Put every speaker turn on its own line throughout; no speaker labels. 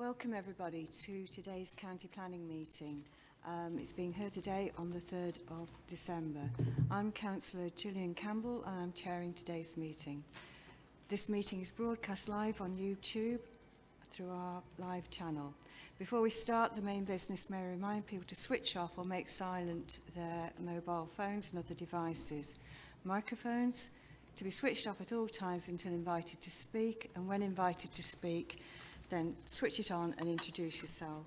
Welcome everybody to today's County Planning meeting. It's being held today on the 3rd of December. I'm Councillor Gillian Campbell and I'm chairing today's meeting. This meeting is broadcast live on YouTube through our live channel. Before we start the main business, may I remind people to switch off or make silent their mobile phones and other devices. Microphones to be switched off at all times until invited to speak, and when invited to speak, then switch it on and introduce yourself.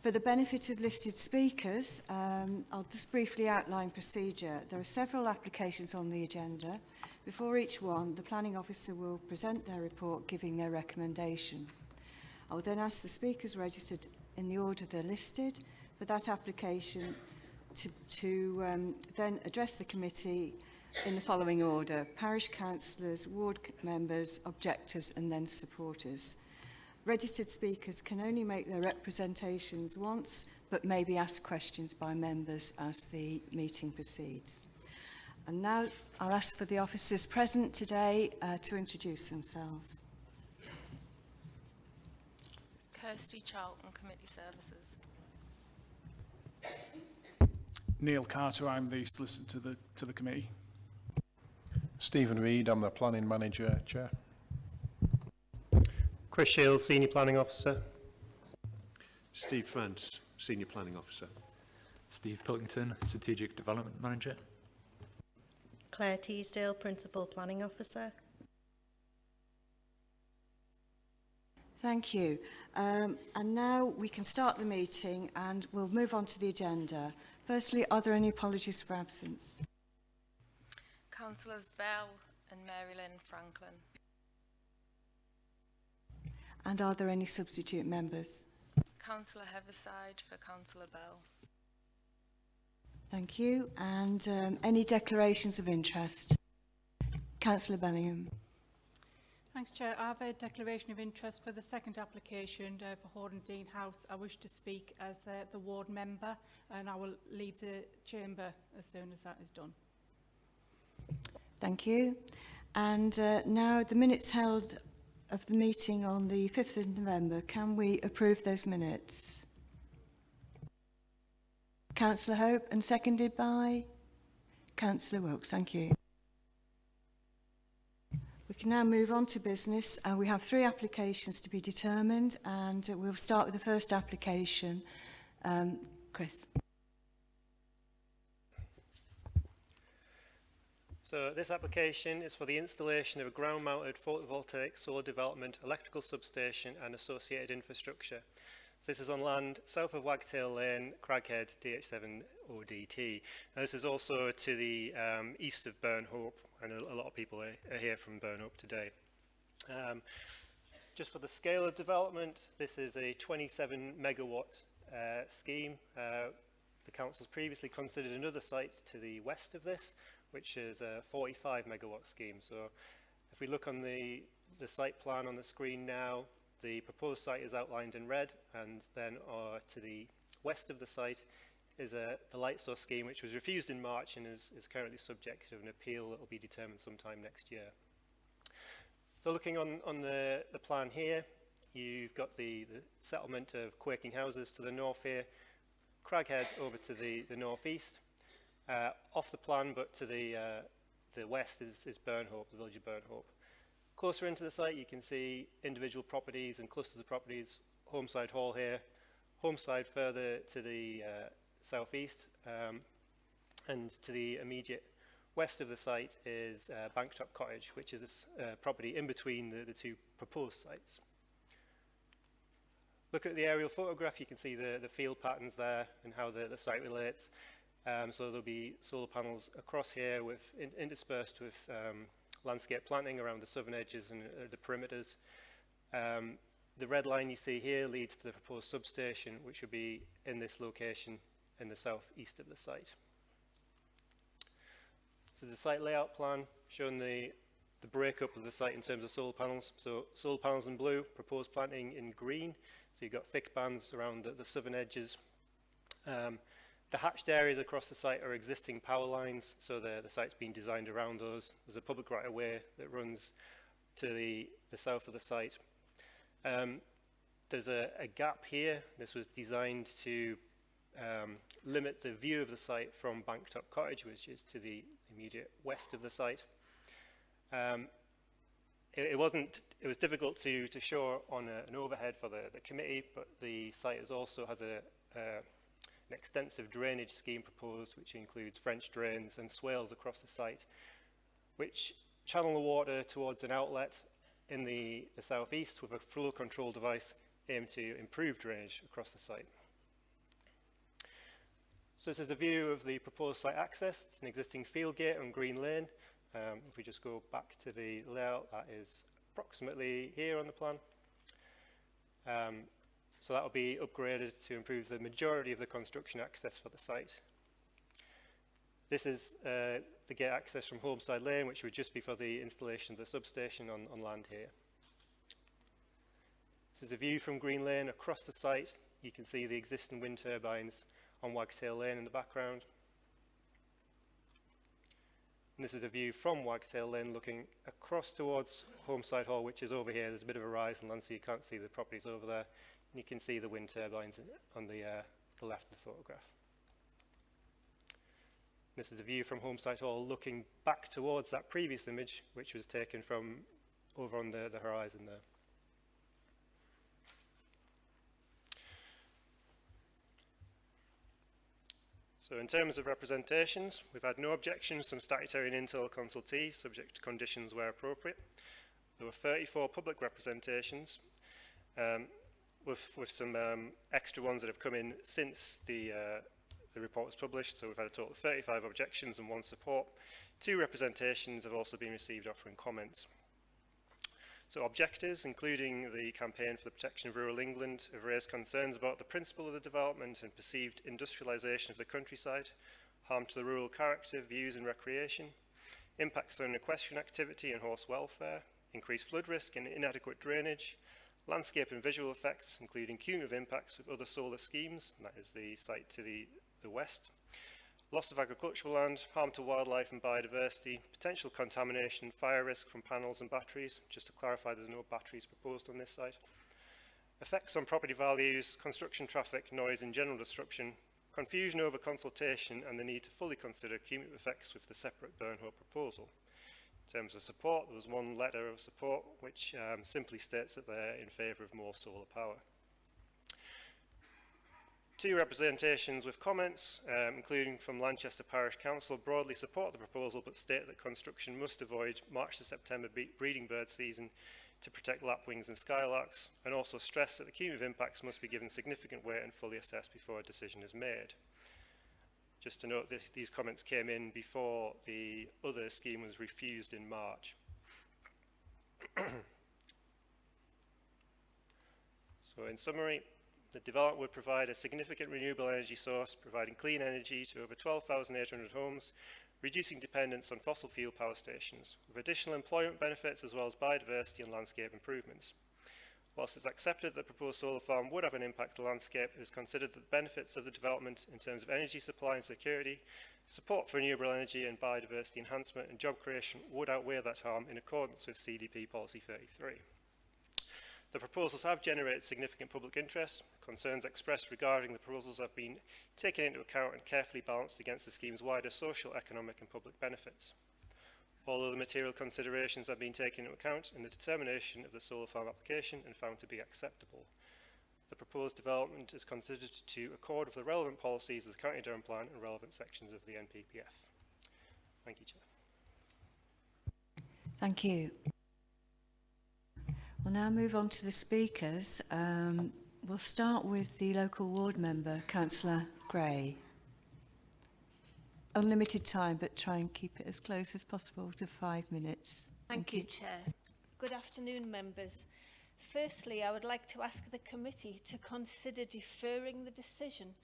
For the benefit of listed speakers, I'll just briefly outline procedure. There are several applications on the agenda. Before each one, the planning officer will present their report giving their recommendation. I will then ask the speakers registered in the order they're listed for that application to then address the committee in the following order: parish councillors, ward members, objectors and then supporters. Registered speakers can only make their representations once, but may be asked questions by members as the meeting proceeds. And now I'll ask for the officers present today to introduce themselves.
Kirsty Charlton, Committee Services.
Neil Carter, I'm the solicitor to the committee.
Stephen Reid, I'm the Planning Manager, Chair.
Chris Shields, Senior Planning Officer.
Steve France, Senior Planning Officer.
Steve Pilkington, Strategic Development Manager.
Claire Teasdale, Principal Planning Officer.
Thank you. And now we can start the meeting and we'll move on to the agenda. Firstly, are there any apologies for absence?
Councillors Bell and Mary Lynn Franklin.
And are there any substitute members?
Councillor Heaviside for Councillor Bell.
Thank you. And any declarations of interest? Councillor Bellingham.
Thanks, Chair. I have a declaration of interest for the second application for Horndean House. I wish to speak as the ward member, and I will leave the chamber as soon as that is done.
Thank you. And now the minutes held of the meeting on the 5th of November. Can we approve those minutes? Councillor Hope, and seconded by Councillor Wilkes. Thank you. We can now move on to business. We have 3 applications to be determined, and we'll start with the first application. Chris.
So this application is for the installation of a ground-mounted photovoltaic solar development, electrical substation and associated infrastructure. So this is on land south of Wagtail Lane, Craghead, DH7 ODT. Now this is also to the east of Burnhope, and a lot of people are here from Burnhope today. Just for the scale of development, this is a 27 megawatt scheme. The council's previously considered another site to the west of this, which is a 45 megawatt scheme. So if we look on the site plan on the screen now, the proposed site is outlined in red, and then to the west of the site is the Lightsource scheme, which was refused in March and is currently subject to an appeal that will be determined sometime next year. So looking on the plan here, you've got the settlement of Quaking houses to the north here, Craghead over to the northeast. Off the plan, but to the west is Burnhope, the village of Burnhope. Closer into the site, you can see individual properties and clusters of properties. Homeside Hall here, Homeside further to the southeast, and to the immediate west of the site is Banktop Cottage, which is this property in between the 2 proposed sites. Looking at the aerial photograph, you can see the field patterns there and how the site relates. So there'll be solar panels across here interspersed with landscape planting around the southern edges and the perimeters. The red line you see here leads to the proposed substation, which will be in this location in the southeast of the site. So the site layout plan showing the breakup of the site in terms of solar panels. So solar panels in blue, proposed planting in green. So you've got thick bands around the southern edges. The hatched areas across the site are existing power lines, so the site's been designed around those. There's a public right-of-way that runs to the south of the site. There's a gap here. This was designed to limit the view of the site from Banktop Cottage, which is to the immediate west of the site. It was difficult to show on an overhead for the committee, but the site also has an extensive drainage scheme proposed, which includes French drains and swales across the site, which channel the water towards an outlet in the southeast with a flow control device aimed to improve drainage across the site. So this is the view of the proposed site access. It's an existing field gate on Green Lane. If we just go back to the layout, that is approximately here on the plan. So that will be upgraded to improve the majority of the construction access for the site. This is the gate access from Homeside Lane, which would just be for the installation of the substation on land here. This is a view from Green Lane across the site. You can see the existing wind turbines on Wagtail Lane in the background. And this is a view from Wagtail Lane looking across towards Homeside Hall, which is over here. There's a bit of a rise in land, so you can't see the properties over there. And you can see the wind turbines on the left of the photograph. This is a view from Homeside Hall looking back towards that previous image, which was taken from over on the horizon there. So in terms of representations, we've had no objections from statutory and internal consultees, subject to conditions where appropriate. There were 34 public representations, with some extra ones that have come in since the report was published. So we've had a total of 35 objections and 1 support. 2 representations have also been received offering comments. So objectors, including the Campaign for the Protection of Rural England, have raised concerns about the principle of the development and perceived industrialisation of the countryside, harm to the rural character, views and recreation, impacts on equestrian activity and horse welfare, increased flood risk and inadequate drainage, landscape and visual effects, including cumulative impacts with other solar schemes, and that is the site to the west, loss of agricultural land, harm to wildlife and biodiversity, potential contamination, fire risk from panels and batteries. Just to clarify, there's no batteries proposed on this site. Effects on property values, construction traffic, noise and general disruption, confusion over consultation and the need to fully consider cumulative effects with the separate Burnhope proposal. In terms of support, there was 1 letter of support which simply states that they're in favour of more solar power. 2 representations with comments, including from Lanchester Parish Council, broadly support the proposal but state that construction must avoid March to September breeding bird season to protect lapwings and skylarks, and also stress that the cumulative impacts must be given significant weight and fully assessed before a decision is made. Just to note, these comments came in before the other scheme was refused in March. So in summary, the development would provide a significant renewable energy source, providing clean energy to over 12,800 homes, reducing dependence on fossil fuel power stations, with additional employment benefits as well as biodiversity and landscape improvements. Whilst it's accepted that the proposed solar farm would have an impact on the landscape, it is considered that the benefits of the development in terms of energy supply and security, support for renewable energy and biodiversity enhancement and job creation would outweigh that harm in accordance with CDP Policy 33. The proposals have generated significant public interest. Concerns expressed regarding the proposals have been taken into account and carefully balanced against the scheme's wider social, economic and public benefits. All other material considerations have been taken into account in the determination of the solar farm application and found to be acceptable. The proposed development is considered to accord with the relevant policies of the County Durham Plan and relevant sections of the NPPF. Thank you, Chair.
Thank you. We'll now move on to the speakers. We'll start with the local ward member, Councillor Gray. Unlimited time, but try and keep it as close as possible to 5 minutes.
Thank you, Chair. Good afternoon, members. Firstly, I would like to ask the committee to consider deferring the decision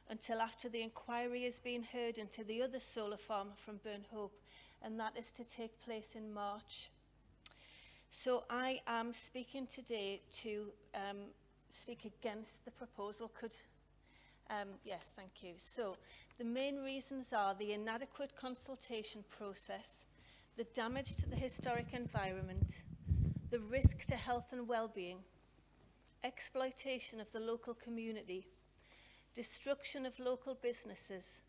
until after the inquiry has been heard into the other solar farm from Burnhope, and that is to take place in March. So I am speaking today to speak against the proposal. Yes, thank you. So the main reasons are the inadequate consultation process, the damage to the historic environment, the risk to health and well-being, exploitation of the local community, destruction of local businesses,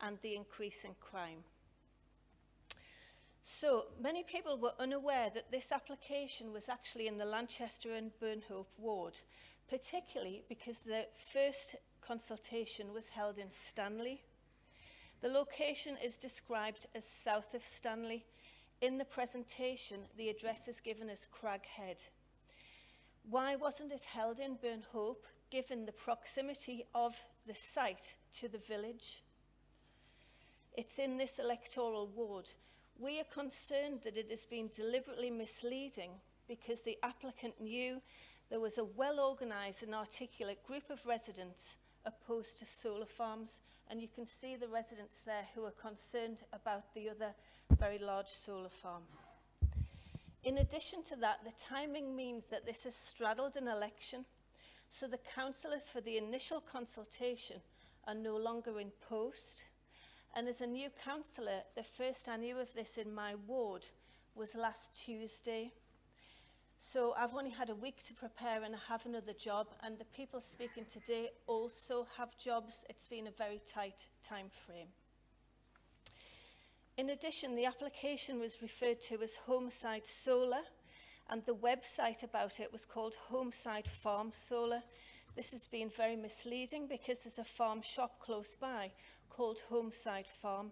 and the increase in crime. So, many people were unaware that this application was actually in the Lanchester and Burnhope ward, particularly because the first consultation was held in Stanley. The location is described as south of Stanley. In the presentation, the address is given as Craghead. Why wasn't it held in Burnhope, given the proximity of the site to the village? It's in this electoral ward. We are concerned that it has been deliberately misleading because the applicant knew there was a well-organised and articulate group of residents opposed to solar farms, and you can see the residents there who are concerned about the other very large solar farm. In addition to that, the timing means that this has straddled an election, so the councillors for the initial consultation are no longer in post. And as a new councillor, the first I knew of this in my ward was last Tuesday. So I've only had a week to prepare and I have another job, and the people speaking today also have jobs. It's been a very tight time frame. In addition, the application was referred to as Homeside Solar, and the website about it was called Homeside Farm Solar. This has been very misleading because there's a farm shop close by called Homeside Farm,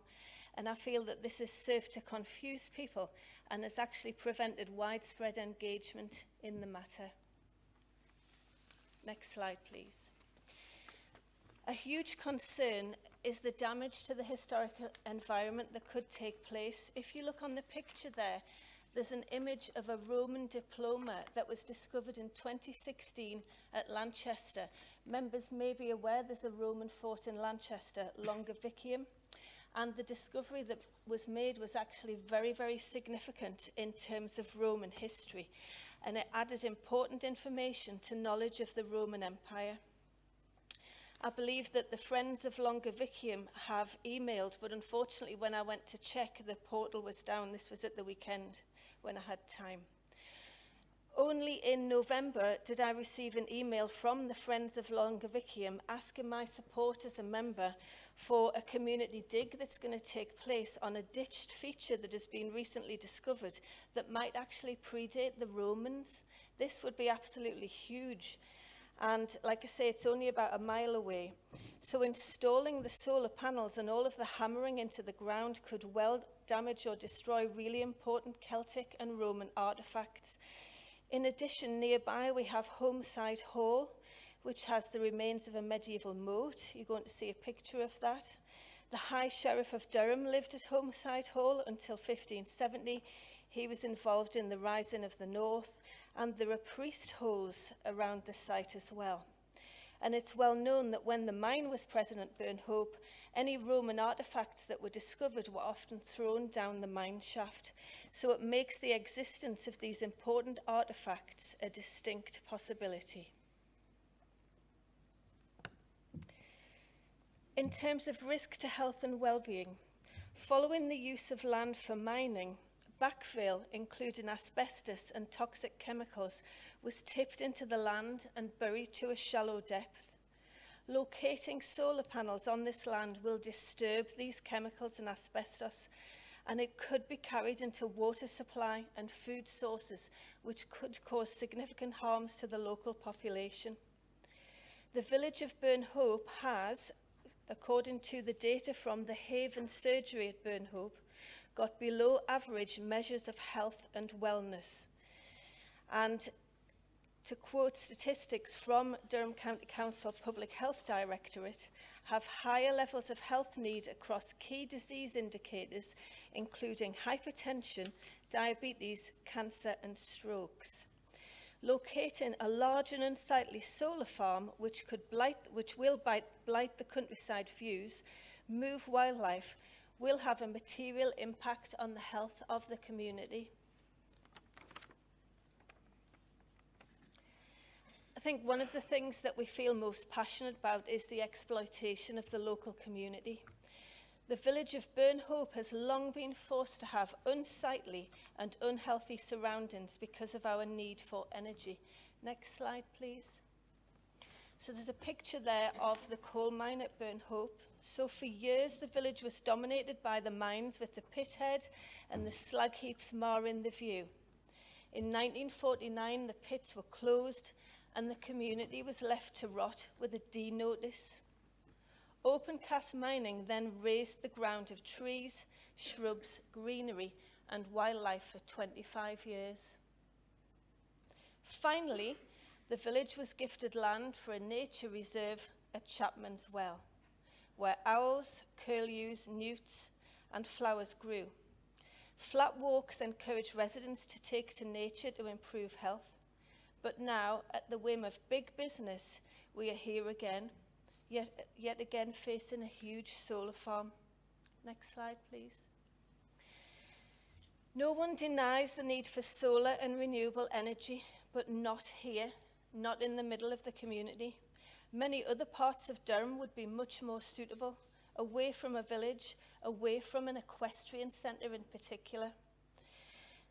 and I feel that this has served to confuse people and has actually prevented widespread engagement in the matter. Next slide, please. A huge concern is the damage to the historical environment that could take place. If you look on the picture there, there's an image of a Roman diploma that was discovered in 2016 at Lanchester. Members may be aware there's a Roman fort in Lanchester, Longavicium, and the discovery that was made was actually very, very significant in terms of Roman history, and it added important information to knowledge of the Roman Empire. I believe that the Friends of Longavicium have emailed, but unfortunately when I went to check, the portal was down. This was at the weekend when I had time. Only in November did I receive an email from the Friends of Longavicium asking my support as a member for a community dig that's going to take place on a ditched feature that has been recently discovered that might actually predate the Romans. This would be absolutely huge. And like I say, it's only about a mile away. So installing the solar panels and all of the hammering into the ground could well damage or destroy really important Celtic and Roman artifacts. In addition, nearby we have Homeside Hall, which has the remains of a medieval moat. You're going to see a picture of that. The High Sheriff of Durham lived at Homeside Hall until 1570. He was involved in the Rising of the North, and there are priest holes around the site as well. And it's well known that when the mine was present at Burnhope, any Roman artifacts that were discovered were often thrown down the mine shaft. So it makes the existence of these important artifacts a distinct possibility. In terms of risk to health and well-being, following the use of land for mining, backfill, including asbestos and toxic chemicals, was tipped into the land and buried to a shallow depth. Locating solar panels on this land will disturb these chemicals and asbestos, and it could be carried into water supply and food sources, which could cause significant harms to the local population. The village of Burnhope has, according to the data from the Haven Surgery at Burnhope, got below average measures of health and wellness. And to quote statistics from Durham County Council Public Health Directorate, have higher levels of health need across key disease indicators, including hypertension, diabetes, cancer and strokes. Locating a large and unsightly solar farm which will blight the countryside views, move wildlife, will have a material impact on the health of the community. I think one of the things that we feel most passionate about is the exploitation of the local community. The village of Burnhope has long been forced to have unsightly and unhealthy surroundings because of our need for energy. Next slide, please. So there's a picture there of the coal mine at Burnhope. So for years, the village was dominated by the mines, with the pit head and the slag heaps marring the view. In 1949, the pits were closed and the community was left to rot with a D notice. Open cast mining then raised the ground of trees, shrubs, greenery and wildlife for 25 years. Finally, the village was gifted land for a nature reserve at Chapman's Well, where owls, curlews, newts and flowers grew. Flat walks encourage residents to take to nature to improve health. But now, at the whim of big business, we are here again, yet again facing a huge solar farm. Next slide, please. No one denies the need for solar and renewable energy, but not here, not in the middle of the community. Many other parts of Durham would be much more suitable, away from a village, away from an equestrian centre in particular.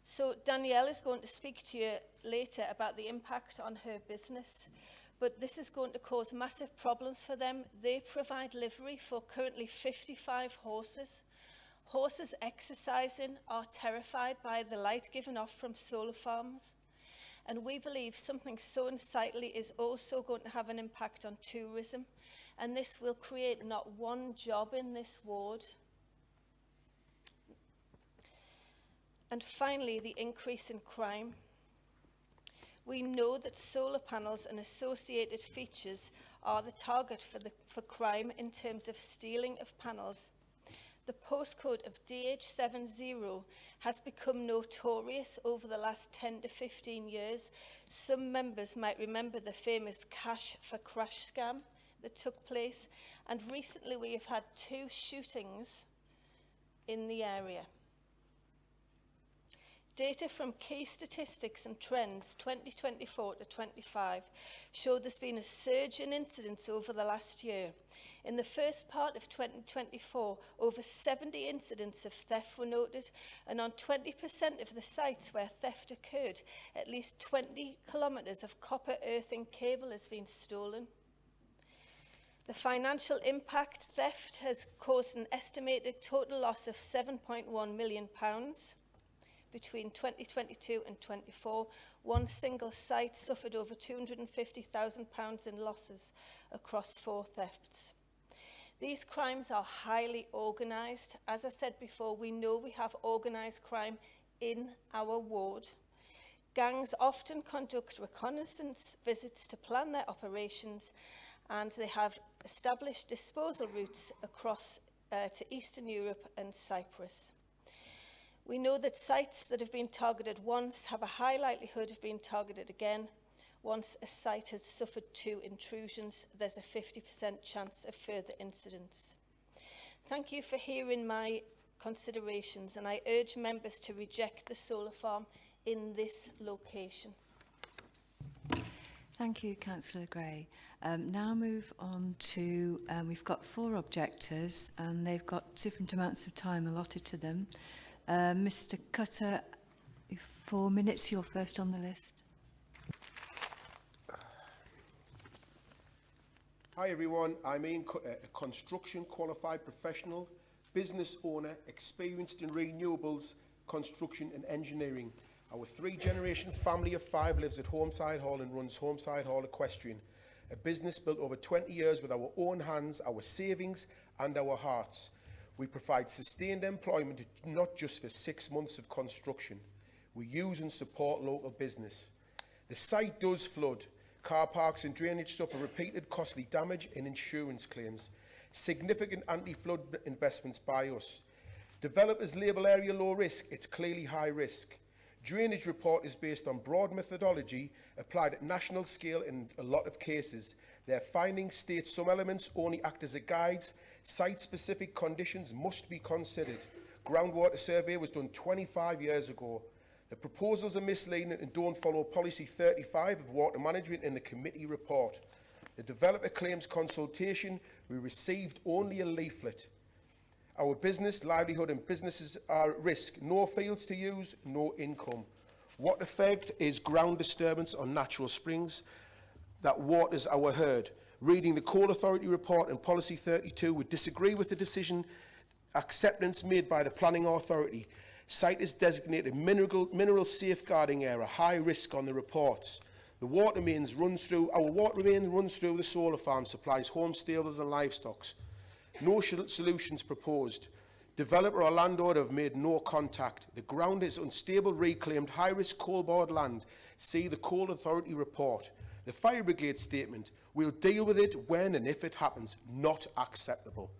So Danielle is going to speak to you later about the impact on her business, but this is going to cause massive problems for them. They provide livery for currently 55 horses. Horses exercising are terrified by the light given off from solar farms. And we believe something so unsightly is also going to have an impact on tourism. And this will create not one job in this ward. And finally, the increase in crime. We know that solar panels and associated features are the target for crime in terms of stealing of panels. The postcode of DH70 has become notorious over the last 10 to 15 years. Some members might remember the famous cash for crash scam that took place, and recently we have had 2 shootings in the area. Data from Key Statistics and Trends 2024 to 25 show there's been a surge in incidents over the last year. In the first part of 2024, over 70 incidents of theft were noted, and on 20% of the sites where theft occurred, at least 20 kilometres of copper earthing cable has been stolen. The financial impact theft has caused an estimated total loss of £7.1 million. Between 2022 and 24, one single site suffered over £250,000 in losses across 4 thefts. These crimes are highly organised. As I said before, we know we have organised crime in our ward. Gangs often conduct reconnaissance visits to plan their operations, and they have established disposal routes across to Eastern Europe and Cyprus. We know that sites that have been targeted once have a high likelihood of being targeted again. Once a site has suffered 2 intrusions, there's a 50% chance of further incidents. Thank you for hearing my considerations, and I urge members to reject the solar farm in this location.
Thank you, Councillor Gray. Now move on to, we've got 4 objectors, and they've got different amounts of time allotted to them. Mr. Cutter, 4 minutes, you're first on the list.
Hi everyone, I'm a construction qualified professional, business owner, experienced in renewables, construction and engineering. Our 3-generation family of 5 lives at Homeside Hall and runs Homeside Hall Equestrian, a business built over 20 years with our own hands, our savings and our hearts. We provide sustained employment not just for 6 months of construction. We use and support local business. The site does flood. Car parks and drainage suffer repeated costly damage and insurance claims. Significant anti-flood investments by us. Developers label area low risk. It's clearly high risk. Drainage report is based on broad methodology applied at national scale in a lot of cases. Their findings state some elements only act as a guides. Site-specific conditions must be considered. Groundwater survey was done 25 years ago. The proposals are misleading and don't follow policy 35 of water management in the committee report. The developer claims consultation, we received only a leaflet. Our business, livelihood and businesses are at risk. No fields to use, no income. What effect is ground disturbance on natural springs that waters our herd? Reading the Coal Authority report and Policy 32, we disagree with the decision acceptance made by the Planning Authority. Site is designated mineral safeguarding area, high risk on the reports. The water mains runs through, our water main runs through the solar farm, supplies home stables and livestock. No solutions proposed. Developer or landlord have made no contact. The ground is unstable, reclaimed, high-risk coal-board land. See the Coal Authority report. The Fire Brigade statement, we'll deal with it when and if it happens. Not acceptable.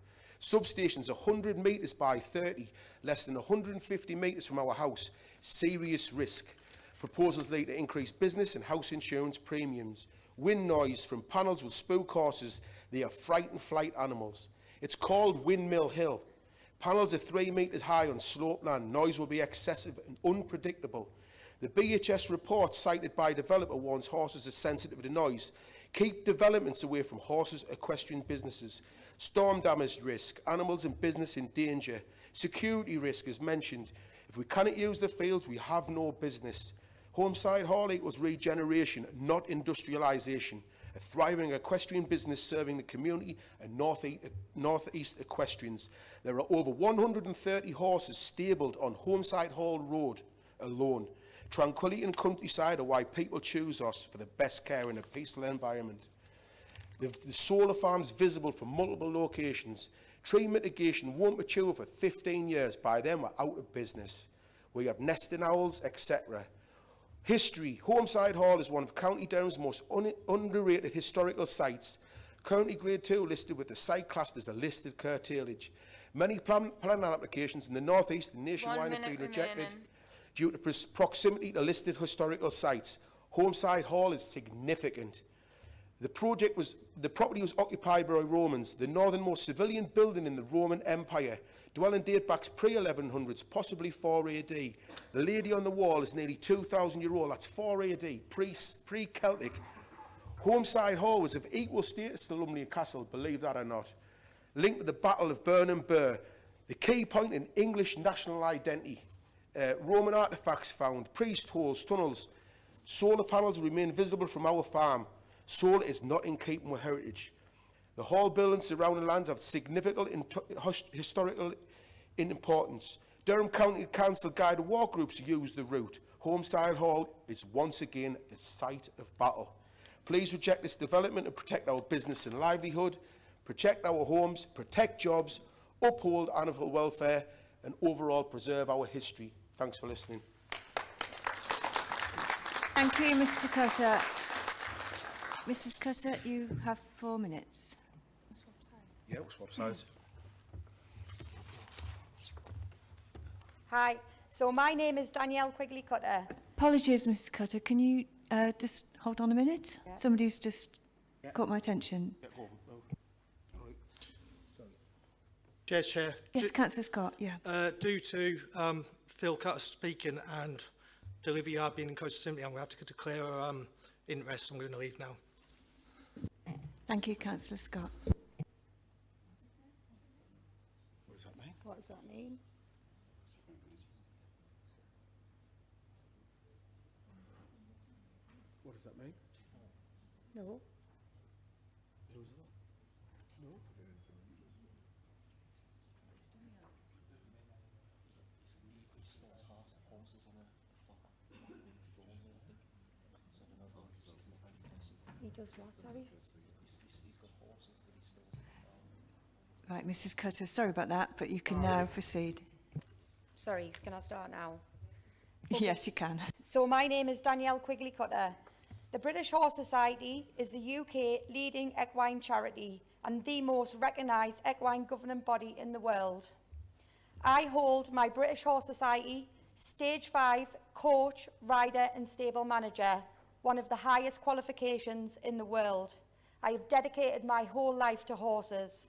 Substations 100 metres by 30, less than 150 metres from our house. Serious risk. Proposals lead to increased business and house insurance premiums. Wind noise from panels will spook horses. They are fright and flight animals. It's called Windmill Hill. Panels are 3 metres high on slope land. Noise will be excessive and unpredictable. The BHS report cited by developer warns horses are sensitive to noise. Keep developments away from horses, equestrian businesses. Storm damage risk, animals and business in danger. Security risk is mentioned. If we cannot use the fields, we have no business. Homeside Hall equals regeneration, not industrialisation. A thriving equestrian business serving the community and northeast equestrians. There are over 130 horses stabled on Homeside Hall Road alone. Tranquility and countryside are why people choose us for the best care in a peaceful environment. The solar farms visible from multiple locations. Tree mitigation won't mature for 15 years. By then we're out of business. We have nesting owls, etc. History. Homeside Hall is one of County Durham's most underrated historical sites. Currently Grade 2 listed with the site classed as a listed curtailage. Many planning applications in the northeast and nationwide have been rejected due to proximity to listed historical sites. Homeside Hall is significant. The property was occupied by Romans, the northernmost civilian building in the Roman Empire. Dwelling date backs pre-1100s, possibly 4 AD. The lady on the wall is nearly 2,000 years old. That's 4 AD, pre-Celtic. Homeside Hall was of equal status to Lumley Castle, believe that or not. Linked to the Battle of Burnham Burr. The key point in English national identity. Roman artefacts found, priest holes, tunnels. Solar panels remain visible from our farm. Solar is not in keeping with heritage. The Hall buildings surrounding lands have significant historical importance. Durham County Council guided walk groups use the route. Homeside Hall is once again the site of battle. Please reject this development and protect our business and livelihood, protect our homes, protect jobs, uphold animal welfare and overall preserve our history. Thanks for listening.
Thank you, Mr. Cutter. Mrs. Cutter, you have 4 minutes.
Yeah, we'll swap sides.
Hi, so my name is Danielle Quigley-Cutter.
Apologies, Mrs. Cutter. Can you just hold on a minute? Yeah. Somebody's just caught my attention.
Cheers, Chair.
Yes, Councillor Scott, yeah.
Due to Phil Cutter speaking and Olivia Yard being in close assembly, I'm going to have to declare interest. I'm going to leave now.
Thank you, Councillor Scott.
What does that mean?
What does that mean?
What does that mean?
No.
Who's that? No.
He does what, sorry?
Right, Mrs. Cutter, sorry about that, but you can now proceed.
Sorry, can I start now?
Okay. Yes, you can.
So my name is Danielle Quigley-Cutter. The British Horse Society is the UK leading equine charity and the most recognised equine governing body in the world. I hold my British Horse Society Stage 5 Coach, Rider and Stable Manager, one of the highest qualifications in the world. I have dedicated my whole life to horses.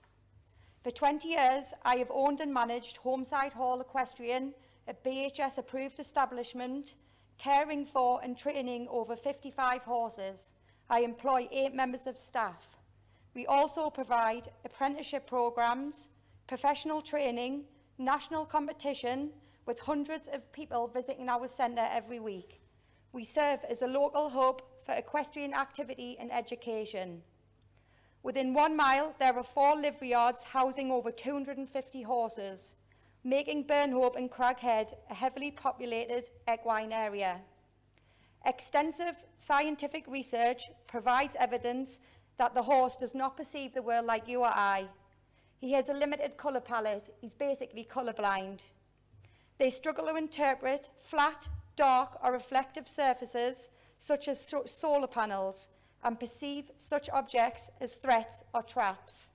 For 20 years, I have owned and managed Homeside Hall Equestrian, a BHS-approved establishment, caring for and training over 55 horses. I employ 8 members of staff. We also provide apprenticeship programmes, professional training, national competition, with hundreds of people visiting our centre every week. We serve as a local hub for equestrian activity and education. Within 1 mile, there are 4 livery yards housing over 250 horses, making Burnhope and Craghead a heavily populated equine area. Extensive scientific research provides evidence that the horse does not perceive the world like you or I. He has a limited colour palette. He's basically colourblind. They struggle to interpret flat, dark or reflective surfaces such as solar panels and perceive such objects as threats or traps.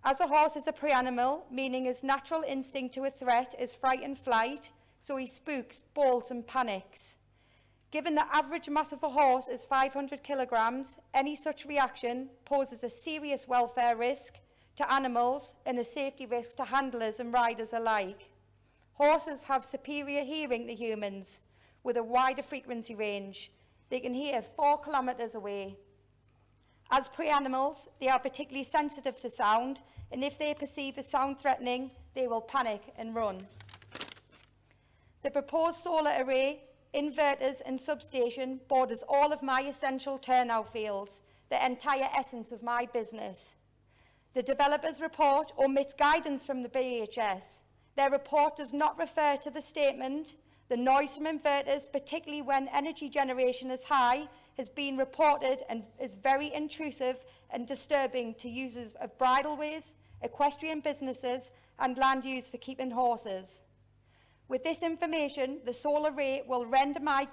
As a horse is a prey-animal, meaning his natural instinct to a threat is fright and flight, so he spooks, bolts and panics. Given the average mass of a horse is 500 kilograms, any such reaction poses a serious welfare risk to animals and a safety risk to handlers and riders alike. Horses have superior hearing to humans with a wider frequency range. They can hear 4 kilometres away. As prey animals, they are particularly sensitive to sound, and if they perceive a sound threatening, they will panic and run. The proposed solar array, inverters and substation borders all of my essential turnout fields, the entire essence of my business. The developer's report omits guidance from the BHS. Their report does not refer to the statement, the noise from inverters, particularly when energy generation is high, has been reported and is very intrusive and disturbing to users of bridleways, equestrian businesses and land used for keeping horses. With this information, the solar array will render my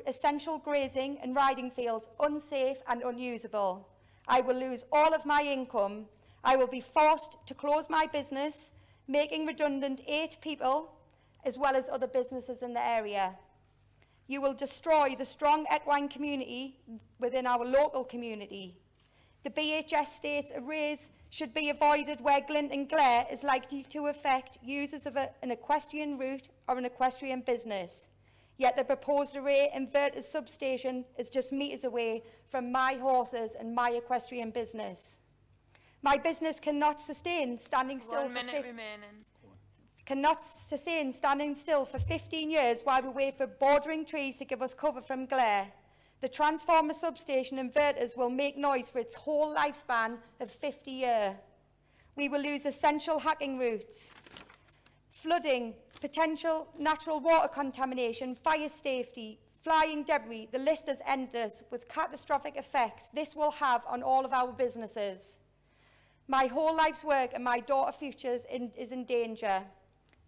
essential grazing and riding fields unsafe and unusable. I will lose all of my income. I will be forced to close my business, making redundant 8 people, as well as other businesses in the area. You will destroy the strong equine community within our local community. The BHS states arrays should be avoided where glint and glare is likely to affect users of an equestrian route or an equestrian business. Yet the proposed array inverter substation is just metres away from my horses and my equestrian business. My business cannot sustain standing still for 15 years while we wait for bordering trees to give us cover from glare. The transformer substation inverters will make noise for its whole lifespan of 50 years. We will lose essential hacking routes. Flooding, potential natural water contamination, fire safety, flying debris, the list is endless with catastrophic effects this will have on all of our businesses. My whole life's work and my daughter's future is in danger.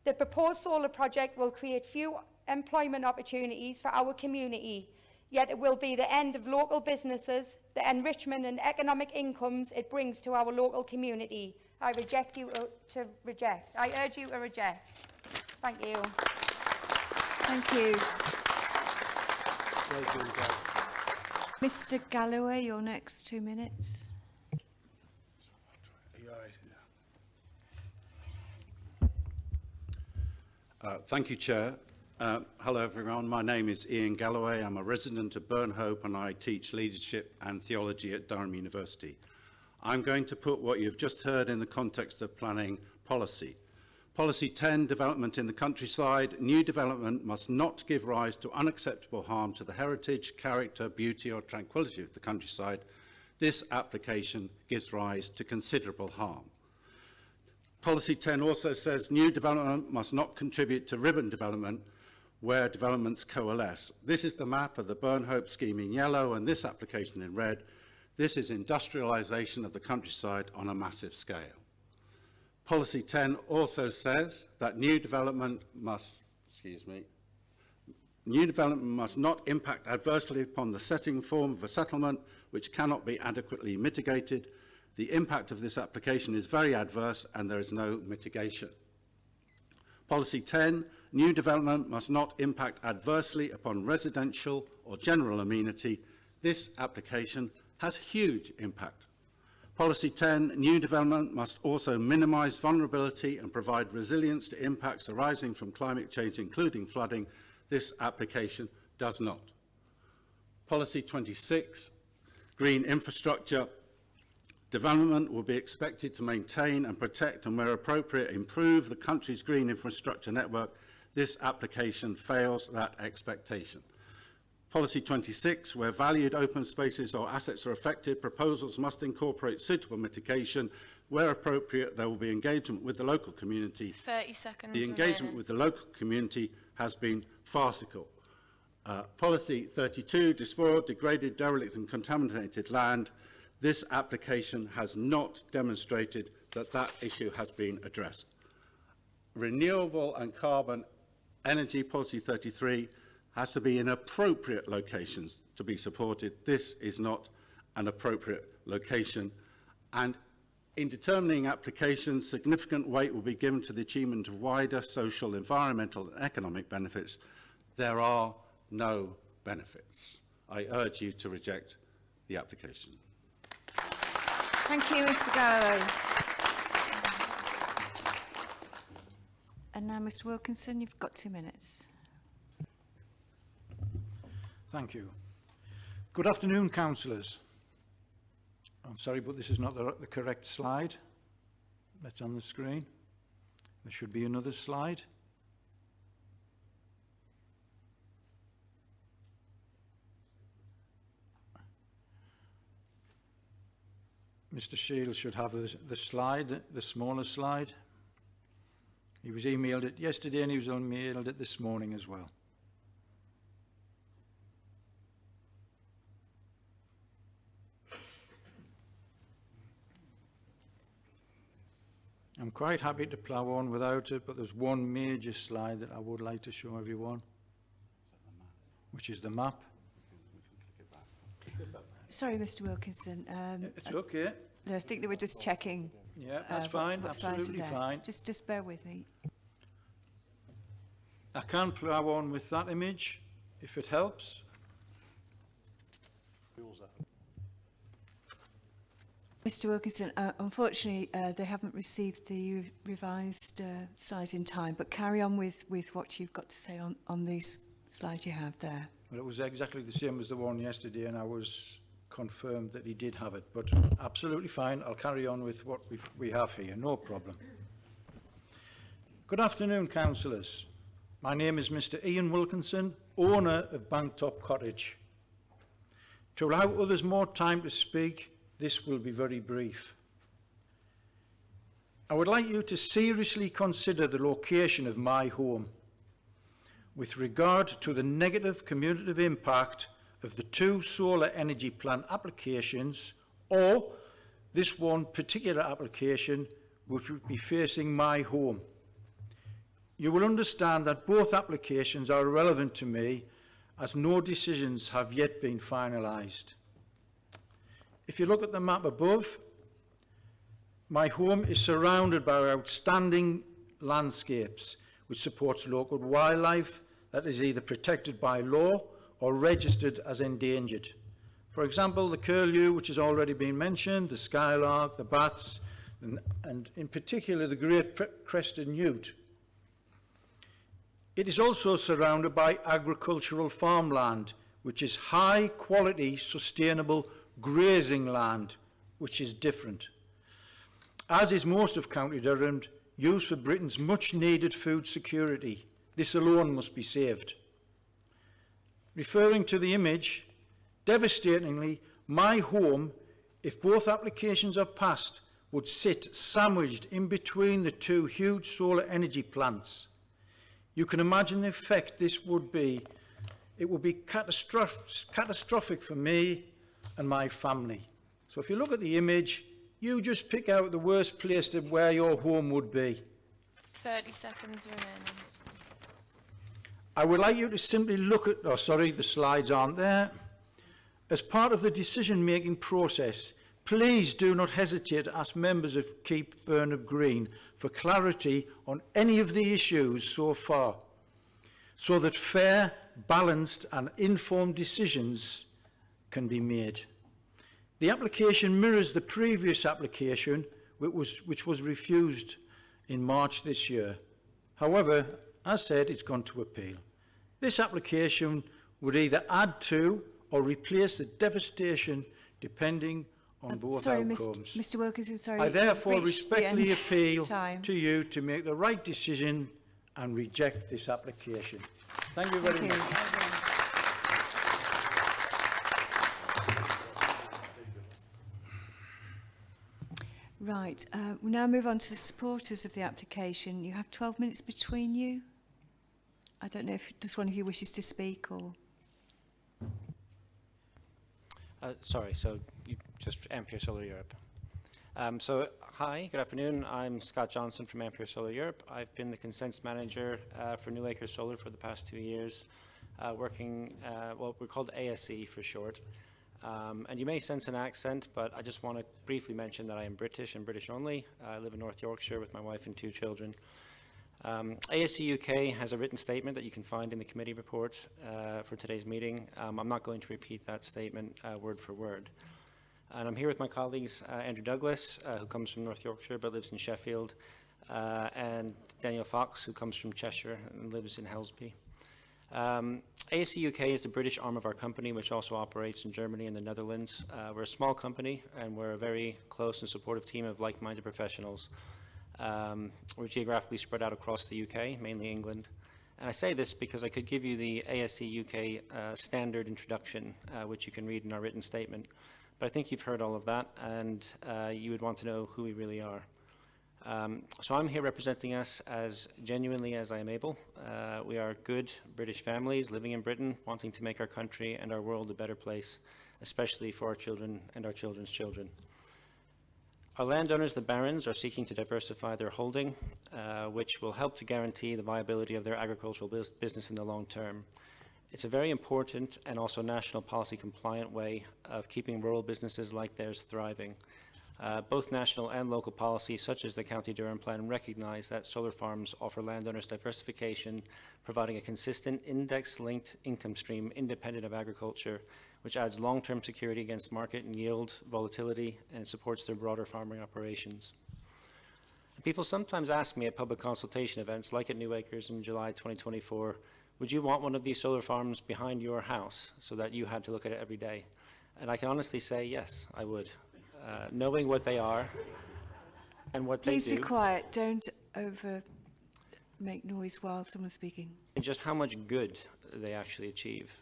The proposed solar project will create few employment opportunities for our community, yet it will be the end of local businesses, the enrichment and economic incomes it brings to our local community. I urge you to reject. Thank you.
Thank you. Mr. Galloway, your next 2 minutes.
Thank you, Chair. Hello, everyone. My name is Ian Galloway. I'm a resident of Burnhope and I teach leadership and theology at Durham University. I'm going to put what you've just heard in the context of planning policy. Policy 10, development in the countryside. New development must not give rise to unacceptable harm to the heritage, character, beauty or tranquility of the countryside. This application gives rise to considerable harm. Policy 10 also says new development must not contribute to ribbon development where developments coalesce. This is the map of the Burnhope scheme in yellow and this application in red. This is industrialisation of the countryside on a massive scale. Policy 10 also says that new development must not impact adversely upon the setting form of a settlement which cannot be adequately mitigated. The impact of this application is very adverse and there is no mitigation. Policy 10, new development must not impact adversely upon residential or general amenity. This application has huge impact. Policy 10, new development must also minimise vulnerability and provide resilience to impacts arising from climate change, including flooding. This application does not. Policy 26, green infrastructure. Development will be expected to maintain and protect and, where appropriate, improve the country's green infrastructure network. This application fails that expectation. Policy 26, where valued open spaces or assets are affected, proposals must incorporate suitable mitigation. Where appropriate, there will be engagement with the local community.
30 seconds
The engagement with the local community has been farcical. Policy 32, despoiled, degraded, derelict and contaminated land. This application has not demonstrated that that issue has been addressed. Renewable and carbon energy, policy 33, has to be in appropriate locations to be supported. This is not an appropriate location. And in determining applications, significant weight will be given to the achievement of wider social, environmental and economic benefits. There are no benefits. I urge you to reject the application.
Thank you, Mr Galloway. And now, Mr Wilkinson, you've got 2 minutes.
Thank you. Good afternoon, councillors. I'm sorry, but this is not the correct slide that's on the screen. There should be another slide. Mr Shields should have the slide, the smaller slide. He was emailed it yesterday and he was emailed it this morning as well. I'm quite happy to plough on without it, but there's one major slide that I would like to show everyone, which is the map.
Sorry, Mr Wilkinson.
It's okay.
I think they were just checking.
Yeah, that's fine,
what slides are
absolutely
there.
fine.
Just bear with me.
I can plough on with that image, if it helps.
Mr Wilkinson, unfortunately, they haven't received the revised slides in time, but carry on with what you've got to say on these slides you have there.
Well, it was exactly the same as the one yesterday, and I was confirmed that he did have it, but absolutely fine. I'll carry on with what we have here, no problem. Good afternoon, councillors. My name is Mr Ian Wilkinson, owner of Banktop Cottage. To allow others more time to speak, this will be very brief. I would like you to seriously consider the location of my home with regard to the negative cumulative impact of the 2 solar energy plant applications, or this one particular application which would be facing my home. You will understand that both applications are relevant to me, as no decisions have yet been finalised. If you look at the map above, my home is surrounded by outstanding landscapes which supports local wildlife that is either protected by law or registered as endangered. For example, the curlew, which has already been mentioned, the skylark, the bats, and in particular the great crested newt. It is also surrounded by agricultural farmland, which is high quality, sustainable grazing land, which is different. As is most of County Durham, used for Britain's much needed food security. This alone must be saved. Referring to the image, devastatingly, my home, if both applications are passed, would sit sandwiched in between the 2 huge solar energy plants. You can imagine the effect this would be. It would be catastrophic for me and my family. So if you look at the image, you just pick out the worst place to where your home would be.
30 seconds remaining.
I would like you to simply look at, oh sorry, the slides aren't there. As part of the decision-making process, please do not hesitate to ask members of Keep Burnham Green for clarity on any of the issues so far, so that fair, balanced and informed decisions can be made. The application mirrors the previous application, which was refused in March this year. However, as said, it's gone to appeal. This application would either add to or replace the devastation depending on both
sorry,
outcomes.
Mr Wilkinson, sorry.
I therefore
you've reached the
respectfully
end
appeal
time.
to you to make the right decision and reject this application. Thank you very much.
Right, we'll now move on to the supporters of the application. You have 12 minutes between you. I don't know if just one of you wishes to speak or...
Sorry, so you just Ampere Solar Europe. Hi, good afternoon. I'm Scott Johnson from Ampere Solar Europe. I've been the consents manager for New Acres Solar for the past 2 years, working, well, we're called ASE for short. And you may sense an accent, but I just want to briefly mention that I am British and British only. I live in North Yorkshire with my wife and 2 children. ASE UK has a written statement that you can find in the committee report for today's meeting. I'm not going to repeat that statement word for word. And I'm here with my colleagues, Andrew Douglas, who comes from North Yorkshire but lives in Sheffield, and Daniel Fox, who comes from Cheshire and lives in Helsby. ASE UK is the British arm of our company, which also operates in Germany and the Netherlands. We're a small company, and we're a very close and supportive team of like-minded professionals. We're geographically spread out across the UK, mainly England. And I say this because I could give you the ASE UK standard introduction, which you can read in our written statement. But I think you've heard all of that, and you would want to know who we really are. So I'm here representing us as genuinely as I am able. We are good British families living in Britain, wanting to make our country and our world a better place, especially for our children and our children's children. Our landowners, the Barons, are seeking to diversify their holding, which will help to guarantee the viability of their agricultural business in the long term. It's a very important and also national policy compliant way of keeping rural businesses like theirs thriving. Both national and local policies, such as the County Durham Plan, recognize that solar farms offer landowners diversification, providing a consistent index-linked income stream independent of agriculture, which adds long-term security against market and yield volatility and supports their broader farming operations. People sometimes ask me at public consultation events, like at New Acres in July 2024, would you want one of these solar farms behind your house so that you had to look at it every day? And I can honestly say, yes, I would. Knowing what they are and what they do.
Please be quiet. Don't make noise while someone's speaking.
And just how much good they actually achieve.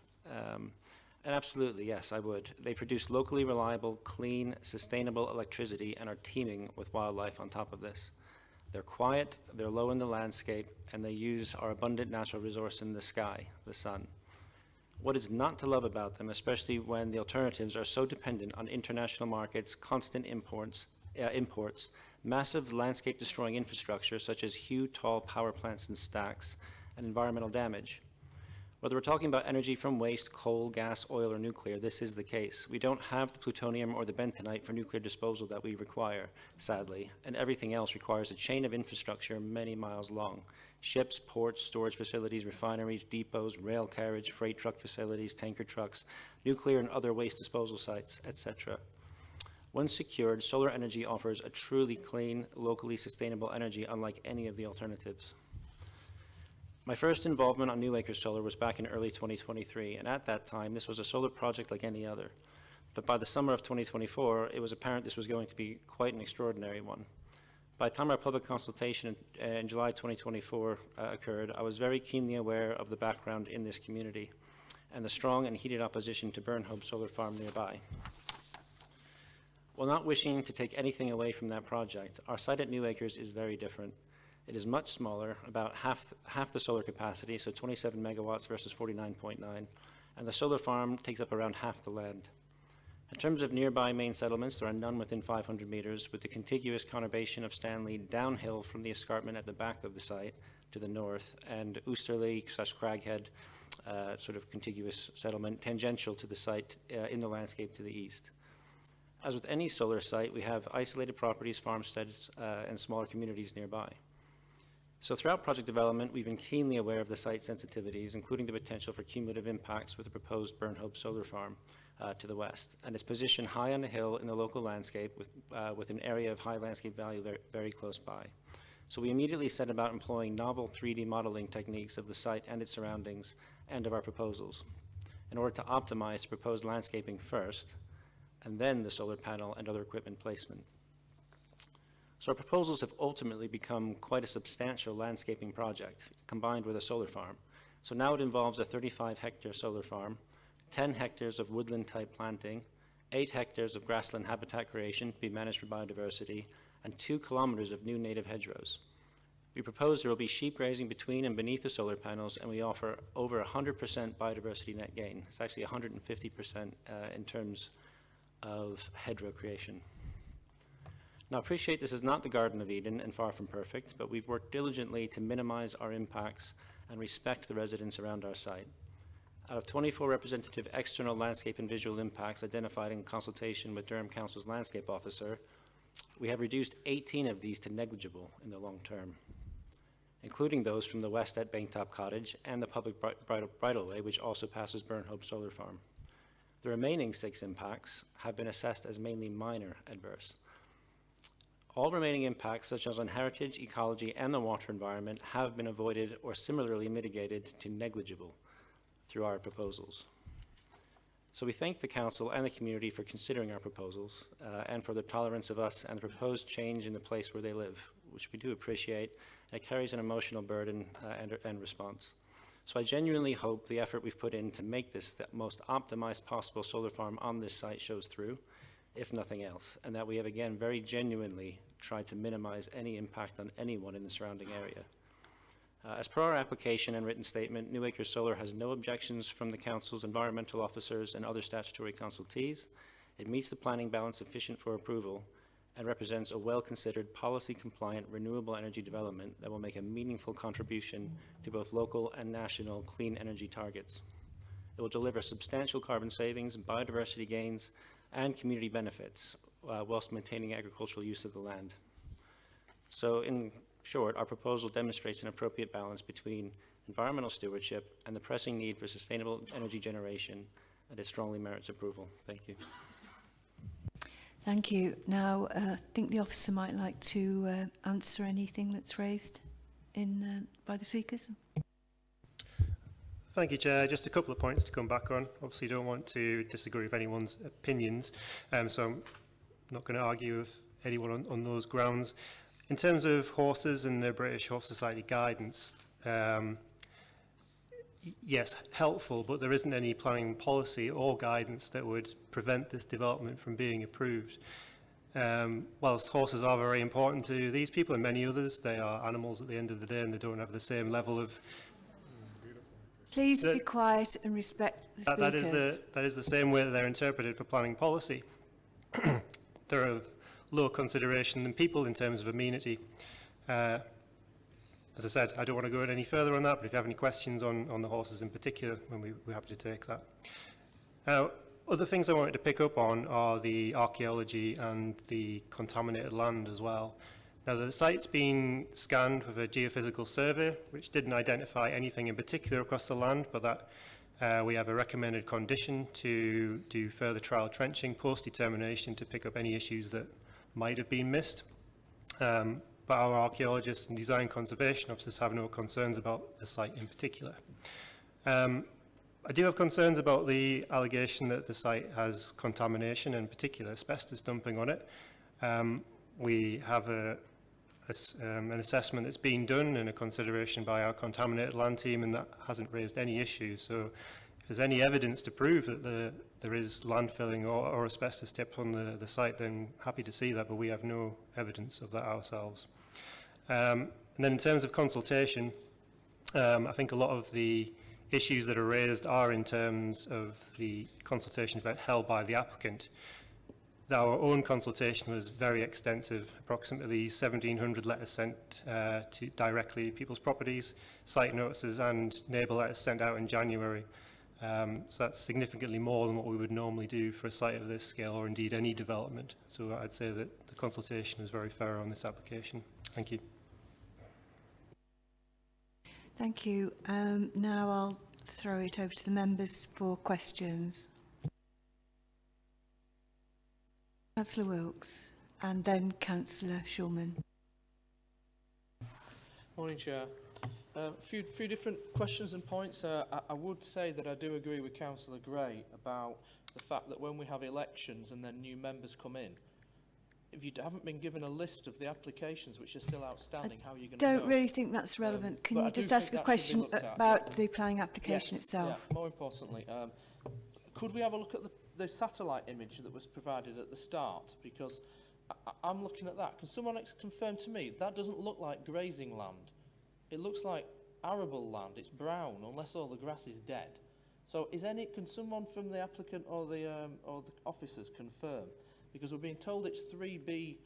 And absolutely, yes, I would. They produce locally reliable, clean, sustainable electricity and are teeming with wildlife on top of this. They're quiet, they're low in the landscape, and they use our abundant natural resource in the sky, the sun. What is not to love about them, especially when the alternatives are so dependent on international markets, constant imports, massive landscape-destroying infrastructure such as huge, tall power plants and stacks, and environmental damage. Whether we're talking about energy from waste, coal, gas, oil, or nuclear, this is the case. We don't have the plutonium or the bentonite for nuclear disposal that we require, sadly, and everything else requires a chain of infrastructure many miles long. Ships, ports, storage facilities, refineries, depots, rail carriage, freight truck facilities, tanker trucks, nuclear and other waste disposal sites, etc. Once secured, solar energy offers a truly clean, locally sustainable energy unlike any of the alternatives. My first involvement on New Acres Solar was back in early 2023, and at that time, this was a solar project like any other. But by the summer of 2024, it was apparent this was going to be quite an extraordinary one. By the time our public consultation in July 2024 occurred, I was very keenly aware of the background in this community and the strong and heated opposition to Burnhope Solar Farm nearby. While not wishing to take anything away from that project, our site at New Acres is very different. It is much smaller, about half the solar capacity, so 27 megawatts versus 49.9, and the solar farm takes up around half the land. In terms of nearby main settlements, there are none within 500 meters, with the contiguous conurbation of Stanley downhill from the escarpment at the back of the site to the north, and Oosterley/Craghead, sort of contiguous settlement, tangential to the site in the landscape to the east. As with any solar site, we have isolated properties, farmsteads, and smaller communities nearby. So throughout project development, we've been keenly aware of the site sensitivities, including the potential for cumulative impacts with the proposed Burnhope Solar Farm to the west, and its position high on a hill in the local landscape with an area of high landscape value very close by. So we immediately set about employing novel 3D modeling techniques of the site and its surroundings and of our proposals in order to optimize proposed landscaping first, and then the solar panel and other equipment placement. So our proposals have ultimately become quite a substantial landscaping project, combined with a solar farm. So now it involves a 35-hectare solar farm, 10 hectares of woodland-type planting, 8 hectares of grassland habitat creation to be managed for biodiversity, and 2 kilometers of new native hedgerows. We propose there will be sheep grazing between and beneath the solar panels, and we offer over 100% biodiversity net gain. It's actually 150% in terms of hedgerow creation. Now, I appreciate this is not the Garden of Eden and far from perfect, but we've worked diligently to minimize our impacts and respect the residents around our site. Out of 24 representative external landscape and visual impacts identified in consultation with Durham Council's landscape officer, we have reduced 18 of these to negligible in the long term, including those from the west at Banktop Cottage and the public bridleway, which also passes Burnhope Solar Farm. The remaining 6 impacts have been assessed as mainly minor adverse. All remaining impacts, such as on heritage, ecology, and the water environment, have been avoided or similarly mitigated to negligible through our proposals. So we thank the Council and the community for considering our proposals and for the tolerance of us and the proposed change in the place where they live, which we do appreciate. It carries an emotional burden and response. So I genuinely hope the effort we've put in to make this the most optimized possible solar farm on this site shows through, if nothing else, and that we have again very genuinely tried to minimize any impact on anyone in the surrounding area. As per our application and written statement, New Acres Solar has no objections from the Council's environmental officers and other statutory consultees. It meets the planning balance sufficient for approval and represents a well-considered, policy-compliant renewable energy development that will make a meaningful contribution to both local and national clean energy targets. It will deliver substantial carbon savings, biodiversity gains, and community benefits whilst maintaining agricultural use of the land. So in short, our proposal demonstrates an appropriate balance between environmental stewardship and the pressing need for sustainable energy generation, and it strongly merits approval. Thank you.
Thank you. Now, I think the officer might like to answer anything that's raised by the speakers.
Thank you, Chair. Just a couple of points to come back on. Obviously, don't want to disagree with anyone's opinions, so I'm not going to argue with anyone on those grounds. In terms of horses and the British Horse Society guidance, yes, helpful, but there isn't any planning policy or guidance that would prevent this development from being approved. Whilst horses are very important to these people and many others, they are animals at the end of the day, and they don't have the same level of...
Please be quiet and respect the speakers.
That is the same way that they're interpreted for planning policy. They're of low consideration than people in terms of amenity. As I said, I don't want to go any further on that, but if you have any questions on the horses in particular, then we're happy to take that. Now, other things I wanted to pick up on are the archaeology and the contaminated land as well. Now, the site's been scanned with a geophysical survey, which didn't identify anything in particular across the land, but that we have a recommended condition to do further trial trenching post-determination to pick up any issues that might have been missed. But our archaeologists and design conservation officers have no concerns about the site in particular. I do have concerns about the allegation that the site has contamination, in particular asbestos dumping on it. We have an assessment that's been done and a consideration by our contaminated land team, and that hasn't raised any issues. So if there's any evidence to prove that there is landfilling or asbestos tip on the site, then happy to see that, but we have no evidence of that ourselves. And then in terms of consultation, I think a lot of the issues that are raised are in terms of the consultation event held by the applicant. Our own consultation was very extensive, approximately 1,700 letters sent directly to people's properties, site notices and neighbour letters sent out in January. So that's significantly more than what we would normally do for a site of this scale, or indeed any development. So I'd say that the consultation was very fair on this application. Thank you.
Thank you. Now I'll throw it over to the members for questions. Councillor Wilkes and then Councillor Shulman.
Morning, Chair. A few different questions and points. I would say that I do agree with Councillor Gray about the fact that when we have elections and then new members come in, if you haven't been given a list of the applications which are still outstanding, how are you going to know?
Don't really think that's relevant. Can
but I
you
do
just
think
ask a
that should be
question
looked at,
about
yeah.
the planning application
Yes,
itself?
Yeah, more importantly, could we have a look at the satellite image that was provided at the start? Because I'm looking at that. Can someone confirm to me that doesn't look like grazing land? It looks like arable land. It's brown unless all the grass is dead. So can someone from the applicant or the officers confirm? Because we're being told it's 3B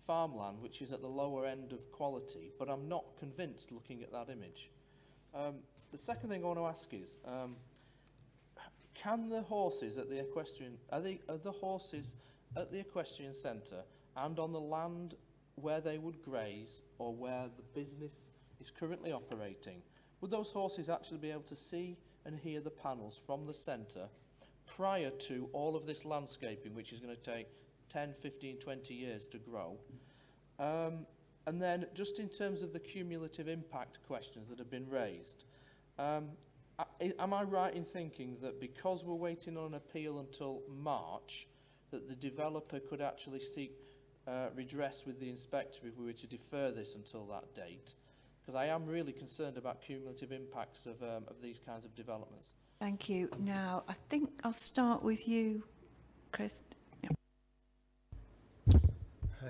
farmland, which is at the lower end of quality, but I'm not convinced looking at that image. The second thing I want to ask is, can the horses at the equestrian, are the horses at the equestrian centre and on the land where they would graze or where the business is currently operating, would those horses actually be able to see and hear the panels from the centre prior to all of this landscaping, which is going to take 10, 15, 20 years to grow? And then just in terms of the cumulative impact questions that have been raised, am I right in thinking that because we're waiting on an appeal until March, that the developer could actually seek redress with the inspector if we were to defer this until that date? Because I am really concerned about cumulative impacts of these kinds of developments.
Thank you. Now, I think I'll start with you, Chris.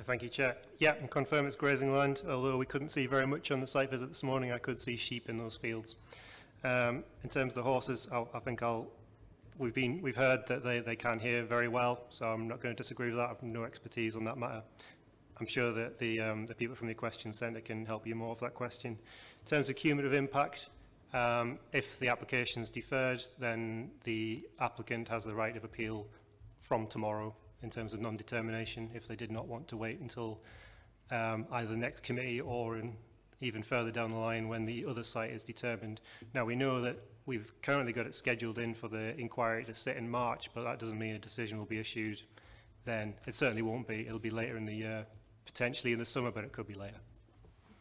Thank you, Chair. Yeah, and confirm it's grazing land, although we couldn't see very much on the site visit this morning. I could see sheep in those fields. In terms of the horses, I think we've heard that they can hear very well, so I'm not going to disagree with that. I have no expertise on that matter. I'm sure that the people from the Equestrian Centre can help you more with that question. In terms of cumulative impact, if the application is deferred, then the applicant has the right of appeal from tomorrow in terms of non-determination if they did not want to wait until either the next committee or even further down the line when the other site is determined. Now, we know that we've currently got it scheduled in for the inquiry to sit in March, but that doesn't mean a decision will be issued then. It certainly won't be. It'll be later in the year, potentially in the summer, but it could be later.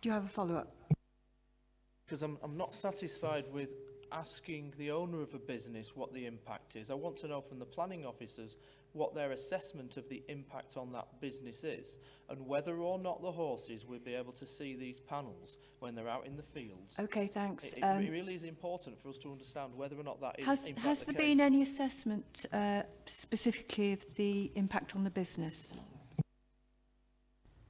Do you have a follow-up?
Because I'm not satisfied with asking the owner of a business what the impact is. I want to know from the planning officers what their assessment of the impact on that business is and whether or not the horses will be able to see these panels when they're out in the fields.
Okay, thanks.
It really is important for us to understand whether or not that is in fact
Has there been any assessment specifically of the impact on the business?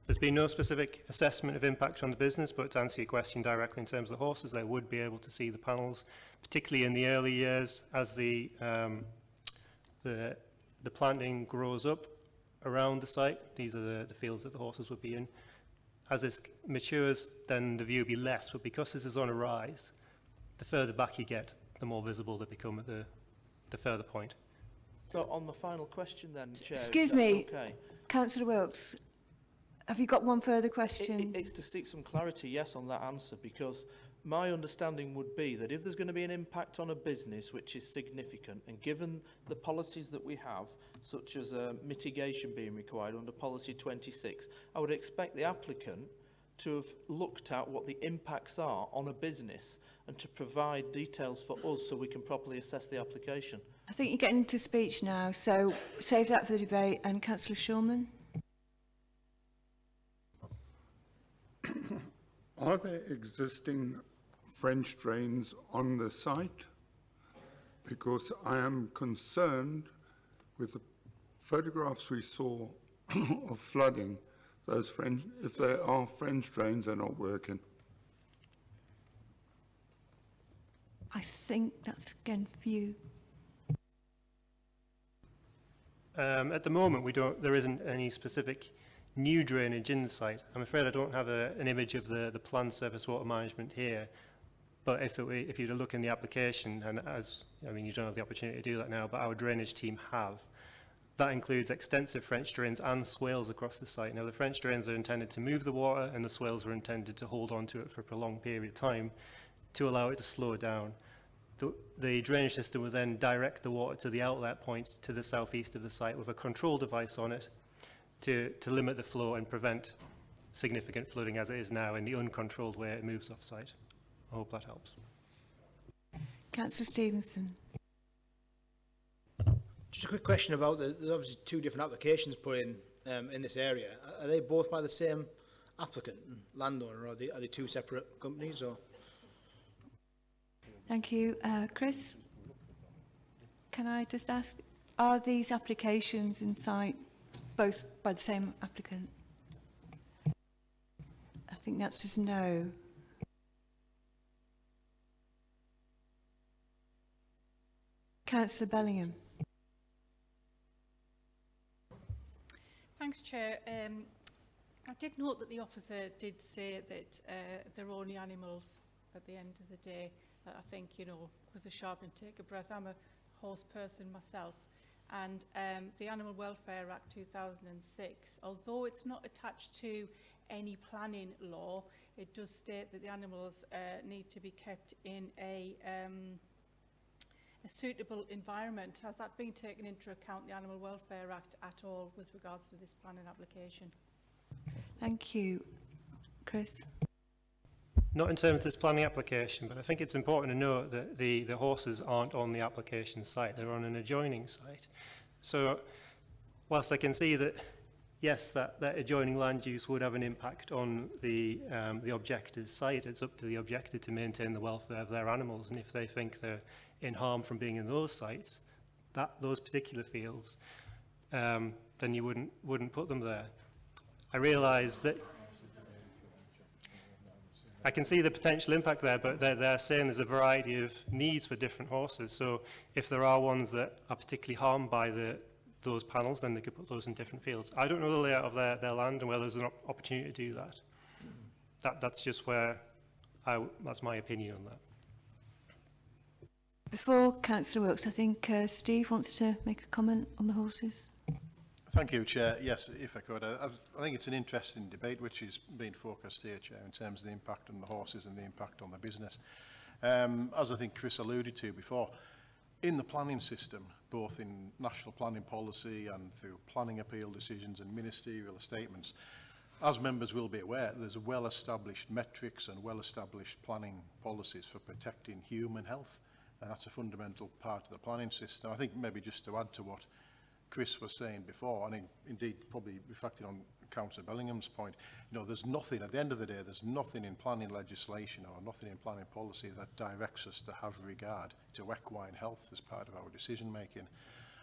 There's been no specific assessment of impact on the business, but to answer your question directly in terms of the horses, they would be able to see the panels, particularly in the early years as the planting grows up around the site. These are the fields that the horses would be in. As this matures, then the view will be less, but because this is on a rise, the further back you get, the more visible they become at the further point.
So on the final question then, Chair,
Excuse me, okay. Councillor Wilkes, have you got one further question?
It's to seek some clarity, yes, on that answer, because my understanding would be that if there's going to be an impact on a business which is significant, and given the policies that we have, such as mitigation being required under Policy 26, I would expect the applicant to have looked at what the impacts are on a business and to provide details for us so we can properly assess the application.
I think you're getting into speech now, so save that for the debate. And Councillor Shulman?
Are there existing French drains on the site? Because I am concerned with the photographs we saw of flooding. Those French, if there are French drains, they're not working.
I think that's again for you.
At the moment, there isn't any specific new drainage in the site. I'm afraid I don't have an image of the planned surface water management here, but if you were to look in the application, and you don't have the opportunity to do that now, but our drainage team have, that includes extensive French drains and swales across the site. Now, the French drains are intended to move the water, and the swales are intended to hold on to it for a prolonged period of time to allow it to slow down. The drainage system will then direct the water to the outlet point to the southeast of the site with a control device on it to limit the flow and prevent significant flooding as it is now in the uncontrolled way it moves off-site. I hope that helps.
Councillor Stevenson.
Just a quick question about there's obviously two different applications put in this area. Are they both by the same applicant, landowner, or are they two separate companies? Or?
Thank you. Chris, can I just ask, are these applications in site both by the same applicant? I think that's just no. Councillor Bellingham.
Thanks, Chair. I did note that the officer did say that they're only animals at the end of the day. I think, you know, was a sharp intake of breath. I'm a horse person myself. And the Animal Welfare Act 2006, although it's not attached to any planning law, it does state that the animals need to be kept in a suitable environment. Has that been taken into account, the Animal Welfare Act, at all with regards to this planning application?
Thank you. Chris?
Not in terms of this planning application, but I think it's important to note that the horses aren't on the application site, they're on an adjoining site. So whilst I can see that, yes, that adjoining land use would have an impact on the objector's site, it's up to the objector to maintain the welfare of their animals, and if they think they're in harm from being in those sites, those particular fields, then you wouldn't put them there. I realise that I can see the potential impact there, but they're saying there's a variety of needs for different horses. So if there are ones that are particularly harmed by those panels, then they could put those in different fields. I don't know the layout of their land and whether there's an opportunity to do that. That's just that's my opinion on that.
Before Councillor Wilkes, I think Steve wants to make a comment on the horses.
Thank you, Chair. Yes, if I could. I think it's an interesting debate which is being focused here, Chair, in terms of the impact on the horses and the impact on the business. As I think Chris alluded to before, in the planning system, both in national planning policy and through planning appeal decisions and ministerial statements, as members will be aware, there's well-established metrics and well-established planning policies for protecting human health. And that's a fundamental part of the planning system. I think maybe just to add to what Chris was saying before, and indeed probably reflecting on Councillor Bellingham's point, you know, there's nothing, at the end of the day, there's nothing in planning legislation or nothing in planning policy that directs us to have regard to equine health as part of our decision making.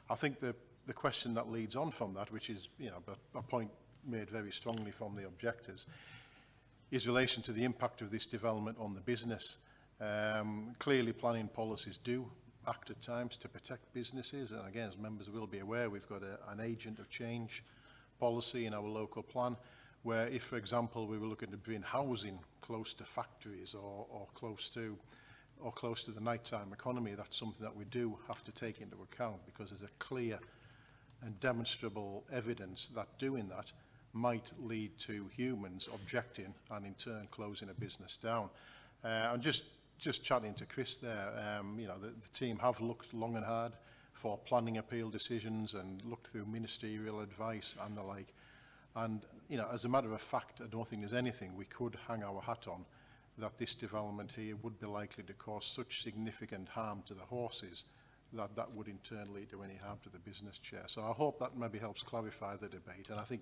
I think the question that leads on from that, which is, you know, a point made very strongly from the objectors, is relation to the impact of this development on the business. Clearly planning policies do act at times to protect businesses, and again, as members will be aware, we've got an agent of change policy in our local plan, where if, for example, we were looking to bring housing close to factories or close to the nighttime economy, that's something that we do have to take into account, because there's a clear and demonstrable evidence that doing that might lead to humans objecting and in turn closing a business down. And just chatting to Chris there, you know, the team have looked long and hard for planning appeal decisions and looked through ministerial advice and the like. And, you know, as a matter of fact, I don't think there's anything we could hang our hat on that this development here would be likely to cause such significant harm to the horses that would in turn lead to any harm to the business, Chair. So I hope that maybe helps clarify the debate. And I think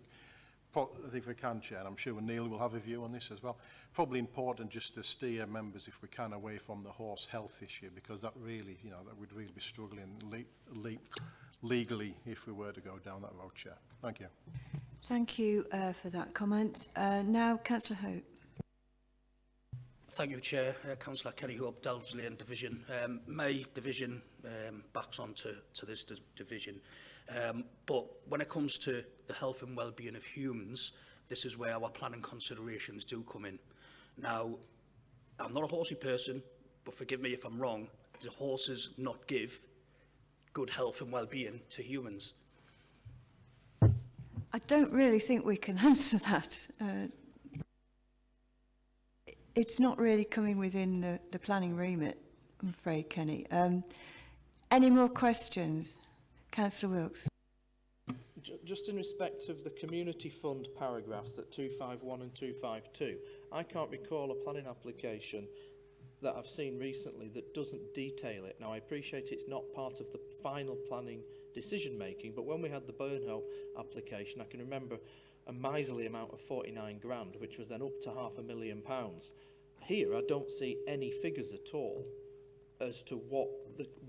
if we can, Chair, I'm sure Neil will have a view on this as well. Probably important just to steer members, if we can, away from the horse health issue, because that really, you know, that would really be struggling legally if we were to go down that road, Chair. Thank you.
Thank you for that comment. Now, Councillor Hope.
Thank you, Chair. Councillor Kenny Hope, Delves Lane Division. My division backs on to this division. But when it comes to the health and well-being of humans, this is where our planning considerations do come in. Now, I'm not a horsey person, but forgive me if I'm wrong, do horses not give good health and well-being to humans?
I don't really think we can answer that. It's not really coming within the planning remit, I'm afraid, Kenny. Any more questions? Councillor Wilkes.
Just in respect of the community fund paragraphs at 251 and 252, I can't recall a planning application that I've seen recently that doesn't detail it. Now, I appreciate it's not part of the final planning decision making. But when we had the Burnhope application, I can remember a miserly amount of 49 grand, which was then up to £500,000. Here, I don't see any figures at all as to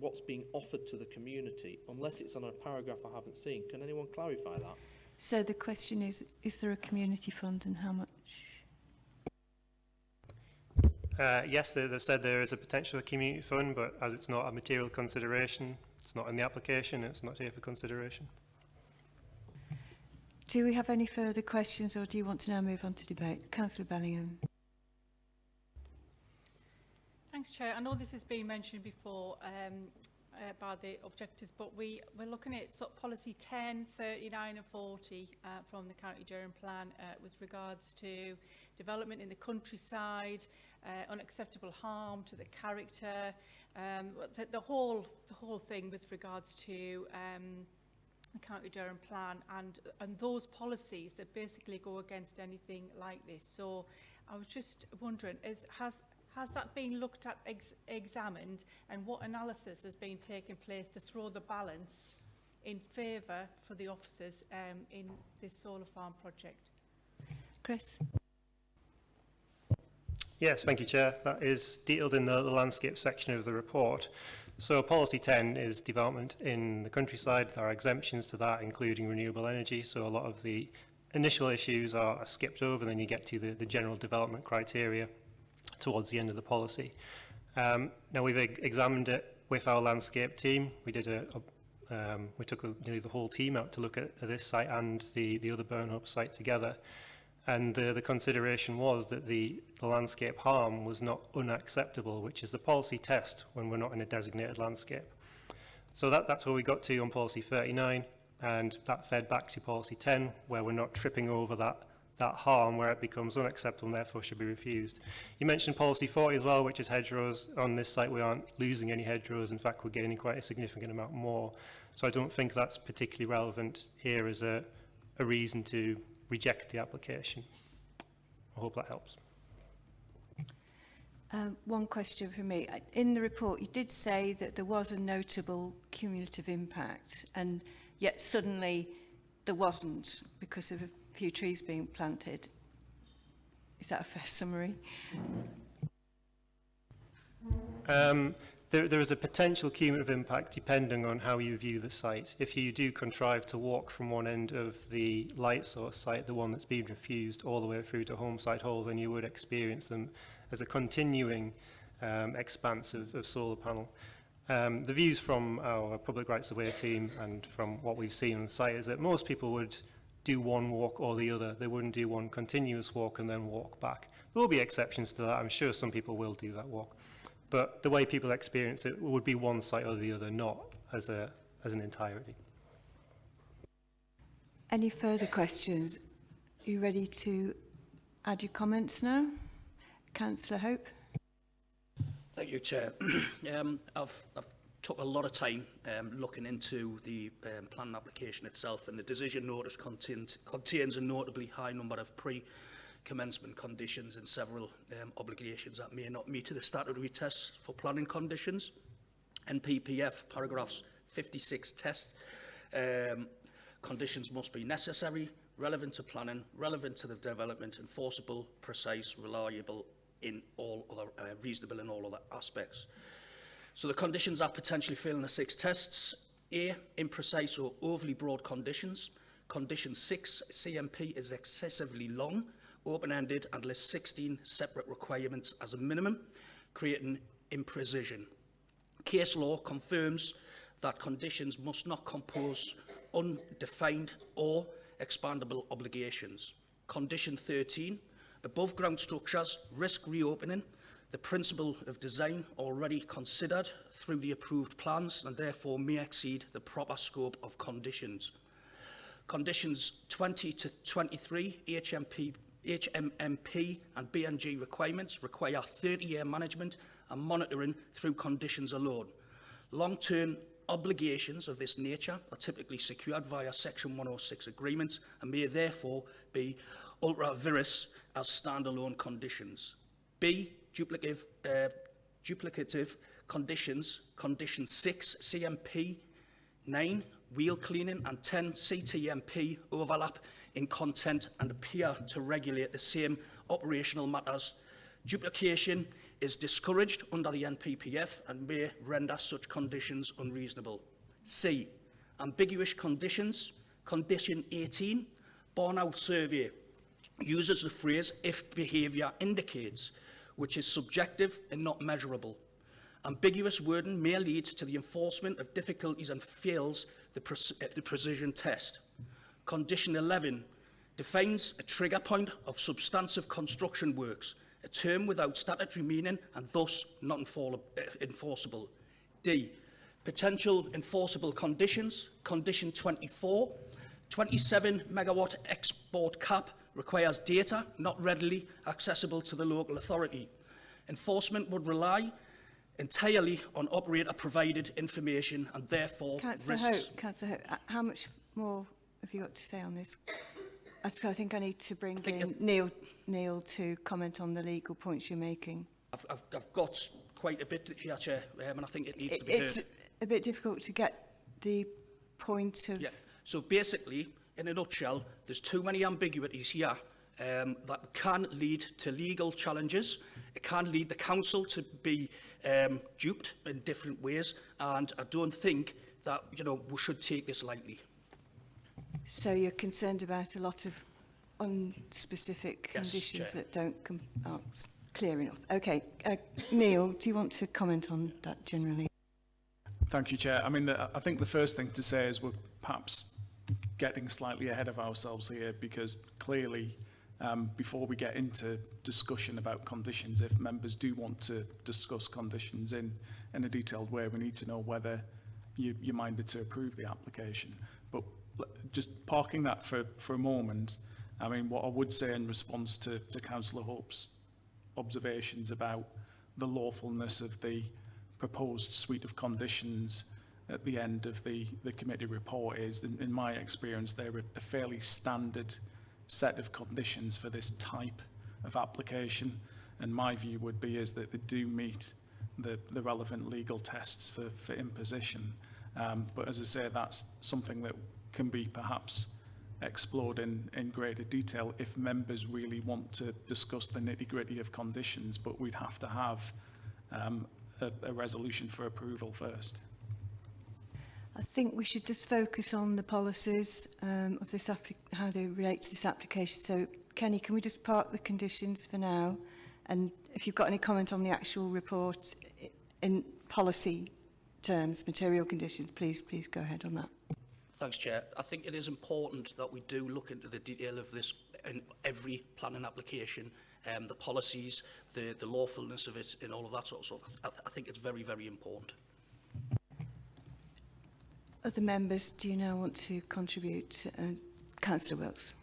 what's being offered to the community, unless it's on a paragraph I haven't seen. Can anyone clarify that?
So the question is there a community fund and how much?
Yes, they've said there is a potential community fund, but as it's not a material consideration, it's not in the application, it's not here for consideration.
Do we have any further questions, or do you want to now move on to debate? Councillor Bellingham.
Thanks, Chair. I know this has been mentioned before by the objectors, but we're looking at sort of policy 10, 39 and 40 from the County Durham Plan with regards to development in the countryside, unacceptable harm to the character, the whole thing with regards to the County Durham Plan and those policies that basically go against anything like this. So I was just wondering, has that been looked at, examined, and what analysis has been taking place to throw the balance in favour for the officers in this solar farm project?
Chris?
Yes, thank you, Chair. That is detailed in the landscape section of the report. So policy 10 is development in the countryside. There are exemptions to that, including renewable energy. So a lot of the initial issues are skipped over, and then you get to the general development criteria towards the end of the policy. Now we've examined it with our landscape team. We did we took nearly the whole team out to look at this site and the other Burnhope site together, and the consideration was that the landscape harm was not unacceptable, which is the policy test when we're not in a designated landscape. So that's where we got to on policy 39, and that fed back to policy 10, where we're not tripping over that harm where it becomes unacceptable and therefore should be refused. You mentioned policy 40 as well, which is hedgerows. On this site we aren't losing any hedgerows. In fact, we're gaining quite a significant amount more. So I don't think that's particularly relevant here as a reason to reject the application. I hope that helps.
One question from me. In the report you did say that there was a notable cumulative impact, and yet suddenly there wasn't because of a few trees being planted. Is that a fair summary?
There is a potential cumulative impact depending on how you view the site. If you do contrive to walk from one end of the light source site, the one that's been refused, all the way through to Homeside Hall, then you would experience them as a continuing expanse of solar panel. The views from our Public Rights of Way team and from what we've seen on the site is that most people would do one walk or the other. They wouldn't do one continuous walk and then walk back. There will be exceptions to that. I'm sure some people will do that walk. But the way people experience it would be one site or the other, not as an entirety.
Any further questions? Are you ready to add your comments now? Councillor Hope.
Thank you, Chair. I've took a lot of time looking into the planning application itself, and the decision notice contains a notably high number of pre-commencement conditions and several obligations that may not meet the statutory tests for planning conditions. NPPF paragraphs 56 test conditions must be necessary, relevant to planning, relevant to the development, enforceable, precise, reliable in all other reasonable in all other aspects. So the conditions are potentially failing the 6 tests. A, imprecise or overly broad conditions. Condition 6, CMP, is excessively long, open-ended, and lists 16 separate requirements as a minimum, creating imprecision. Case law confirms that conditions must not compose undefined or expandable obligations. Condition 13, above ground structures risk reopening the principle of design already considered through the approved plans and therefore may exceed the proper scope of conditions. Conditions 20 to 23, HMMP and BNG requirements require 30-year management and monitoring through conditions alone. Long-term obligations of this nature are typically secured via Section 106 agreements and may therefore be ultra vires as standalone conditions. B, duplicative conditions. Condition 6, CMP 9, wheel cleaning and 10 CTMP overlap in content and appear to regulate the same operational matters. Duplication is discouraged under the NPPF and may render such conditions unreasonable. C. Ambiguous conditions. Condition 18, Burnout Survey, uses the phrase "if behaviour indicates," which is subjective and not measurable. Ambiguous wording may lead to the enforcement of difficulties and fails the precision test. Condition 11 defines a trigger point of substantive construction works, a term without statutory meaning and thus not enforceable. D. Potential enforceable conditions. Condition 24, 27 megawatt export cap requires data not readily accessible to the local authority. Enforcement would rely entirely on operator-provided information and therefore risks...
Councillor Hope, how much more have you got to say on this? I think I need to bring in Neil to comment on the legal points you're making.
I've got quite a bit here, Chair, and I think it needs to be heard.
It's a bit difficult to get the point of...
Yeah. So basically, in a nutshell, there's too many ambiguities here that can lead to legal challenges. It can lead the council to be duped in different ways, and I don't think that we should take this lightly.
So you're concerned about a lot of unspecific conditions that don't come out clear enough. Okay, Neil, do you want to comment on that generally?
Thank you, Chair. I mean, I think the first thing to say is we're perhaps getting slightly ahead of ourselves here, because clearly, before we get into discussion about conditions, if members do want to discuss conditions in a detailed way, we need to know whether you're minded to approve the application. But just parking that for a moment, I mean, what I would say in response to Councillor Hope's observations about the lawfulness of the proposed suite of conditions at the end of the committee report is, in my experience, they're a fairly standard set of conditions for this type of application. And my view would be is that they do meet the relevant legal tests for imposition. But as I say, that's something that can be perhaps explored in greater detail if members really want to discuss the nitty-gritty of conditions, but we'd have to have a resolution for approval first.
I think we should just focus on the policies of this how they relate to this application. So, Kenny, can we just park the conditions for now? And if you've got any comment on the actual report in policy terms, material conditions, please go ahead on that.
Thanks, Chair. I think it is important that we do look into the detail of this in every planning application, the policies, the lawfulness of it, and all of that sort of stuff. I think it's very, very important.
Other members, do you now want to contribute? Councillor Wilkes.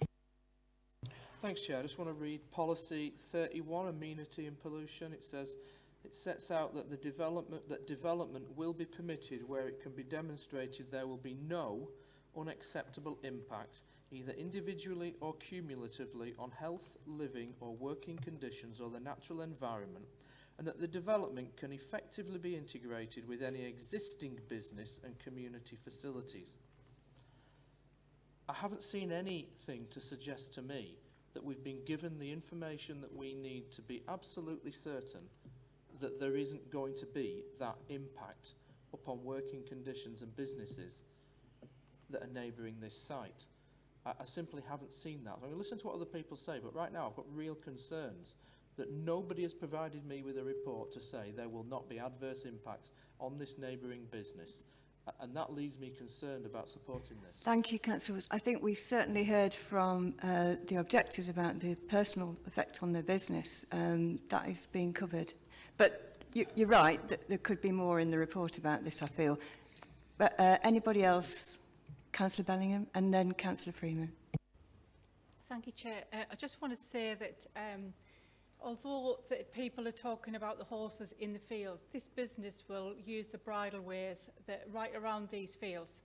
Thanks, Chair. I just want to read policy 31, amenity and pollution. It says, it sets out that development will be permitted where it can be demonstrated there will be no unacceptable impact, either individually or cumulatively, on health, living or working conditions or the natural environment, and that the development can effectively be integrated with any existing business and community facilities. I haven't seen anything to suggest to me that we've been given the information that we need to be absolutely certain that there isn't going to be that impact upon working conditions and businesses that are neighbouring this site. I simply haven't seen that. I'm going to listen to what other people say, but right now I've got real concerns that nobody has provided me with a report to say there will not be adverse impacts on this neighbouring business. And that leaves me concerned about supporting this.
Thank you, Councillor. I think we've certainly heard from the objectors about the personal effect on their business. That is being covered. But you're right, that there could be more in the report about this, I feel. But anybody else? Councillor Bellingham and then Councillor Freeman.
Thank you, Chair. I just want to say that although people are talking about the horses in the fields, this business will use the bridleways that right around these fields.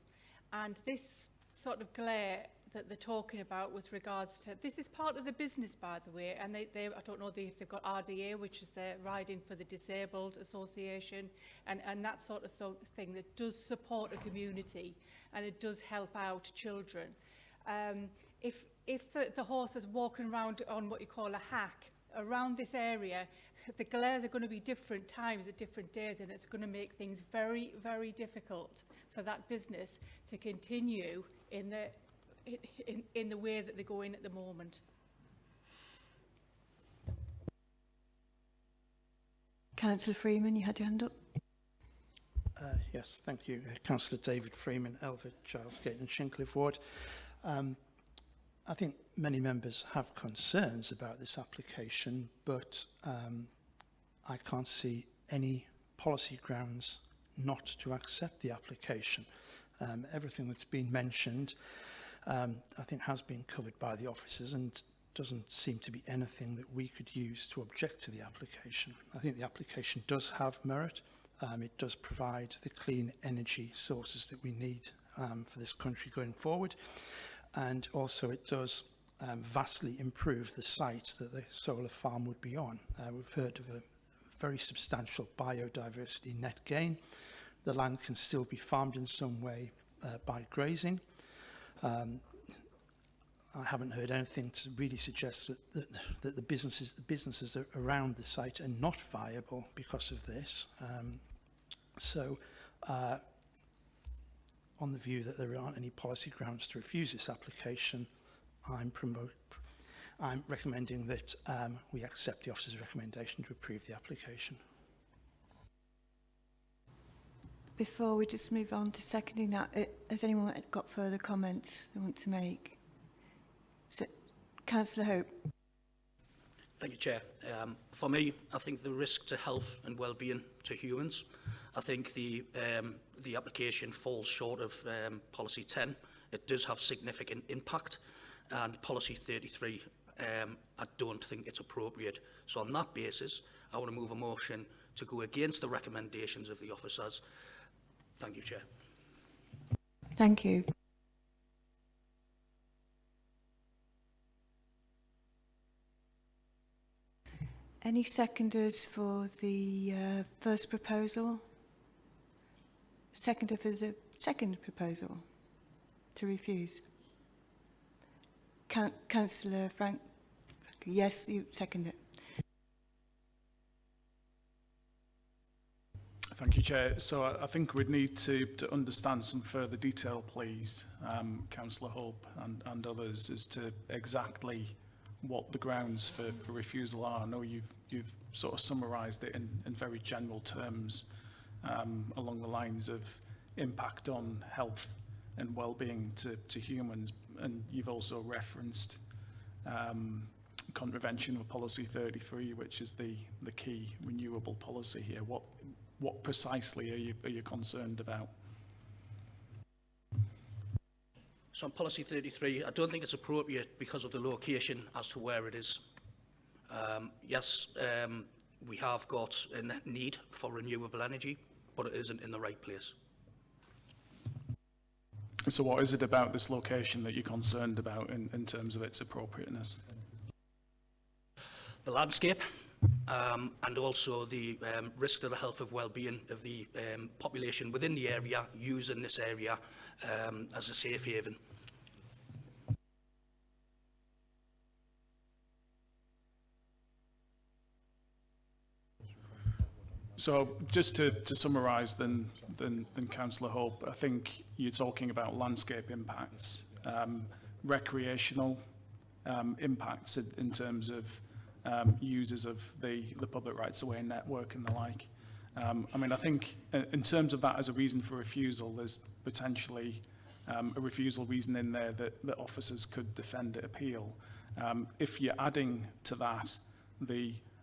And this sort of glare that they're talking about with regards to, this is part of the business, by the way, and I don't know if they've got RDA, which is their Riding for the Disabled Association, and that sort of thing that does support a community and it does help out children. If the horse is walking around on what you call a hack around this area, the glares are going to be different times at different days, and it's going to make things very, very difficult for that business to continue in the way that they're going at the moment.
Councillor Freeman, you had your hand up.
Yes, thank you. Councillor David Freeman, Elford, Charlesgate and Shincliffe Ward. I think many members have concerns about this application, but I can't see any policy grounds not to accept the application. Everything that's been mentioned, I think, has been covered by the officers, and doesn't seem to be anything that we could use to object to the application. I think the application does have merit. It does provide the clean energy sources that we need for this country going forward. And also it does vastly improve the site that the solar farm would be on. We've heard of a very substantial biodiversity net gain. The land can still be farmed in some way by grazing. I haven't heard anything to really suggest that the businesses around the site are not viable because of this. On the view that there aren't any policy grounds to refuse this application, I'm recommending that we accept the officer's recommendation to approve the application.
Before we just move on to seconding that, has anyone got further comments they want to make? So, Councillor Hope.
Thank you, Chair. For me, I think the risk to health and well-being to humans, I think the application falls short of Policy 10. It does have significant impact, and Policy 33, I don't think it's appropriate. So on that basis, I want to move a motion to go against the recommendations of the officers. Thank you, Chair.
Thank you. Any seconders for the first proposal? Seconder for the second proposal to refuse? Councillor Frank? Yes, you second it.
Thank you, Chair. So I think we'd need to understand some further detail, please, Councillor Hope and others, as to exactly what the grounds for refusal are. I know you've sort of summarised it in very general terms, along the lines of impact on health and well-being to humans, and you've also referenced contravention of Policy 33, which is the key renewable policy here. What precisely are you concerned about?
So on Policy 33, I don't think it's appropriate because of the location as to where it is. Yes, we have got a need for renewable energy, but it isn't in the right place.
So what is it about this location that you're concerned about in terms of its appropriateness?
The landscape, and also the risk to the health and well-being of the population within the area, using this area as a safe haven.
So just to summarise then Councillor Hope, I think you're talking about landscape impacts, recreational impacts in terms of users of the public rights-of-way network and the like. I mean, I think in terms of that as a reason for refusal, there's potentially a refusal reason in there that officers could defend at appeal. If you're adding to that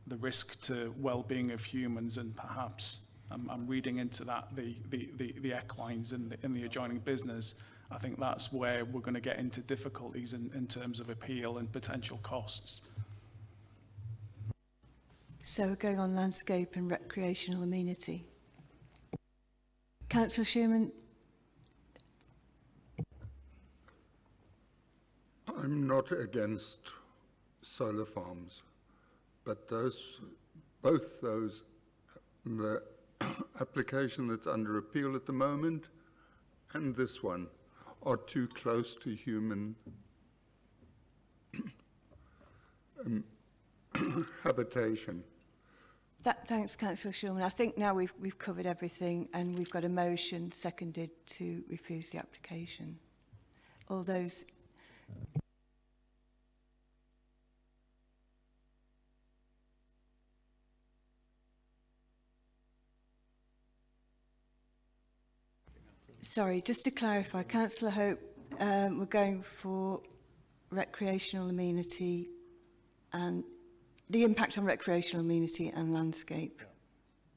the risk to well-being of humans, and perhaps I'm reading into that the equines in the adjoining business, I think that's where we're going to get into difficulties in terms of appeal and potential costs.
So we're going on landscape and recreational amenity. Councillor Schumann.
I'm not against solar farms, but both those, the application that's under appeal at the moment and this one, are too close to human habitation.
Thanks, Councillor Shulman. I think now we've covered everything, and we've got a motion seconded to refuse the application. All those... Sorry, just to clarify, Councillor Hope, we're going for recreational amenity and the impact on recreational amenity and landscape.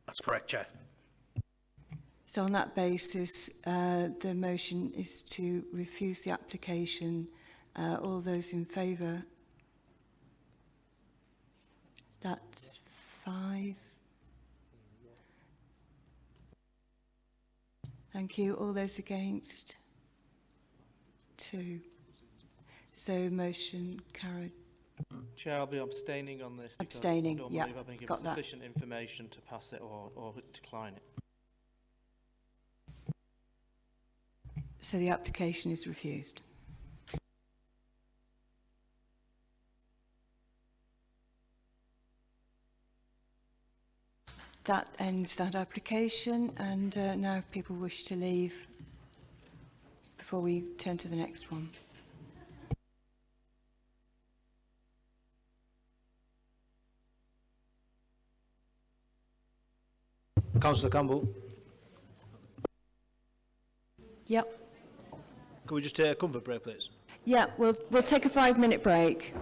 That's correct, Chair.
So on that basis, the motion is to refuse the application. All those in favour? That's 5. Thank you. All those against? 2. So motion carried.
Chair, I'll be abstaining on this because
Abstaining,
I don't
yeah,
believe I've been given
got that.
sufficient information to pass it or decline it.
So the application is refused. That ends that application, and now if people wish to leave before we turn to the next one.
Councillor Campbell,
Yep.
could we just take a comfort break, please?
Yeah, we'll take a 5-minute break.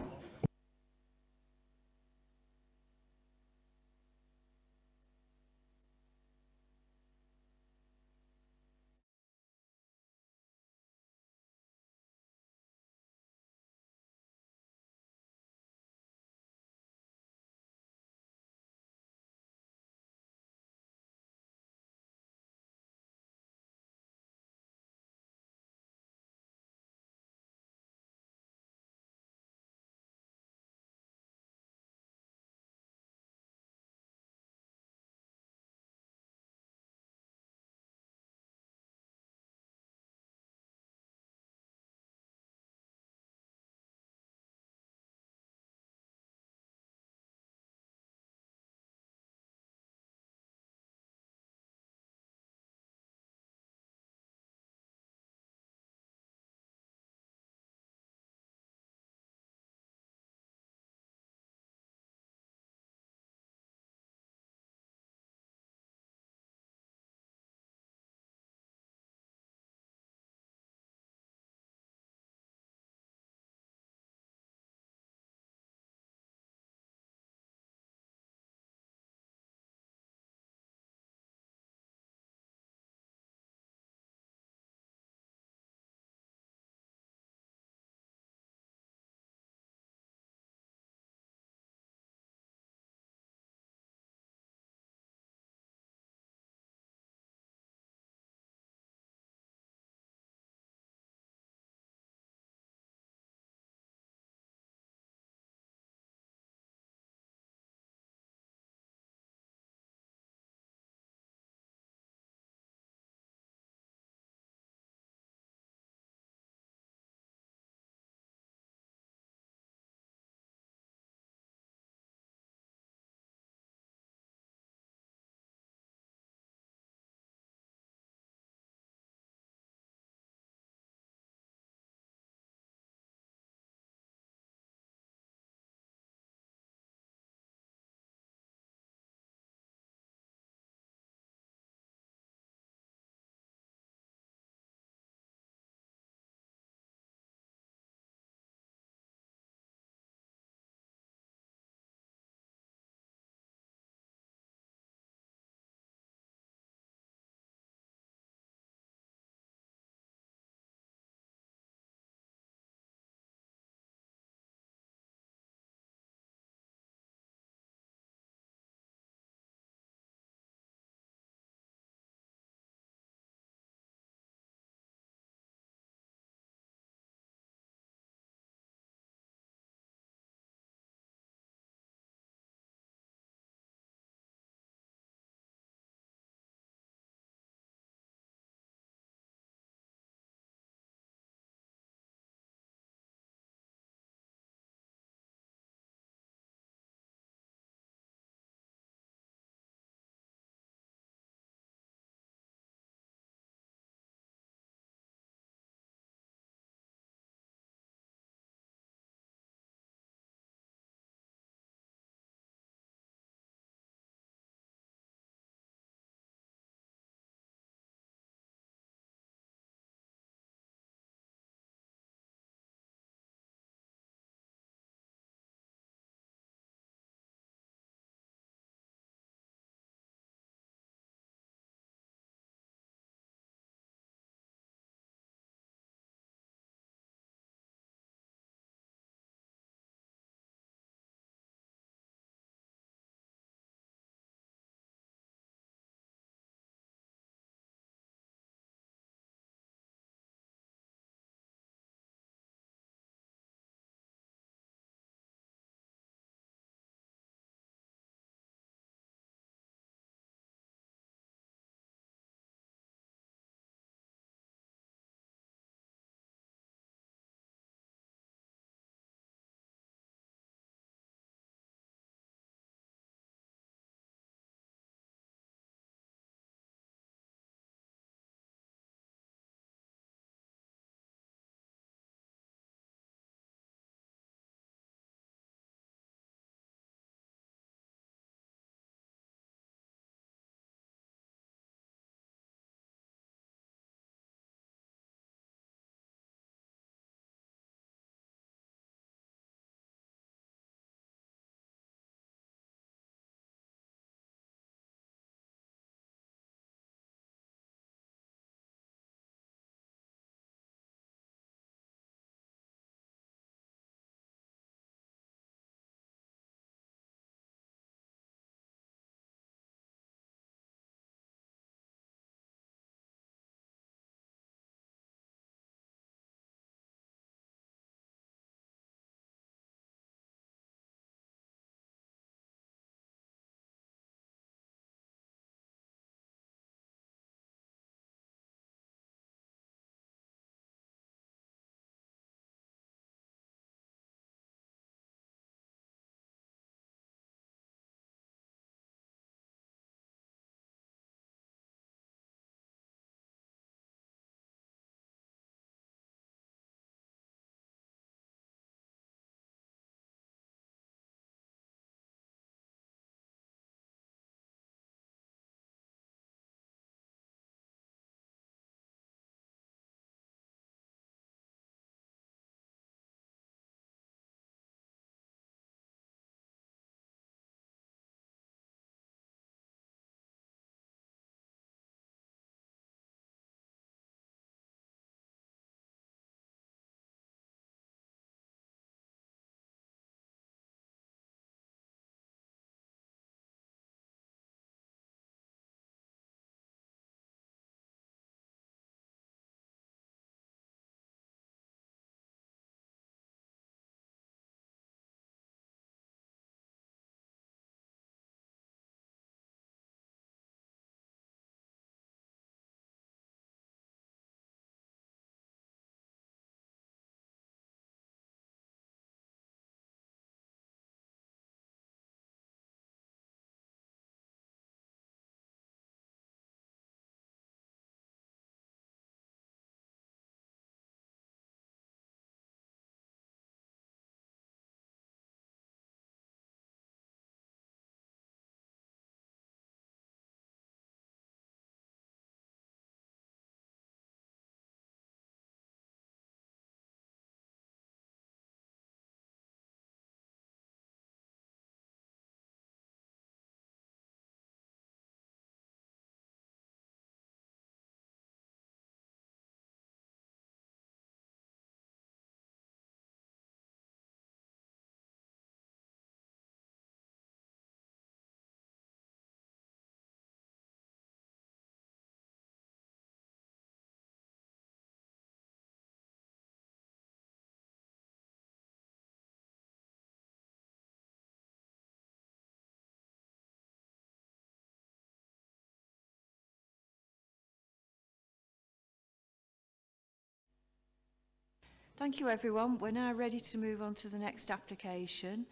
Thank you, everyone. We're now ready to move on to the next application,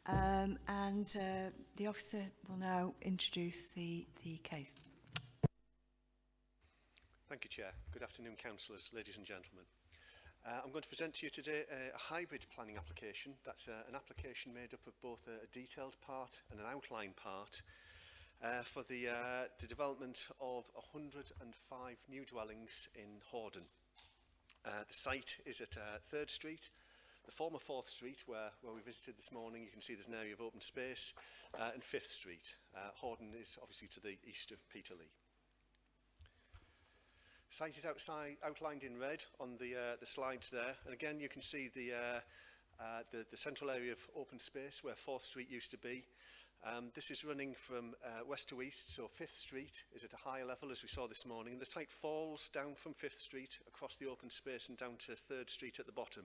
the officer will now introduce the case.
Thank you, Chair. Good afternoon, councillors, ladies and gentlemen. I'm going to present to you today a hybrid planning application. That's an application made up of both a detailed part and an outline part for the development of 105 new dwellings in Hordern. The site is at 3rd Street, the former 4th Street, where we visited this morning. You can see there's an area of open space, and 5th Street. Hordern is obviously to the east of Peterlee. Site is outlined in red on the slides there, and again you can see the central area of open space where 4th Street used to be. This is running from west to east, so 5th Street is at a higher level as we saw this morning. The site falls down from 5th Street across the open space and down to 3rd Street at the bottom.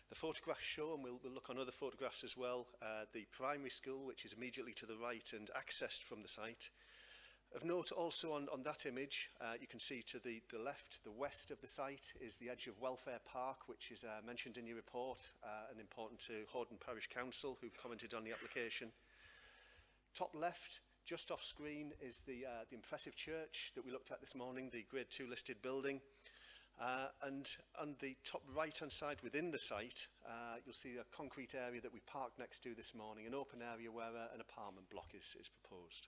The photographs show, and we'll look on other photographs as well, the primary school, which is immediately to the right and accessed from the site. Of note also on that image, you can see to the left, the west of the site, is the edge of Welfare Park, which is mentioned in your report and important to Hordern Parish Council, who commented on the application. Top left, just off screen, is the impressive church that we looked at this morning, the Grade 2 listed building. And on the top right-hand side within the site, you'll see a concrete area that we parked next to this morning, an open area where an apartment block is proposed.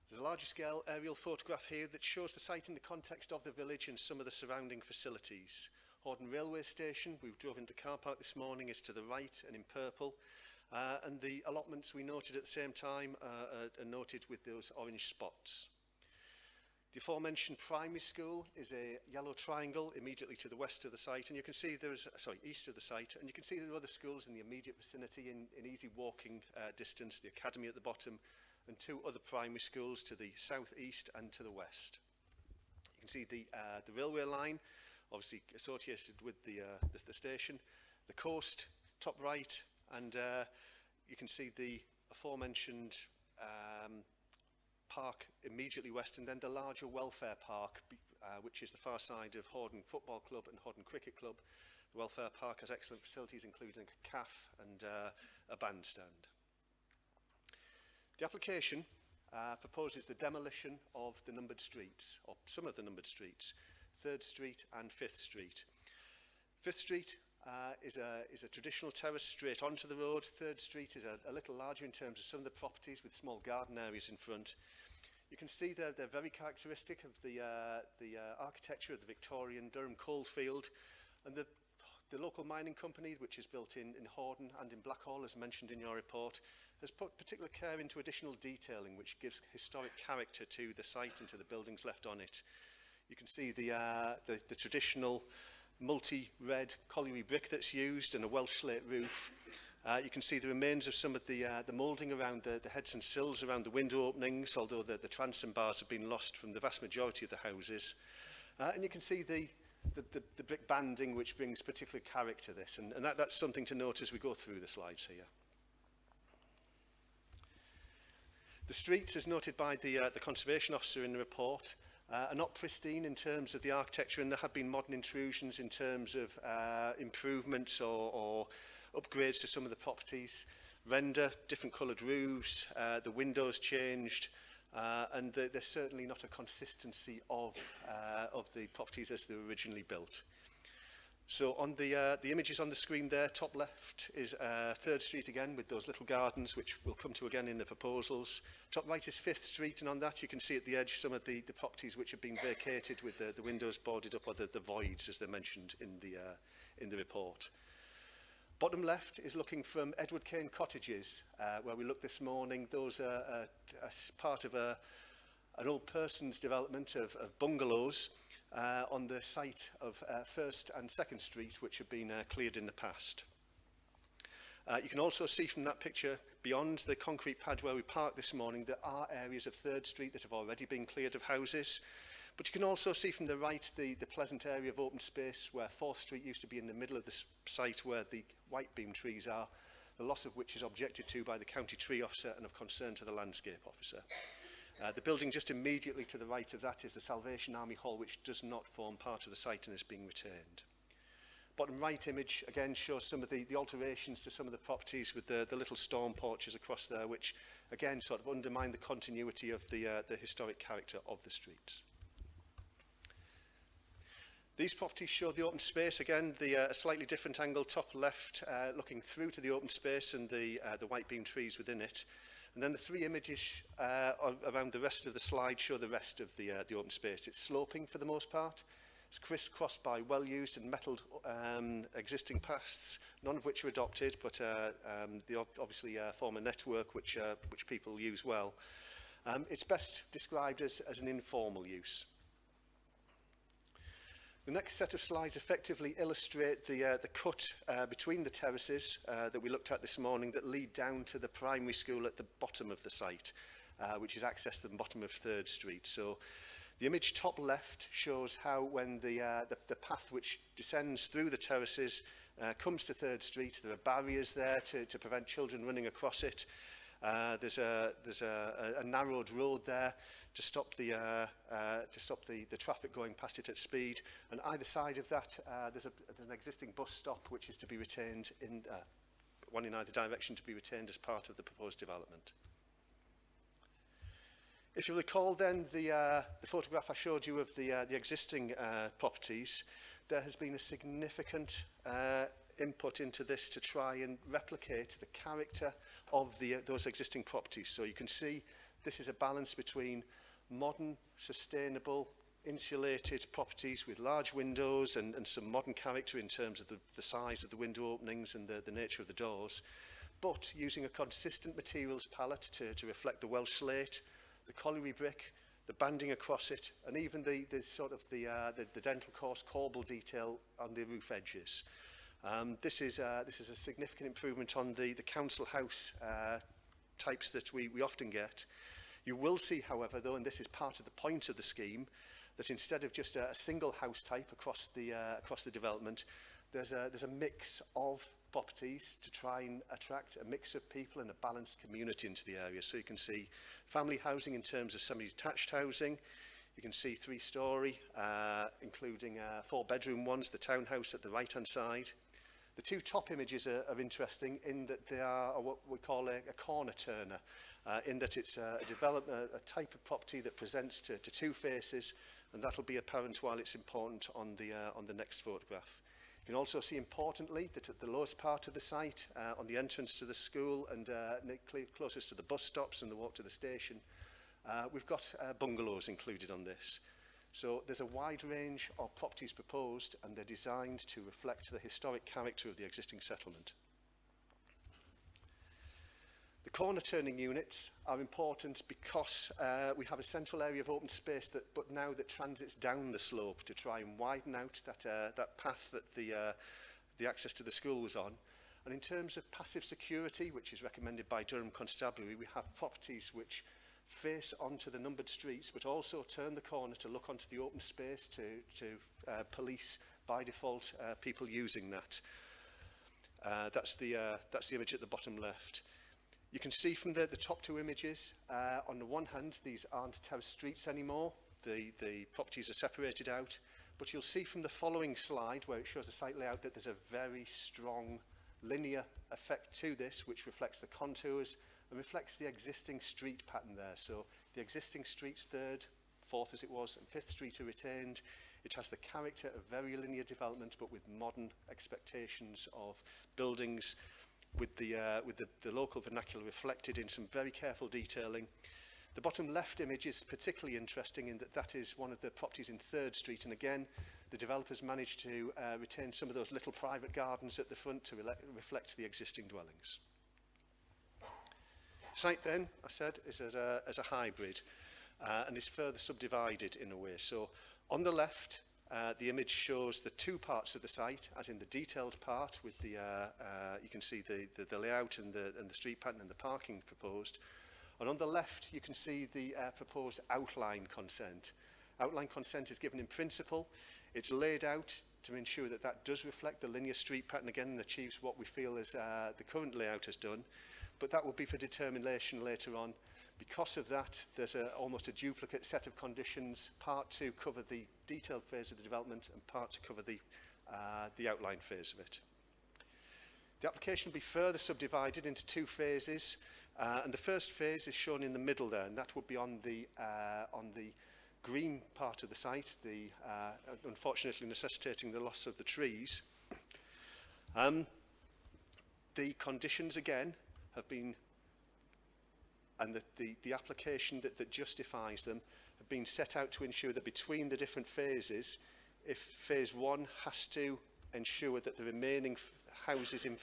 There's a larger scale aerial photograph here that shows the site in the context of the village and some of the surrounding facilities. Hordern Railway Station, we drove into the car park this morning, is to the right and in purple. And the allotments we noted at the same time are noted with those orange spots. The aforementioned primary school is a yellow triangle immediately to the west of the site, and you can see east of the site, and you can see there are other schools in the immediate vicinity in easy walking distance, the academy at the bottom, and 2 other primary schools to the southeast and to the west. You can see the railway line, obviously associated with the station, the coast, top right, and you can see the aforementioned park immediately west, and then the larger Welfare Park, which is the far side of Hordern Football Club and Hordern Cricket Club. The Welfare Park has excellent facilities, including a cafe and a bandstand. The application proposes the demolition of the numbered streets, or some of the numbered streets, 3rd Street and 5th Street. 5th Street is a traditional terrace straight onto the road. 3rd Street is a little larger in terms of some of the properties with small garden areas in front. You can see they're very characteristic of the architecture of the Victorian Durham coalfield, and the local mining company, which is built in Hordern and in Blackhall, as mentioned in your report, has put particular care into additional detailing, which gives historic character to the site and to the buildings left on it. You can see the traditional multi-red colliery brick that's used and a Welsh slate roof. You can see the remains of some of the moulding around the heads and sills around the window openings, although the transom bars have been lost from the vast majority of the houses. And you can see the brick banding, which brings particular character to this, and that's something to note as we go through the slides here. The streets, as noted by the Conservation Officer in the report, are not pristine in terms of the architecture, and there have been modern intrusions in terms of improvements or upgrades to some of the properties. Render, different coloured roofs, the windows changed, and there's certainly not a consistency of the properties as they were originally built. So on the images on the screen there, top left is 3rd Street again with those little gardens, which we'll come to again in the proposals. Top right is 5th Street, and on that you can see at the edge some of the properties which have been vacated with the windows boarded up, or the voids as they're mentioned in the report. Bottom left is looking from Edward Kane Cottages, where we looked this morning. Those are as part of an old person's development of bungalows on the site of 1st and 2nd Street, which have been cleared in the past. You can also see from that picture, beyond the concrete pad where we parked this morning, there are areas of 3rd Street that have already been cleared of houses. But you can also see from the right the pleasant area of open space where 4th Street used to be in the middle of the site where the white beam trees are, the loss of which is objected to by the County Tree Officer and of concern to the Landscape Officer. The building just immediately to the right of that is the Salvation Army Hall, which does not form part of the site and is being retained. Bottom right image again shows some of the alterations to some of the properties with the little storm porches across there, which again sort of undermine the continuity of the historic character of the streets. These properties show the open space, again, a slightly different angle, top left, looking through to the open space and the white beam trees within it. And then the three images around the rest of the slide show the rest of the open space. It's sloping for the most part. It's crisscrossed by well-used and metalled existing paths, none of which are adopted, but they obviously form a network which people use well. It's best described as an informal use. The next set of slides effectively illustrate the cut between the terraces that we looked at this morning that lead down to the primary school at the bottom of the site, which is accessed at the bottom of 3rd Street. So the image top left shows how when the path which descends through the terraces comes to 3rd Street, there are barriers there to prevent children running across it. There's a narrowed road there to stop the traffic going past it at speed, and either side of that there's an existing bus stop which is to be retained in one in either direction to be retained as part of the proposed development. If you recall then the photograph I showed you of the existing properties, there has been a significant input into this to try and replicate the character of those existing properties. So you can see this is a balance between modern, sustainable, insulated properties with large windows and some modern character in terms of the size of the window openings and the nature of the doors, but using a consistent materials palette to reflect the Welsh slate, the colliery brick, the banding across it, and even the dental course corbel detail on the roof edges. This is a significant improvement on the council house types that we often get. You will see, however, though, and this is part of the point of the scheme, that instead of just a single house type across the development, there's a mix of properties to try and attract a mix of people and a balanced community into the area. So you can see family housing in terms of semi-detached housing. You can see 3-storey, including 4-bedroom ones, the townhouse at the right-hand side. The two top images are interesting in that they are what we call a corner turner, in that it's a type of property that presents to two faces, and that'll be apparent while it's important on the next photograph. You can also see importantly that at the lowest part of the site, on the entrance to the school and closest to the bus stops and the walk to the station, we've got bungalows included on this. So there's a wide range of properties proposed, and they're designed to reflect the historic character of the existing settlement. The corner turning units are important because we have a central area of open space but now that transits down the slope to try and widen out that path that the access to the school was on. And in terms of passive security, which is recommended by Durham Constabulary, we have properties which face onto the numbered streets but also turn the corner to look onto the open space to police by default people using that. That's the image at the bottom left. You can see from the top two images, on the one hand, these aren't terrace streets anymore. The properties are separated out. But you'll see from the following slide, where it shows the site layout, that there's a very strong linear effect to this, which reflects the contours and reflects the existing street pattern there. So the existing streets, 3rd, 4th as it was, and 5th Street are retained. It has the character of very linear development, but with modern expectations of buildings, with the local vernacular reflected in some very careful detailing. The bottom left image is particularly interesting in that is one of the properties in 3rd Street, and again the developers managed to retain some of those little private gardens at the front to reflect the existing dwellings. Site then, I said, is as a hybrid and is further subdivided in a way. So on the left, the image shows the two parts of the site, as in the detailed part with the you can see the layout and the street pattern and the parking proposed. And on the left, you can see the proposed outline consent. Outline consent is given in principle. It's laid out to ensure that that does reflect the linear street pattern again and achieves what we feel is the current layout has done. But that will be for determination later on Because of that, there's almost a duplicate set of conditions, part to cover the detailed phase of the development and part to cover the outline phase of it. The application will be further subdivided into 2 phases, and the first phase is shown in the middle there, and that would be on the green part of the site, unfortunately necessitating the loss of the trees. The conditions again have been, and the application that justifies them have been set out to ensure that between the different phases, if phase 1 has to ensure that the remaining houses in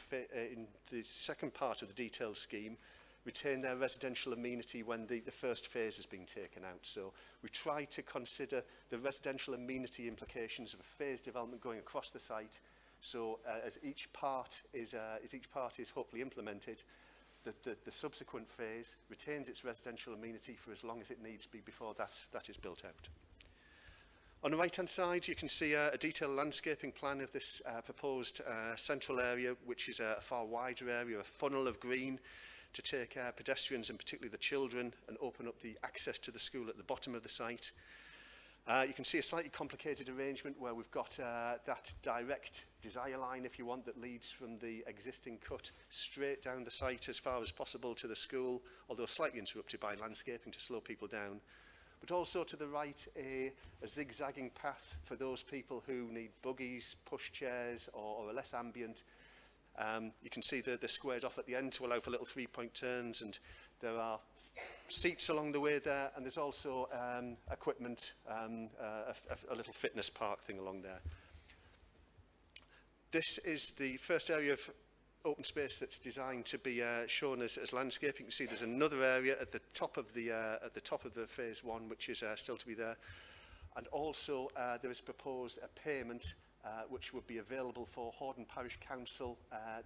the second part of the detailed scheme retain their residential amenity when the first phase has been taken out. So we try to consider the residential amenity implications of a phase development going across the site. So as each part is hopefully implemented, the subsequent phase retains its residential amenity for as long as it needs to be before that is built out. On the right-hand side, you can see a detailed landscaping plan of this proposed central area, which is a far wider area, a funnel of green to take pedestrians and particularly the children and open up the access to the school at the bottom of the site. You can see a slightly complicated arrangement where we've got that direct desire line, if you want, that leads from the existing cut straight down the site as far as possible to the school, although slightly interrupted by landscaping to slow people down. But also to the right, a zigzagging path for those people who need buggies, pushchairs, or are less ambient. You can see they're squared off at the end to allow for little 3-point turns, and there are seats along the way there, and there's also equipment, a little fitness park thing along there. This is the first area of open space that's designed to be shown as landscaping. You can see there's another area at the top of the phase 1, which is still to be there, and also there is proposed a payment which would be available for Hordern Parish Council.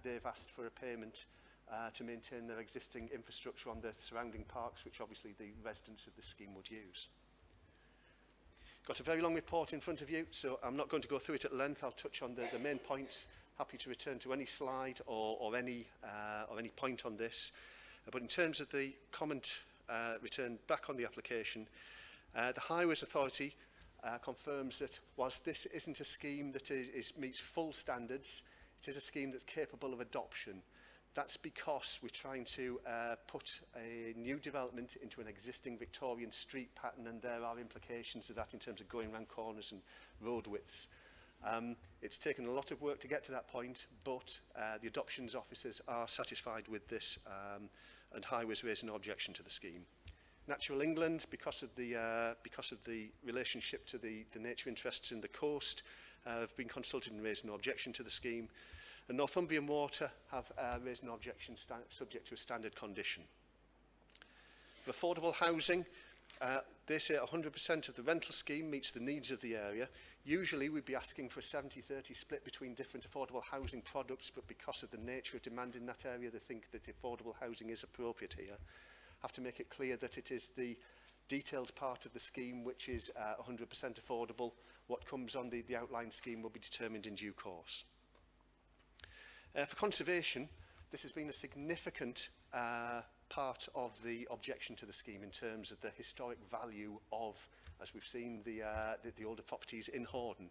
They've asked for a payment to maintain their existing infrastructure on the surrounding parks, which obviously the residents of the scheme would use. Got a very long report in front of you, so I'm not going to go through it at length. I'll touch on the main points. Happy to return to any slide or any point on this. But in terms of the comment returned back on the application, the Highways Authority confirms that whilst this isn't a scheme that meets full standards, it is a scheme that's capable of adoption. That's because we're trying to put a new development into an existing Victorian street pattern, and there are implications of that in terms of going around corners and road widths. It's taken a lot of work to get to that point, but the adoptions officers are satisfied with this, and Highways raised no objection to the scheme. Natural England, because of the relationship to the nature interests in the coast, have been consulted and raised no objection to the scheme. And Northumbrian Water have raised no objection subject to a standard condition. For affordable housing, they say 100% of the rental scheme meets the needs of the area. Usually we'd be asking for a 70-30 split between different affordable housing products, but because of the nature of demand in that area, they think that the affordable housing is appropriate here. Have to make it clear that it is the detailed part of the scheme which is 100% affordable. What comes on the outline scheme will be determined in due course. For conservation, this has been a significant part of the objection to the scheme in terms of the historic value of, as we've seen, the older properties in Hordern.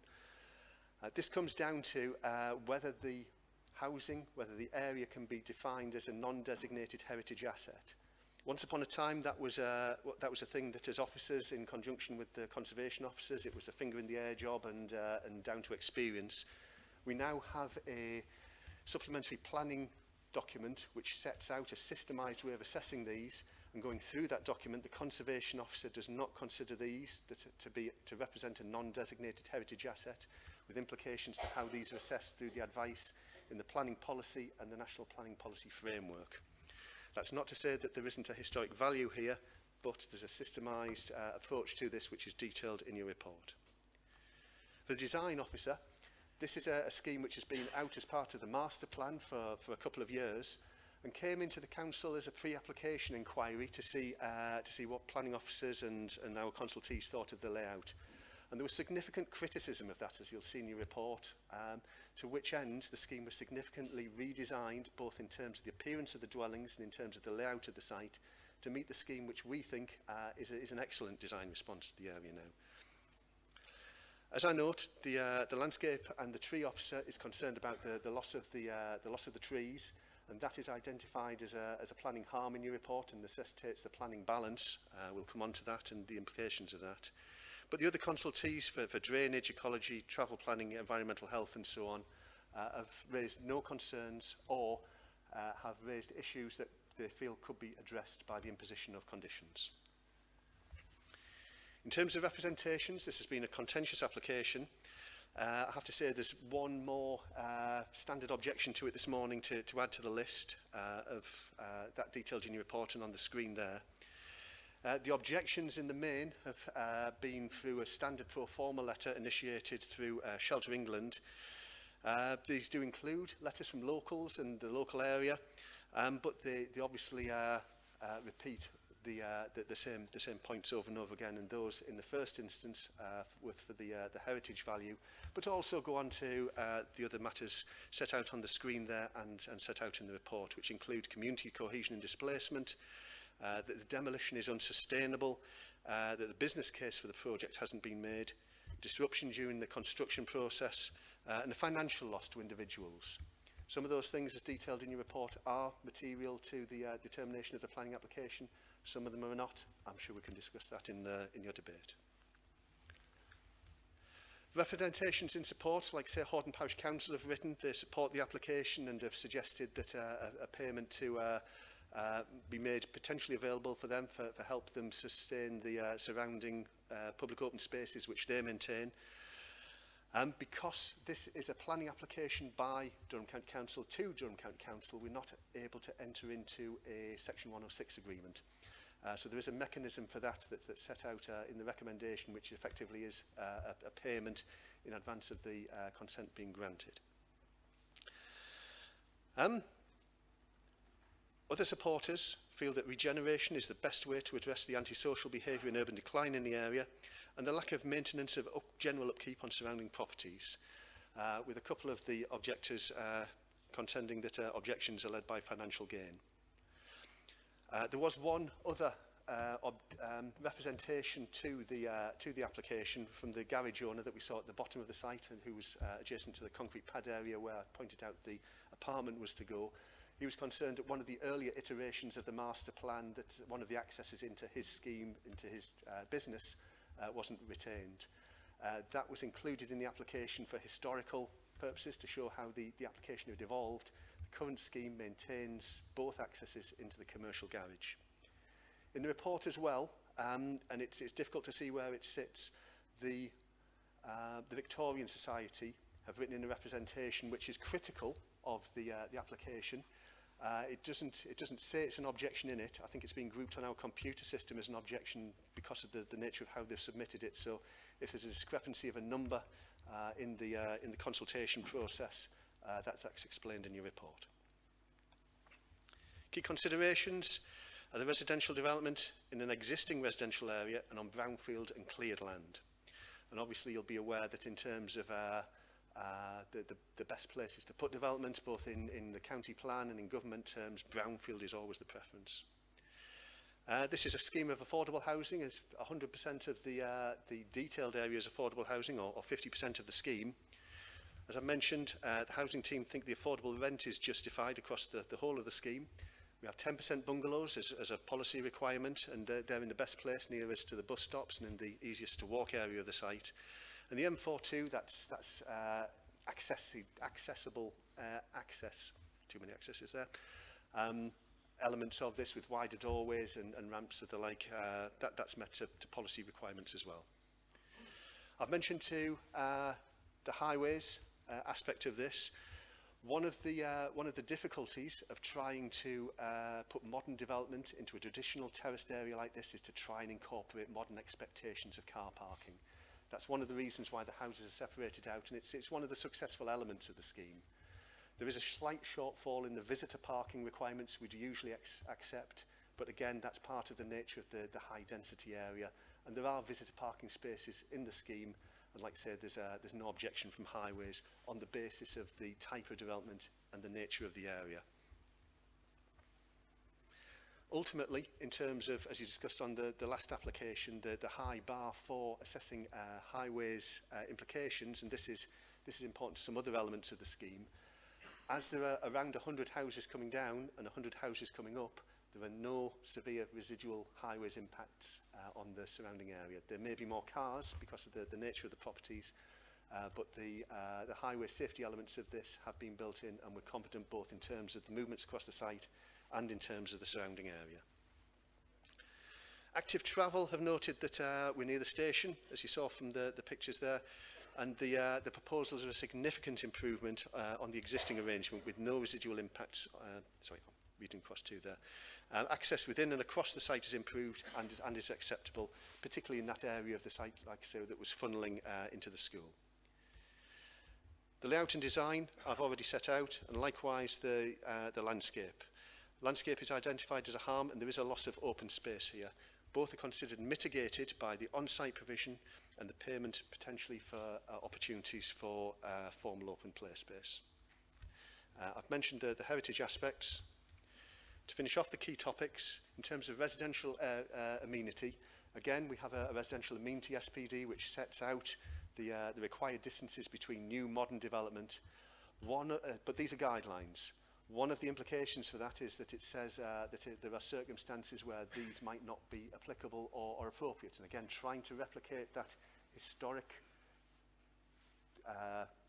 This comes down to whether the housing, whether the area can be defined as a non-designated heritage asset. Once upon a time, that was a thing that, as officers, in conjunction with the conservation officers, it was a finger in the air job and down to experience. We now have a supplementary planning document which sets out a systemised way of assessing these, and going through that document, the conservation officer does not consider these to represent a non-designated heritage asset, with implications to how these are assessed through the advice in the planning policy and the National Planning Policy Framework. That's not to say that there isn't a historic value here, but there's a systemised approach to this which is detailed in your report. For the design officer, this is a scheme which has been out as part of the master plan for a couple of years, and came into the council as a pre-application inquiry to see what planning officers and our consultees thought of the layout. And there was significant criticism of that, as you'll see in your report, to which end the scheme was significantly redesigned, both in terms of the appearance of the dwellings and in terms of the layout of the site, to meet the scheme, which we think is an excellent design response to the area now. As I note, the landscape and the tree officer is concerned about the loss of the trees, and that is identified as a planning harm in your report and necessitates the planning balance. We'll come on to that and the implications of that. But the other consultees for drainage, ecology, travel planning, environmental health and so on have raised no concerns or have raised issues that they feel could be addressed by the imposition of conditions. In terms of representations, this has been a contentious application. I have to say there's one more standard objection to it this morning to add to the list of that detailed in your report and on the screen there. The objections in the main have been through a standard pro forma letter initiated through Shelter England. These do include letters from locals and the local area, but they obviously repeat the same points over and over again, and those in the first instance for the heritage value, but also go on to the other matters set out on the screen there and set out in the report, which include community cohesion and displacement, that the demolition is unsustainable, that the business case for the project hasn't been made, disruption during the construction process, and the financial loss to individuals. Some of those things, as detailed in your report, are material to the determination of the planning application. Some of them are not. I'm sure we can discuss that in your debate. Representations in support, like say Horton Parish Council have written, they support the application and have suggested that a payment to be made potentially available for them for help them sustain the surrounding public open spaces which they maintain. Because this is a planning application by Durham County Council to Durham County Council, we're not able to enter into a Section 106 agreement. So there is a mechanism for that's set out in the recommendation, which effectively is a payment in advance of the consent being granted. Other supporters feel that regeneration is the best way to address the antisocial behaviour and urban decline in the area, and the lack of maintenance of general upkeep on surrounding properties, with a couple of the objectors contending that objections are led by financial gain. There was one other representation to the application from the garage owner that we saw at the bottom of the site, and who was adjacent to the concrete pad area where I pointed out the apartment was to go. He was concerned that one of the earlier iterations of the master plan, that one of the accesses into his scheme, into his business, wasn't retained. That was included in the application for historical purposes to show how the application had evolved. The current scheme maintains both accesses into the commercial garage. In the report as well, and it's difficult to see where it sits, the Victorian Society have written in a representation which is critical of the application. It doesn't say it's an objection in it. I think it's been grouped on our computer system as an objection because of the nature of how they've submitted it. So if there's a discrepancy of a number in the consultation process, that's explained in your report. Key considerations are the residential development in an existing residential area and on brownfield and cleared land. And obviously you'll be aware that in terms of the best places to put development, both in the county plan and in government terms, brownfield is always the preference. This is a scheme of affordable housing. 100% of the detailed area is affordable housing, or 50% of the scheme. As I mentioned, the housing team think the affordable rent is justified across the whole of the scheme. We have 10% bungalows as a policy requirement, and they're in the best place, nearest to the bus stops and in the easiest to walk area of the site. And the M42, that's accessible access, too many accesses there, elements of this with wider doorways and ramps of the like, that's met to policy requirements as well. I've mentioned too the highways aspect of this. One of the difficulties of trying to put modern development into a traditional terraced area like this is to try and incorporate modern expectations of car parking. That's one of the reasons why the houses are separated out, and it's one of the successful elements of the scheme. There is a slight shortfall in the visitor parking requirements we'd usually accept, but again, that's part of the nature of the high density area, and there are visitor parking spaces in the scheme, and like I said, there's no objection from highways on the basis of the type of development and the nature of the area. Ultimately, in terms of, as you discussed on the last application, the high bar for assessing highways implications, and this is important to some other elements of the scheme, as there are around 100 houses coming down and 100 houses coming up, there are no severe residual highways impacts on the surrounding area. There may be more cars because of the nature of the properties, but the highway safety elements of this have been built in, and we're confident both in terms of the movements across the site and in terms of the surrounding area. Active Travel have noted that we're near the station, as you saw from the pictures there, and the proposals are a significant improvement on the existing arrangement with no residual impacts. Sorry, I'm reading across to there. Access within and across the site is improved and is acceptable, particularly in that area of the site, like so, that was funneling into the school. The layout and design I've already set out, and likewise the landscape. Landscape is identified as a harm, and there is a loss of open space here. Both are considered mitigated by the on-site provision and the payment potentially for opportunities for formal open play space. I've mentioned the heritage aspects. To finish off the key topics, in terms of residential amenity, again, we have a residential amenity SPD which sets out the required distances between new modern development. But these are guidelines. One of the implications for that is that it says that there are circumstances where these might not be applicable or appropriate. And again, trying to replicate that historic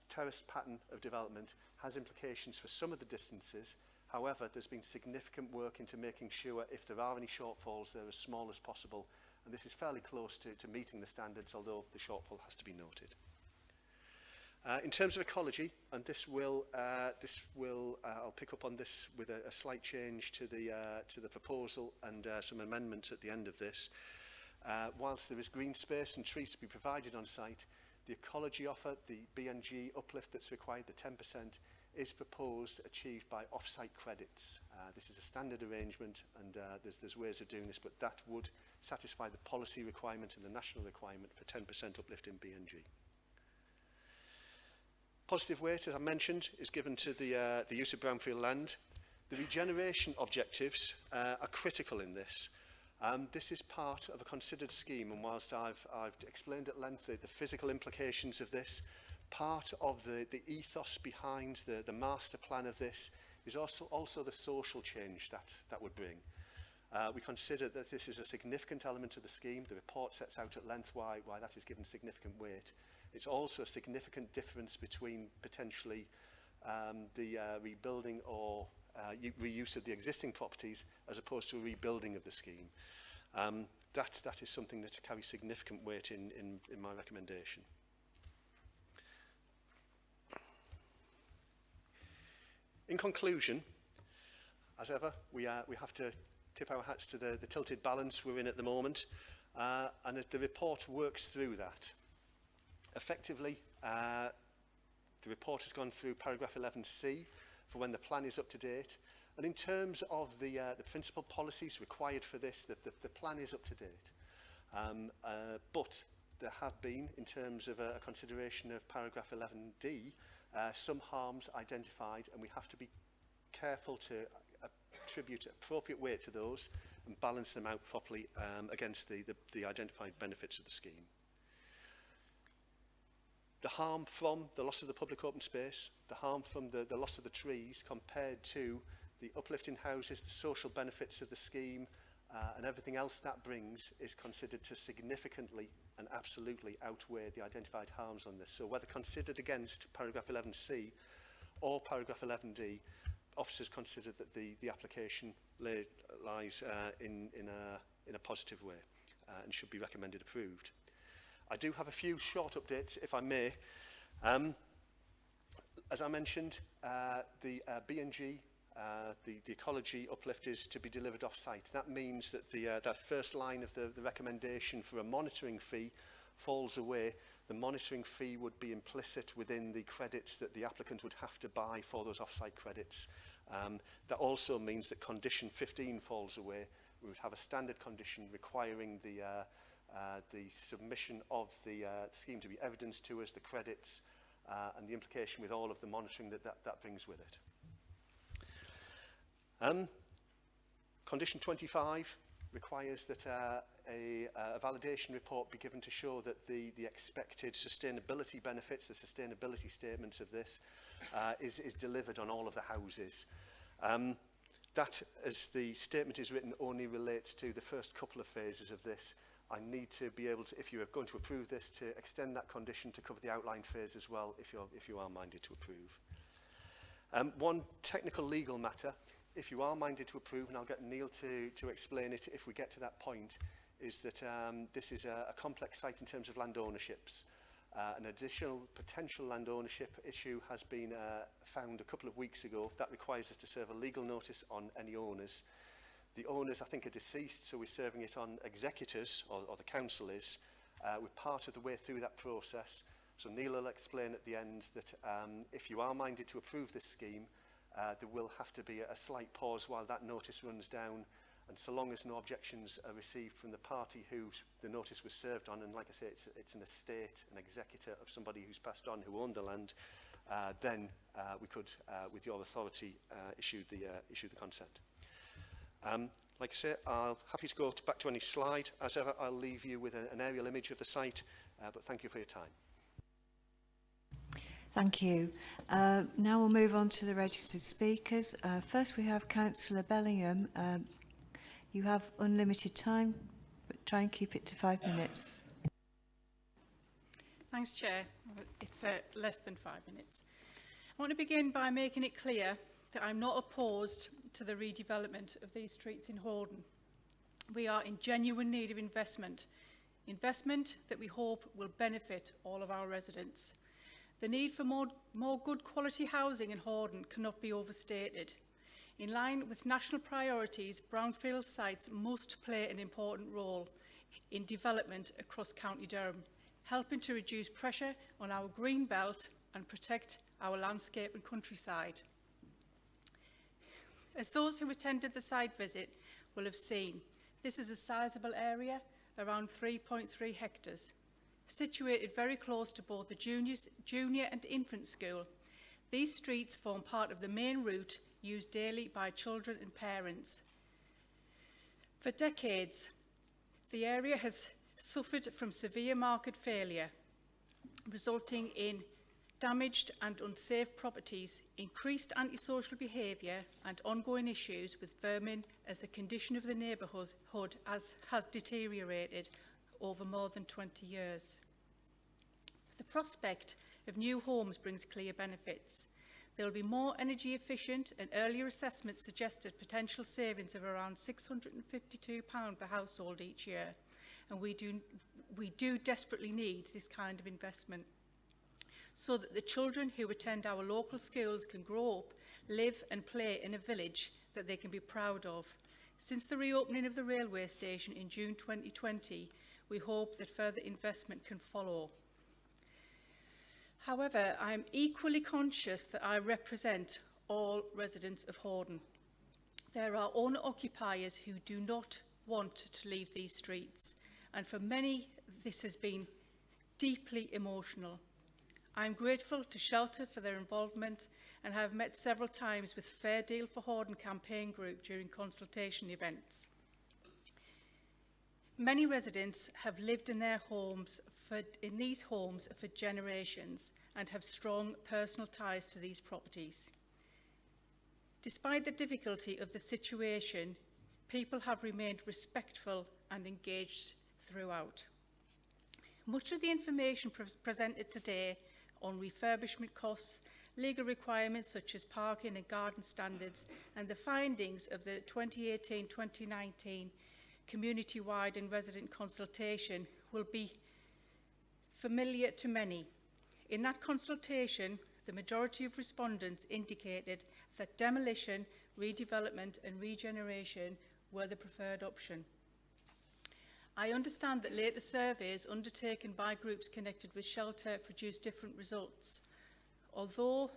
terraced pattern of development has implications for some of the distances. However, there's been significant work into making sure if there are any shortfalls, they're as small as possible. And this is fairly close to meeting the standards, although the shortfall has to be noted. In terms of ecology, and I'll pick up on this with a slight change to the proposal and some amendments at the end of this. Whilst there is green space and trees to be provided on site, the ecology offer, the BNG uplift that's required, the 10%, is proposed achieved by off-site credits. This is a standard arrangement, and there's ways of doing this, but that would satisfy the policy requirement and the national requirement for 10% uplift in BNG. Positive weight, as I mentioned, is given to the use of brownfield land. The regeneration objectives are critical in this. This is part of a considered scheme, and whilst I've explained at length the physical implications of this, part of the ethos behind the master plan of this is also the social change that would bring. We consider that this is a significant element of the scheme. The report sets out at length why that is given significant weight. It's also a significant difference between potentially the rebuilding or reuse of the existing properties as opposed to a rebuilding of the scheme. That is something that carries significant weight in my recommendation. In conclusion, as ever, we have to tip our hats to the tilted balance we're in at the moment, and the report works through that. Effectively, the report has gone through paragraph 11C for when the plan is up to date, and in terms of the principal policies required for this, the plan is up to date. But there have been, in terms of a consideration of paragraph 11D, some harms identified, and we have to be careful to attribute appropriate weight to those and balance them out properly against the identified benefits of the scheme. The harm from the loss of the public open space, the harm from the loss of the trees compared to the uplift in houses, the social benefits of the scheme, and everything else that brings is considered to significantly and absolutely outweigh the identified harms on this. So whether considered against paragraph 11C or paragraph 11D, officers consider that the application lies in a positive way and should be recommended approved. I do have a few short updates, if I may. As I mentioned, the BNG, the ecology uplift is to be delivered off-site. That means that that first line of the recommendation for a monitoring fee falls away. The monitoring fee would be implicit within the credits that the applicant would have to buy for those off-site credits. That also means that condition 15 falls away. We would have a standard condition requiring the submission of the scheme to be evidenced to us, the credits, and the implication with all of the monitoring that brings with it. Condition 25 requires that a validation report be given to show that the expected sustainability benefits, the sustainability statements of this, is delivered on all of the houses. That, as the statement is written, only relates to the first couple of phases of this. I need to be able to, if you are going to approve this, to extend that condition to cover the outline phase as well, if you are minded to approve. One technical legal matter, if you are minded to approve, and I'll get Neil to explain it if we get to that point, is that this is a complex site in terms of land ownerships. An additional potential land ownership issue has been found a couple of weeks ago. That requires us to serve a legal notice on any owners. The owners, I think, are deceased, so we're serving it on executors, or the council is. We're part of the way through that process. So Neil will explain at the end that if you are minded to approve this scheme, there will have to be a slight pause while that notice runs down, and so long as no objections are received from the party who the notice was served on, and like I say, it's an estate, an executor of somebody who's passed on, who owned the land, then we could, with your authority, issue the consent. Like I say, I'm happy to go back to any slide. As ever, I'll leave you with an aerial image of the site, but thank you for your time.
Thank you. Now we'll move on to the registered speakers. First we have Councillor Bellingham. You have unlimited time, but try and keep it to 5 minutes.
Thanks, Chair. It's less than 5 minutes. I want to begin by making it clear that I'm not opposed to the redevelopment of these streets in Hordern. We are in genuine need of investment that we hope will benefit all of our residents. The need for more good quality housing in Hordern cannot be overstated. In line with national priorities, brownfield sites must play an important role in development across County Durham, helping to reduce pressure on our green belt and protect our landscape and countryside. As those who attended the site visit will have seen, this is a sizable area, around 3.3 hectares. Situated very close to both the junior and infant school, these streets form part of the main route used daily by children and parents. For decades, the area has suffered from severe market failure, resulting in damaged and unsafe properties, increased antisocial behaviour and ongoing issues with vermin, as the condition of the neighbourhood has deteriorated over more than 20 years. The prospect of new homes brings clear benefits. There will be more energy efficient, and earlier assessments suggested potential savings of around £652 per household each year. And we do desperately need this kind of investment, so that the children who attend our local schools can grow up, live and play in a village that they can be proud of. Since the reopening of the railway station in June 2020, we hope that further investment can follow. However, I am equally conscious that I represent all residents of Hordern. There are owner-occupiers who do not want to leave these streets, and for many this has been deeply emotional. I am grateful to Shelter for their involvement and have met several times with Fair Deal for Hordern campaign group during consultation events. Many residents have lived in these homes for generations and have strong personal ties to these properties. Despite the difficulty of the situation, people have remained respectful and engaged throughout. Much of the information presented today on refurbishment costs, legal requirements such as parking and garden standards, and the findings of the 2018-2019 community-wide and resident consultation will be familiar to many. In that consultation, the majority of respondents indicated that demolition, redevelopment and regeneration were the preferred option. I understand that later surveys undertaken by groups connected with Shelter produced different results, although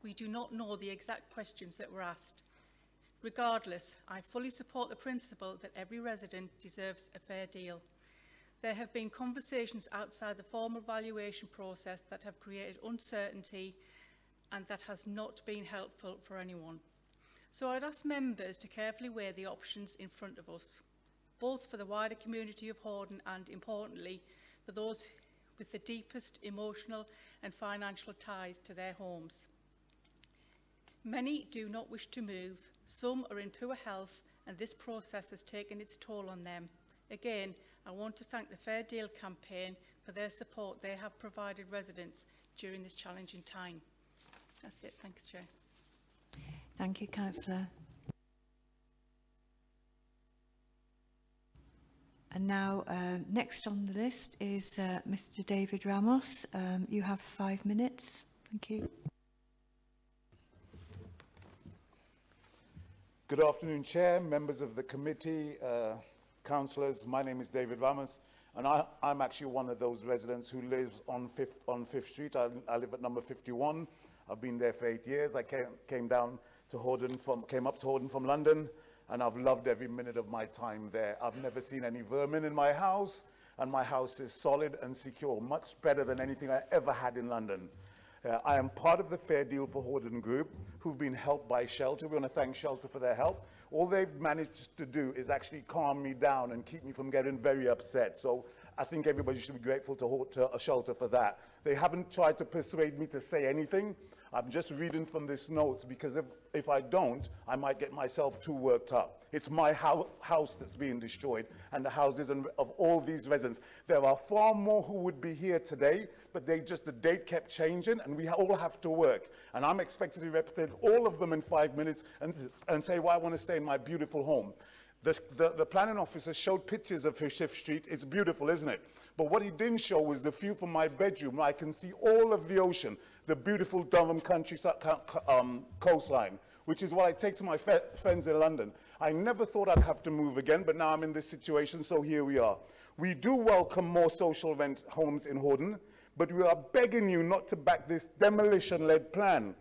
we do not know the exact questions that were asked. Regardless, I fully support the principle that every resident deserves a fair deal. There have been conversations outside the formal valuation process that have created uncertainty, and that has not been helpful for anyone. So I'd ask members to carefully weigh the options in front of us, both for the wider community of Hordern and, importantly, for those with the deepest emotional and financial ties to their homes. Many do not wish to move, some are in poor health, and this process has taken its toll on them. Again, I want to thank the Fair Deal campaign for their support they have provided residents during this challenging time. That's it. Thanks, Chair.
Thank you, Councillor. And now, next on the list is Mr. David Ramos. You have 5 minutes. Thank you.
Good afternoon, Chair, members of the committee, councillors. My name is David Ramos, and I'm actually one of those residents who lives on 5th Street. I live at number 51. I've been there for 8 years. I came up to Hordern from London, and I've loved every minute of my time there. I've never seen any vermin in my house, and my house is solid and secure, much better than anything I ever had in London. I am part of the Fair Deal for Hordern group, who've been helped by Shelter. We want to thank Shelter for their help. All they've managed to do is actually calm me down and keep me from getting very upset. So I think everybody should be grateful to Shelter for that. They haven't tried to persuade me to say anything. I'm just reading from this notes because if I don't, I might get myself too worked up. It's my house that's being destroyed and the houses of all these residents. There are far more who would be here today, but the date kept changing and we all have to work. And I'm expected to represent all of them in 5 minutes and say why I want to stay in my beautiful home. The planning officer showed pictures of 5th Street. It's beautiful, isn't it? But what he didn't show was the view from my bedroom where I can see all of the ocean, the beautiful Durham countryside coastline, which is what I take to my friends in London. I never thought I'd have to move again, but now I'm in this situation, so here we are. We do welcome more social rent homes in Hordern, but we are begging you not to back this demolition-led plan.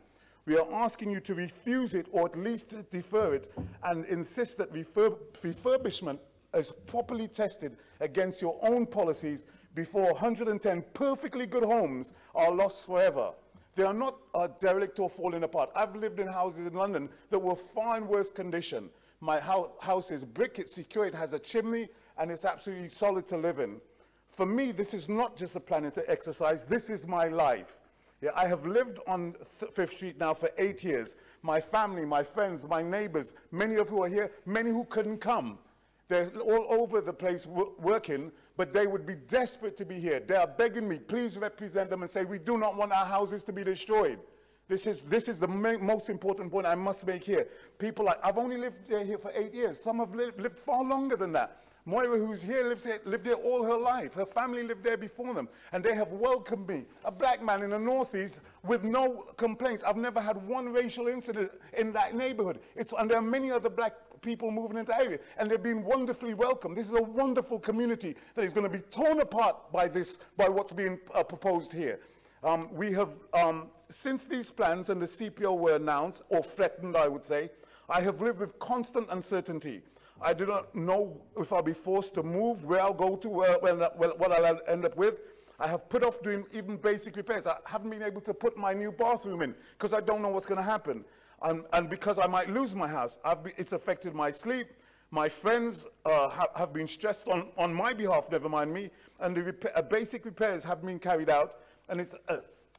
We are asking you to refuse it or at least defer it and insist that refurbishment is properly tested against your own policies before 110 perfectly good homes are lost forever. They are not derelict or falling apart. I've lived in houses in London that were far in worse condition. My house is brick, it's secure, it has a chimney, and it's absolutely solid to live in. For me, this is not just a planning exercise, this is my life. Yeah, I have lived on 5th Street now for 8 years. My family, my friends, my neighbors, many of who are here, many who couldn't come. They're all over the place working, but they would be desperate to be here. They are begging me, please represent them and say, we do not want our houses to be destroyed. This is the most important point I must make here. People, I've only lived here for 8 years. Some have lived far longer than that. Moira, who's here, lived there all her life. Her family lived there before them, and they have welcomed me, a black man in the Northeast, with no complaints. I've never had one racial incident in that neighborhood. And there are many other black people moving into the area, and they've been wonderfully welcomed. This is a wonderful community that is going to be torn apart by what's being proposed here. We have, since these plans and the CPO were announced, or threatened, I would say, I have lived with constant uncertainty. I do not know if I'll be forced to move, where I'll go to, what I'll end up with. I have put off doing even basic repairs. I haven't been able to put my new bathroom in because I don't know what's going to happen. And because I might lose my house, it's affected my sleep. My friends have been stressed on my behalf, never mind me, and the basic repairs have been carried out, and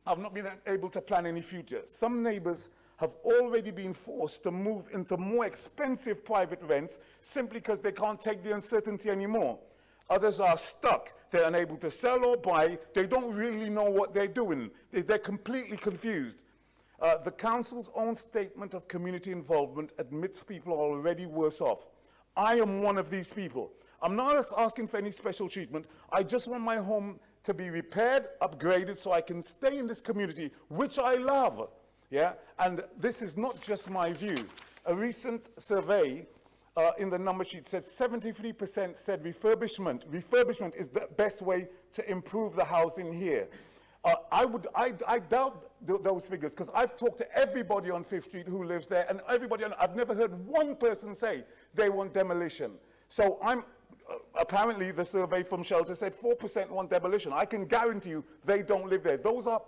I've not been able to plan any future. Some neighbors have already been forced to move into more expensive private rents simply because they can't take the uncertainty anymore. Others are stuck. They're unable to sell or buy. They don't really know what they're doing. They're completely confused. The council's own statement of community involvement admits people are already worse off. I am one of these people. I'm not asking for any special treatment. I just want my home to be repaired, upgraded, so I can stay in this community, which I love. Yeah, and this is not just my view. A recent survey in the number sheet said 73% said refurbishment is the best way to improve the housing here. I doubt those figures because I've talked to everybody on 5th Street who lives there, and I've never heard one person say they want demolition. So apparently the survey from Shelter said 4% want demolition. I can guarantee you they don't live there. Those are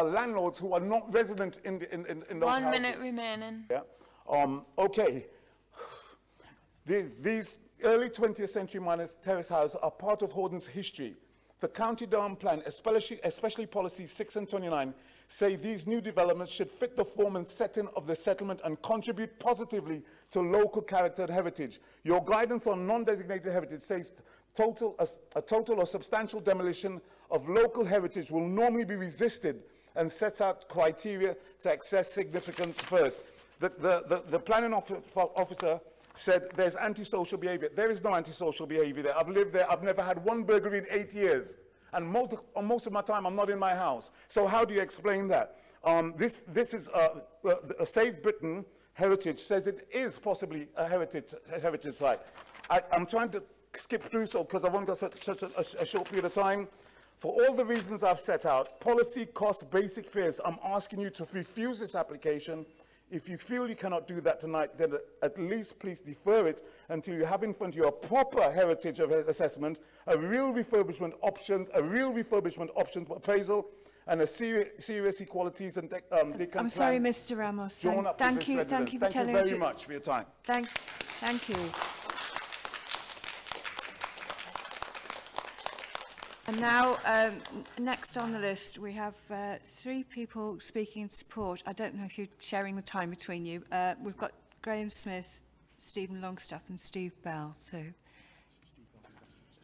landlords who are not resident in those houses.
1 minute remaining.
Yeah. Okay. These early 20th century minor terrace houses are part of Horden's history. The County Durham Plan, especially policies 6 and 29, say these new developments should fit the form and setting of the settlement and contribute positively to local character and heritage. Your guidance on non-designated heritage says a total or substantial demolition of local heritage will normally be resisted and sets out criteria to assess significance first. The planning officer said there's antisocial behaviour. There is no antisocial behaviour there. I've lived there. I've never had one burglary in 8 years. And most of my time, I'm not in my house. So how do you explain that? This is a Save Britain Heritage says it is possibly a heritage site. I'm trying to skip through because I've only got such a short period of time. For all the reasons I've set out, policy, cost, basic fears, I'm asking you to refuse this application. If you feel you cannot do that tonight, then at least please defer it until you have in front of you a proper heritage of assessment, a real refurbishment options appraisal, and a serious equalities and
I'm sorry, Mr. Ramos. Thank you for telling us.
Thank you very much for your time.
Thank you. And now, next on the list, we have 3 people speaking in support. I don't know if you're sharing the time between you. We've got Graham Smith, Stephen Longstaff and Steve Bell.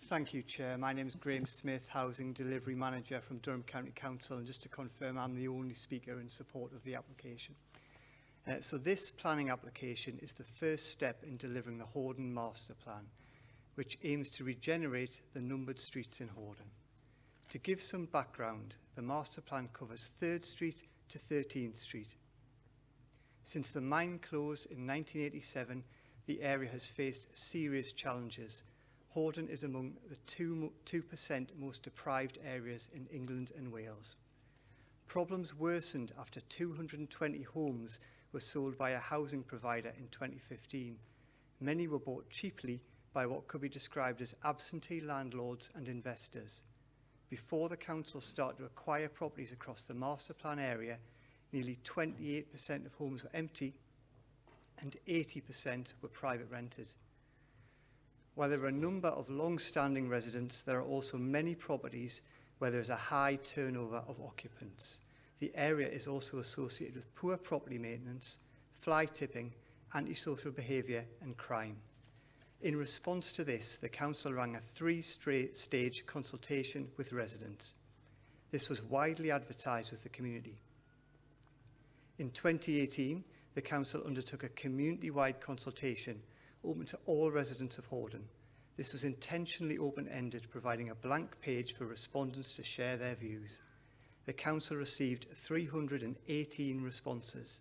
Thank you, Chair. My name is Graham Smith, Housing Delivery Manager from Durham County Council, and just to confirm, I'm the only speaker in support of the application. So this planning application is the first step in delivering the Horden Master Plan, which aims to regenerate the numbered streets in Horden. To give some background, the master plan covers 3rd Street to 13th Street. Since the mine closed in 1987, the area has faced serious challenges. Horden is among the 2% most deprived areas in England and Wales. Problems worsened after 220 homes were sold by a housing provider in 2015. Many were bought cheaply by what could be described as absentee landlords and investors. Before the council started to acquire properties across the master plan area, nearly 28% of homes were empty and 80% were private rented. While there are a number of long-standing residents, there are also many properties where there is a high turnover of occupants. The area is also associated with poor property maintenance, fly tipping, antisocial behaviour and crime. In response to this, the council ran a 3-stage consultation with residents. This was widely advertised with the community. In 2018, the council undertook a community-wide consultation open to all residents of Horden. This was intentionally open-ended, providing a blank page for respondents to share their views. The council received 318 responses.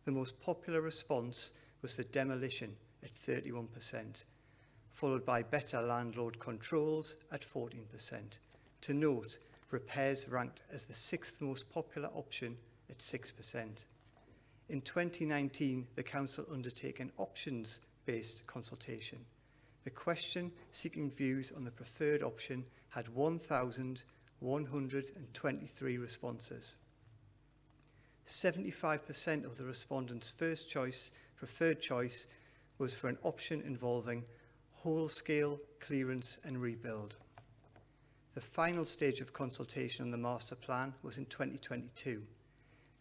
The most popular response was for demolition at 31%, followed by better landlord controls at 14%. To note, repairs ranked as the 6th most popular option at 6%. In 2019, the council undertook an options-based consultation. The question seeking views on the preferred option had 1,123 responses. 75% of the respondents' preferred choice was for an option involving whole-scale clearance and rebuild. The final stage of consultation on the master plan was in 2022.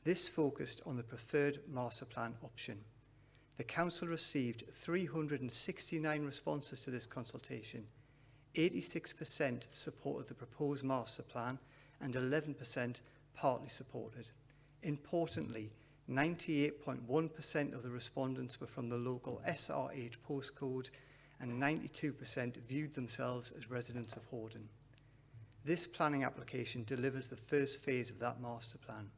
This focused on the preferred master plan option. The council received 369 responses to this consultation. 86% supported the proposed master plan and 11% partly supported. Importantly, 98.1% of the respondents were from the local SR8 postcode and 92% viewed themselves as residents of Horden. This planning application delivers the first phase of that master plan.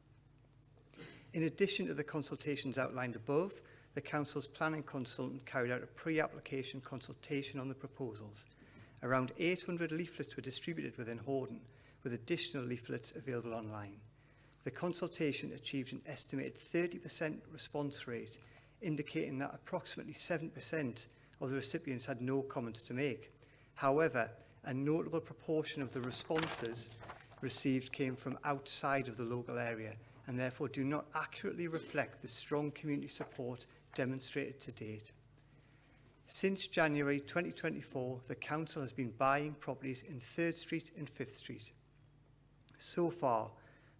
In addition to the consultations outlined above, the council's planning consultant carried out a pre-application consultation on the proposals. Around 800 leaflets were distributed within Horden, with additional leaflets available online. The consultation achieved an estimated 30% response rate, indicating that approximately 7% of the recipients had no comments to make. However, a notable proportion of the responses received came from outside of the local area, and therefore do not accurately reflect the strong community support demonstrated to date. Since January 2024, the Council has been buying properties in 3rd Street and 5th Street. So far,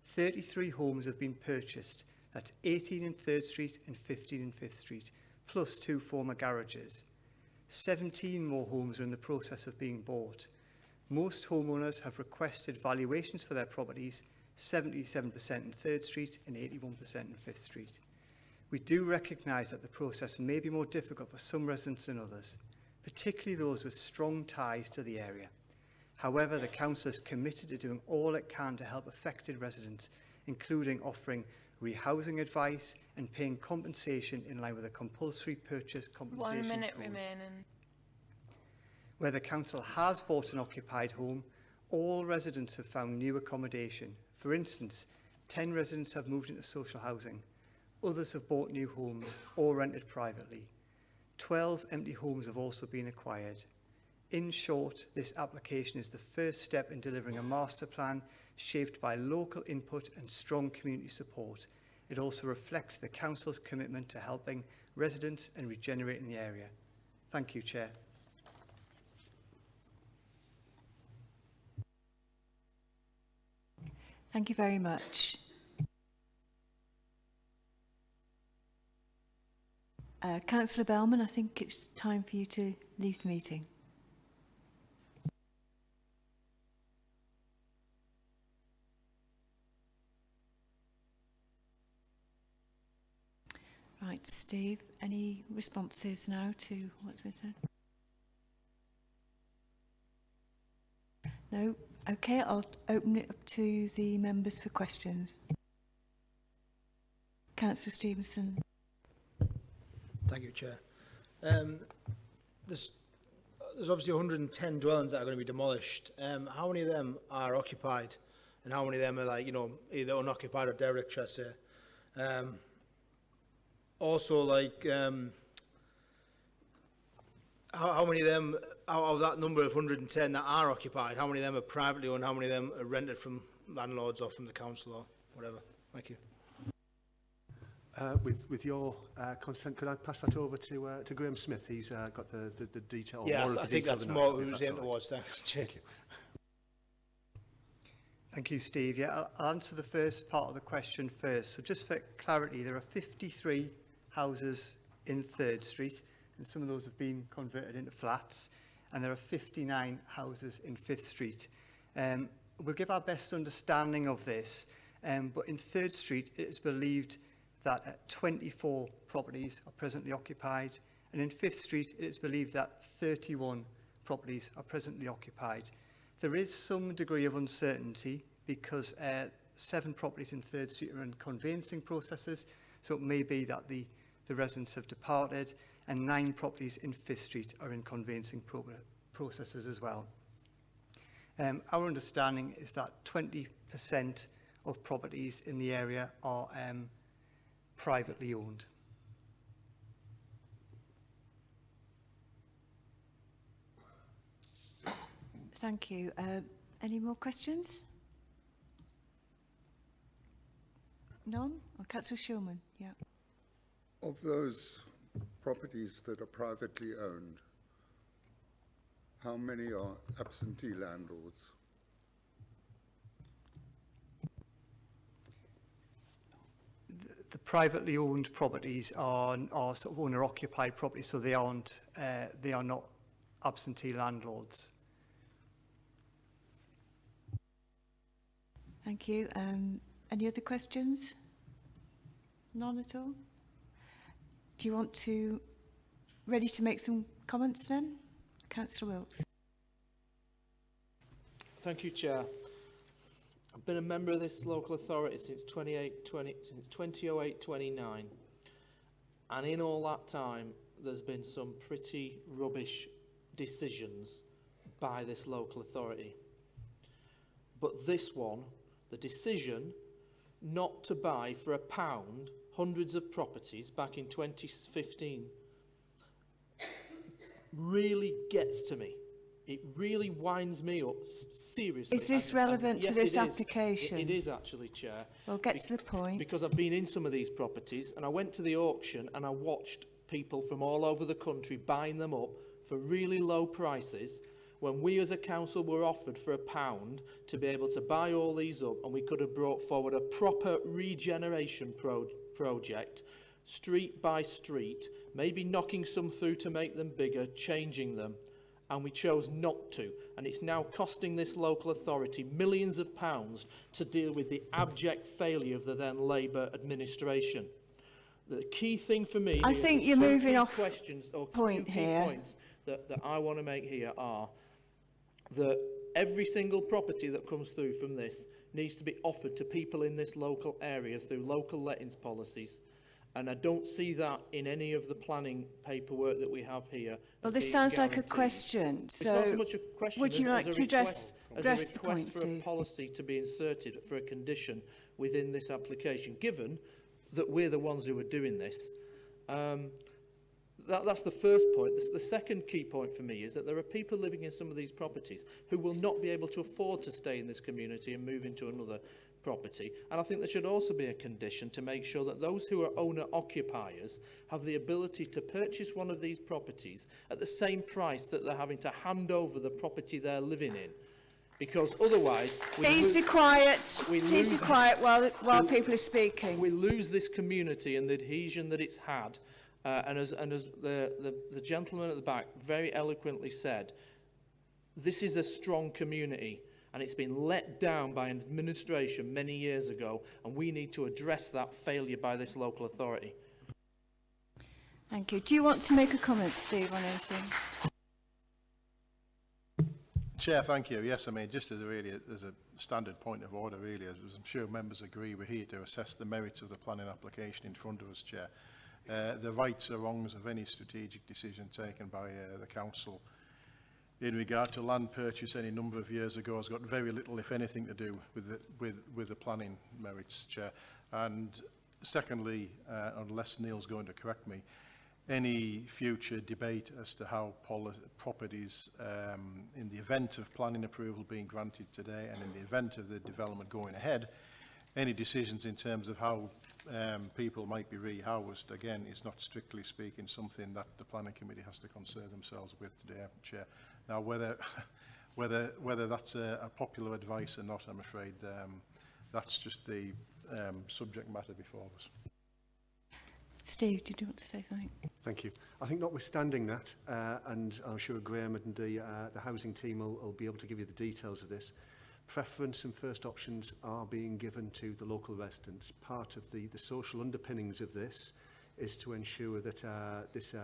33 homes have been purchased. That's 18 in 3rd Street and 15 in 5th Street, plus 2 former garages. 17 more homes are in the process of being bought. Most homeowners have requested valuations for their properties, 77% in 3rd Street and 81% in 5th Street. We do recognise that the process may be more difficult for some residents than others, particularly those with strong ties to the area. However, the Council is committed to doing all it can to help affected residents, including offering rehousing advice and paying compensation in line with a compulsory purchase compensation
1 minute
code.
remaining.
Where the Council has bought an occupied home, all residents have found new accommodation. For instance, 10 residents have moved into social housing. Others have bought new homes or rented privately. 12 empty homes have also been acquired. In short, this application is the first step in delivering a master plan shaped by local input and strong community support. It also reflects the Council's commitment to helping residents and regenerating the area. Thank you, Chair.
Thank you very much. Councillor Bellman, I think it's time for you to leave the meeting. Right, Steve, any responses now to what's been said? No? Okay, I'll open it up to the members for questions. Councillor Stevenson.
Thank you, Chair. There's obviously 110 dwellings that are going to be demolished. How many of them are occupied, and how many of them are, like, you know, either unoccupied or derelict, shall I say? Also, like, how many of them, out of that number of 110 that are occupied, how many of them are privately owned, how many of them are rented from landlords or from the council or whatever? Thank you.
With your consent, could I pass that over to Graham Smith? He's got the detail.
Yeah,
more
I
of the
think
detail
that's
than
more
I, if
who's
that's
in
all right.
towards. Thank you.
Thank you, Steve. Yeah, I'll answer the first part of the question first. So just for clarity, there are 53 houses in 3rd Street, and some of those have been converted into flats, and there are 59 houses in 5th Street. We'll give our best understanding of this, but in 3rd Street it is believed that 24 properties are presently occupied, and in 5th Street it is believed that 31 properties are presently occupied. There is some degree of uncertainty because 7 properties in 3rd Street are in conveyancing processes, so it may be that the residents have departed, and 9 properties in 5th Street are in conveyancing processes as well. Our understanding is that 20% of properties in the area are privately owned.
Thank you. Any more questions? None? Oh, Councillor Shulman, yeah.
Of those properties that are privately owned, how many are absentee landlords?
The privately owned properties are sort of owner-occupied properties, so they are not absentee landlords.
Thank you. Any other questions? None at all? Do you want to, ready to make some comments then? Councillor Wilkes.
Thank you, Chair. I've been a member of this local authority since 2008-29, and in all that time there's been some pretty rubbish decisions by this local authority. But this one, the decision not to buy for £1 hundreds of properties back in 2015 really gets to me. it really winds me up, seriously.
Is this
And
relevant to
yes,
this
it is.
application?
It is actually, Chair.
Well, get to the point.
Because I've been in some of these properties, and I went to the auction and I watched people from all over the country buying them up for really low prices, when we as a council were offered for £1 to be able to buy all these up, and we could have brought forward a proper regeneration project, street by street, maybe knocking some through to make them bigger, changing them, and we chose not to. And it's now costing this local authority millions of pounds to deal with the abject failure of the then Labour administration. The key thing for me...
I think you're moving off
point here. Points that I want to make here are that every single property that comes through from this needs to be offered to people in this local area through local lettings policies. And I don't see that in any of the planning paperwork that we have here.
Well, this sounds like a question. So,
it's not so much a question
would you like
as
to address
a
the point,
request for a
Steve?
policy to be inserted for a condition within this application, given that we're the ones who are doing this. That's the first point. The second key point for me is that there are people living in some of these properties who will not be able to afford to stay in this community and move into another property. And I think there should also be a condition to make sure that those who are owner-occupiers have the ability to purchase one of these properties at the same price that they're having to hand over the property they're living in. Because otherwise...
Please be quiet. Please be quiet while people are speaking.
We lose this community and the adhesion that it's had. And as the gentleman at the back very eloquently said, this is a strong community. And it's been let down by an administration many years ago, and we need to address that failure by this local authority.
Thank you. Do you want to make a comment, Steve, on anything?
Chair, thank you. Yes, I mean, just as a standard point of order, really, as I'm sure members agree, we're here to assess the merits of the planning application in front of us, Chair. The rights or wrongs of any strategic decision taken by the council in regard to land purchase any number of years ago has got very little, if anything, to do with the planning merits, Chair. And secondly, unless Neil's going to correct me, any future debate as to how properties, in the event of planning approval being granted today and in the event of the development going ahead, any decisions in terms of how people might be rehoused, again, is not strictly speaking something that the planning committee has to concern themselves with today, Chair. Now, whether that's a popular advice or not, I'm afraid that's just the subject matter before us.
Steve, did you want to say something?
Thank you. I think notwithstanding that, and I'm sure Graham and the housing team will be able to give you the details of this, preference and first options are being given to the local residents. Part of the social underpinnings of this is to ensure that this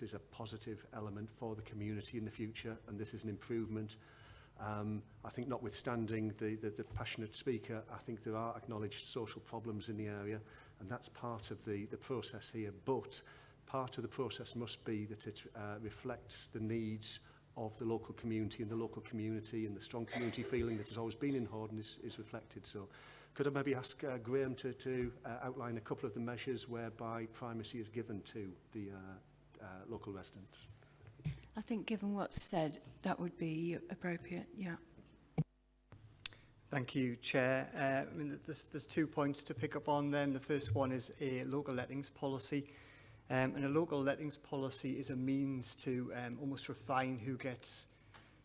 is a positive element for the community in the future, and this is an improvement. I think notwithstanding the passionate speaker, I think there are acknowledged social problems in the area, and that's part of the process here. But part of the process must be that it reflects the needs of the local community, and the local community and the strong community feeling that has always been in Hordern is reflected. So could I maybe ask Graham to outline a couple of the measures whereby primacy is given to the local residents?
I think given what's said, that would be appropriate, yeah.
Thank you, Chair. I mean, there's 2 points to pick up on then. The first one is a local lettings policy. And a local lettings policy is a means to almost refine who gets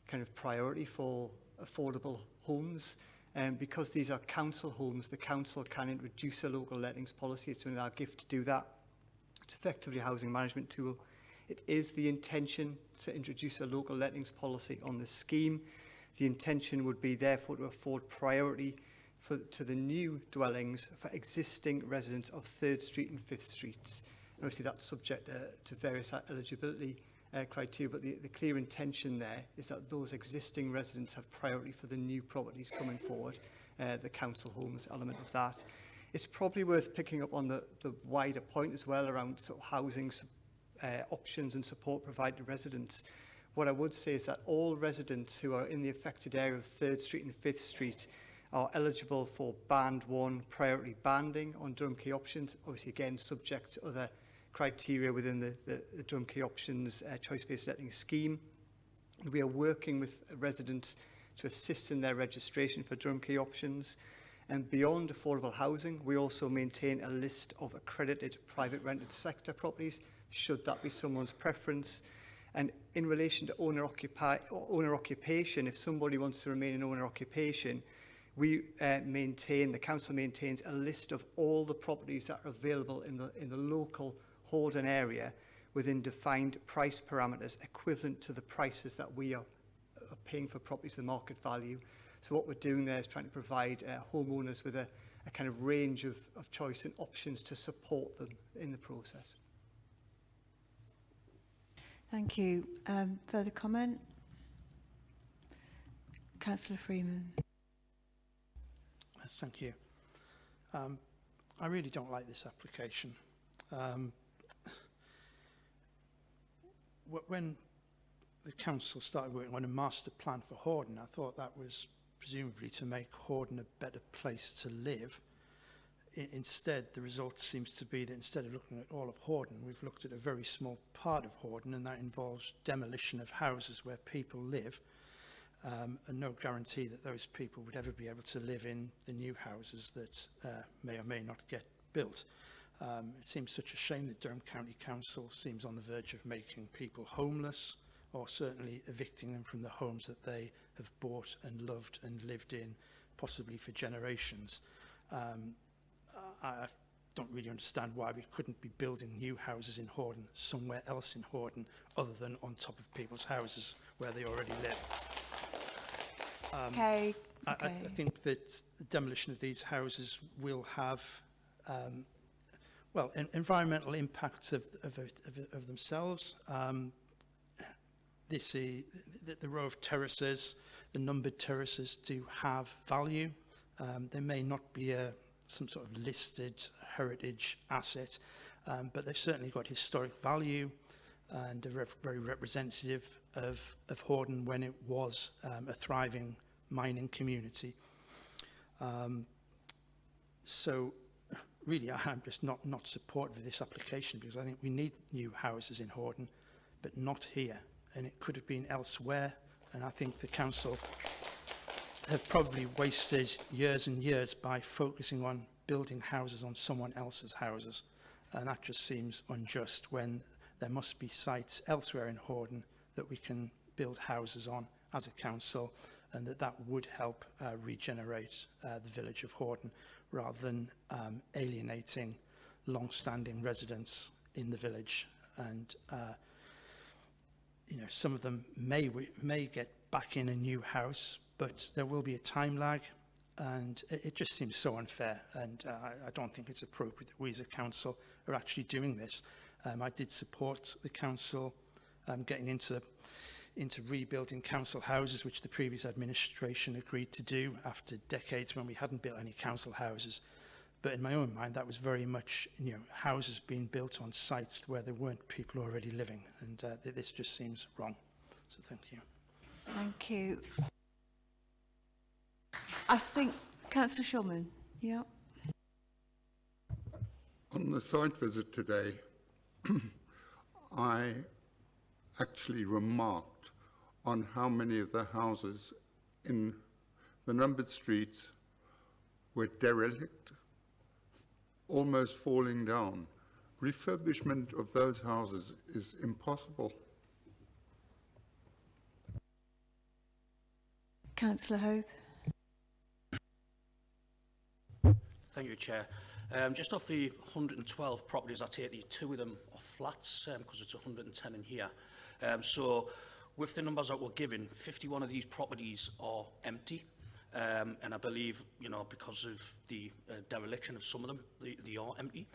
kind of priority for affordable homes. Because these are council homes, the council can introduce a local lettings policy. It's only our gift to do that. It's effectively a housing management tool. It is the intention to introduce a local lettings policy on the scheme. The intention would be therefore to afford priority to the new dwellings for existing residents of 3rd Street and 5th Streets. And obviously that's subject to various eligibility criteria, but the clear intention there is that those existing residents have priority for the new properties coming forward, the council homes element of that. It's probably worth picking up on the wider point as well around sort of housing options and support provided to residents. What I would say is that all residents who are in the affected area of 3rd Street and 5th Street are eligible for Band 1 priority banding on Durham Key Options, obviously again subject to other criteria within the Durham Key Options choice-based letting scheme. We are working with residents to assist in their registration for Durham Key options. And beyond affordable housing, we also maintain a list of accredited private rented sector properties, should that be someone's preference. And in relation to owner occupation, if somebody wants to remain in owner occupation, we the council maintains a list of all the properties that are available in the local Hordern area within defined price parameters equivalent to the prices that we are paying for properties, the market value. So what we're doing there is trying to provide homeowners with a kind of range of choice and options to support them in the process.
Thank you. Further comment? Councillor Freeman.
Yes, thank you. I really don't like this application. When the council started working on a master plan for Hordern, I thought that was presumably to make Hordern a better place to live. Instead, the result seems to be that instead of looking at all of Hordern, we've looked at a very small part of Hordern, and that involves demolition of houses where people live, and no guarantee that those people would ever be able to live in the new houses that may or may not get built. It seems such a shame that Durham County Council seems on the verge of making people homeless, or certainly evicting them from the homes that they have bought and loved and lived in, possibly for generations. I don't really understand why we couldn't be building new houses in Hordern somewhere else in Hordern other than on top of people's houses where they already live.
Okay.
I think that the demolition of these houses will have well, environmental impacts of themselves. The row of terraces, the numbered terraces do have value. They may not be some sort of listed heritage asset, but they've certainly got historic value and are very representative of Hordern when it was a thriving mining community. So really, I'm just not supportive of this application, because I think we need new houses in Hordern, but not here. And it could have been elsewhere. And I think the council have probably wasted years and years by focusing on building houses on someone else's houses. And that just seems unjust when there must be sites elsewhere in Hordern that we can build houses on as a council, and that would help regenerate the village of Hordern, rather than alienating long-standing residents in the village. And you know, some of them may get back in a new house, but there will be a time lag, and it just seems so unfair. And I don't think it's appropriate that we as a council are actually doing this. I did support the council getting into rebuilding council houses, which the previous administration agreed to do after decades when we hadn't built any council houses. But in my own mind, that was very much, you know, houses being built on sites where there weren't people already living, and this just seems wrong. So thank you.
Thank you. I think Councillor Shulman. Yeah.
On the site visit today, I actually remarked on how many of the houses in the numbered streets were derelict, almost falling down. Refurbishment of those houses is impossible.
Councillor Hope.
Thank you, Chair. Just off the 112 properties, I take the 2 of them are flats, because it's 110 in here. So with the numbers that we're given, 51 of these properties are empty. And I believe, you know, because of the dereliction of some of them, they are empty.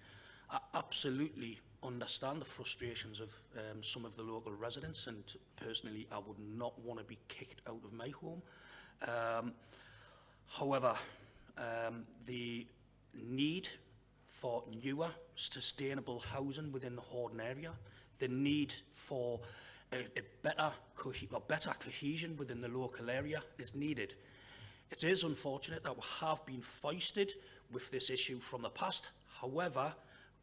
I absolutely understand the frustrations of some of the local residents, and personally, I would not want to be kicked out of my home. However, the need for newer, sustainable housing within the Hordern area, the need for a better cohesion within the local area is needed. It is unfortunate that we have been foisted with this issue from the past. However,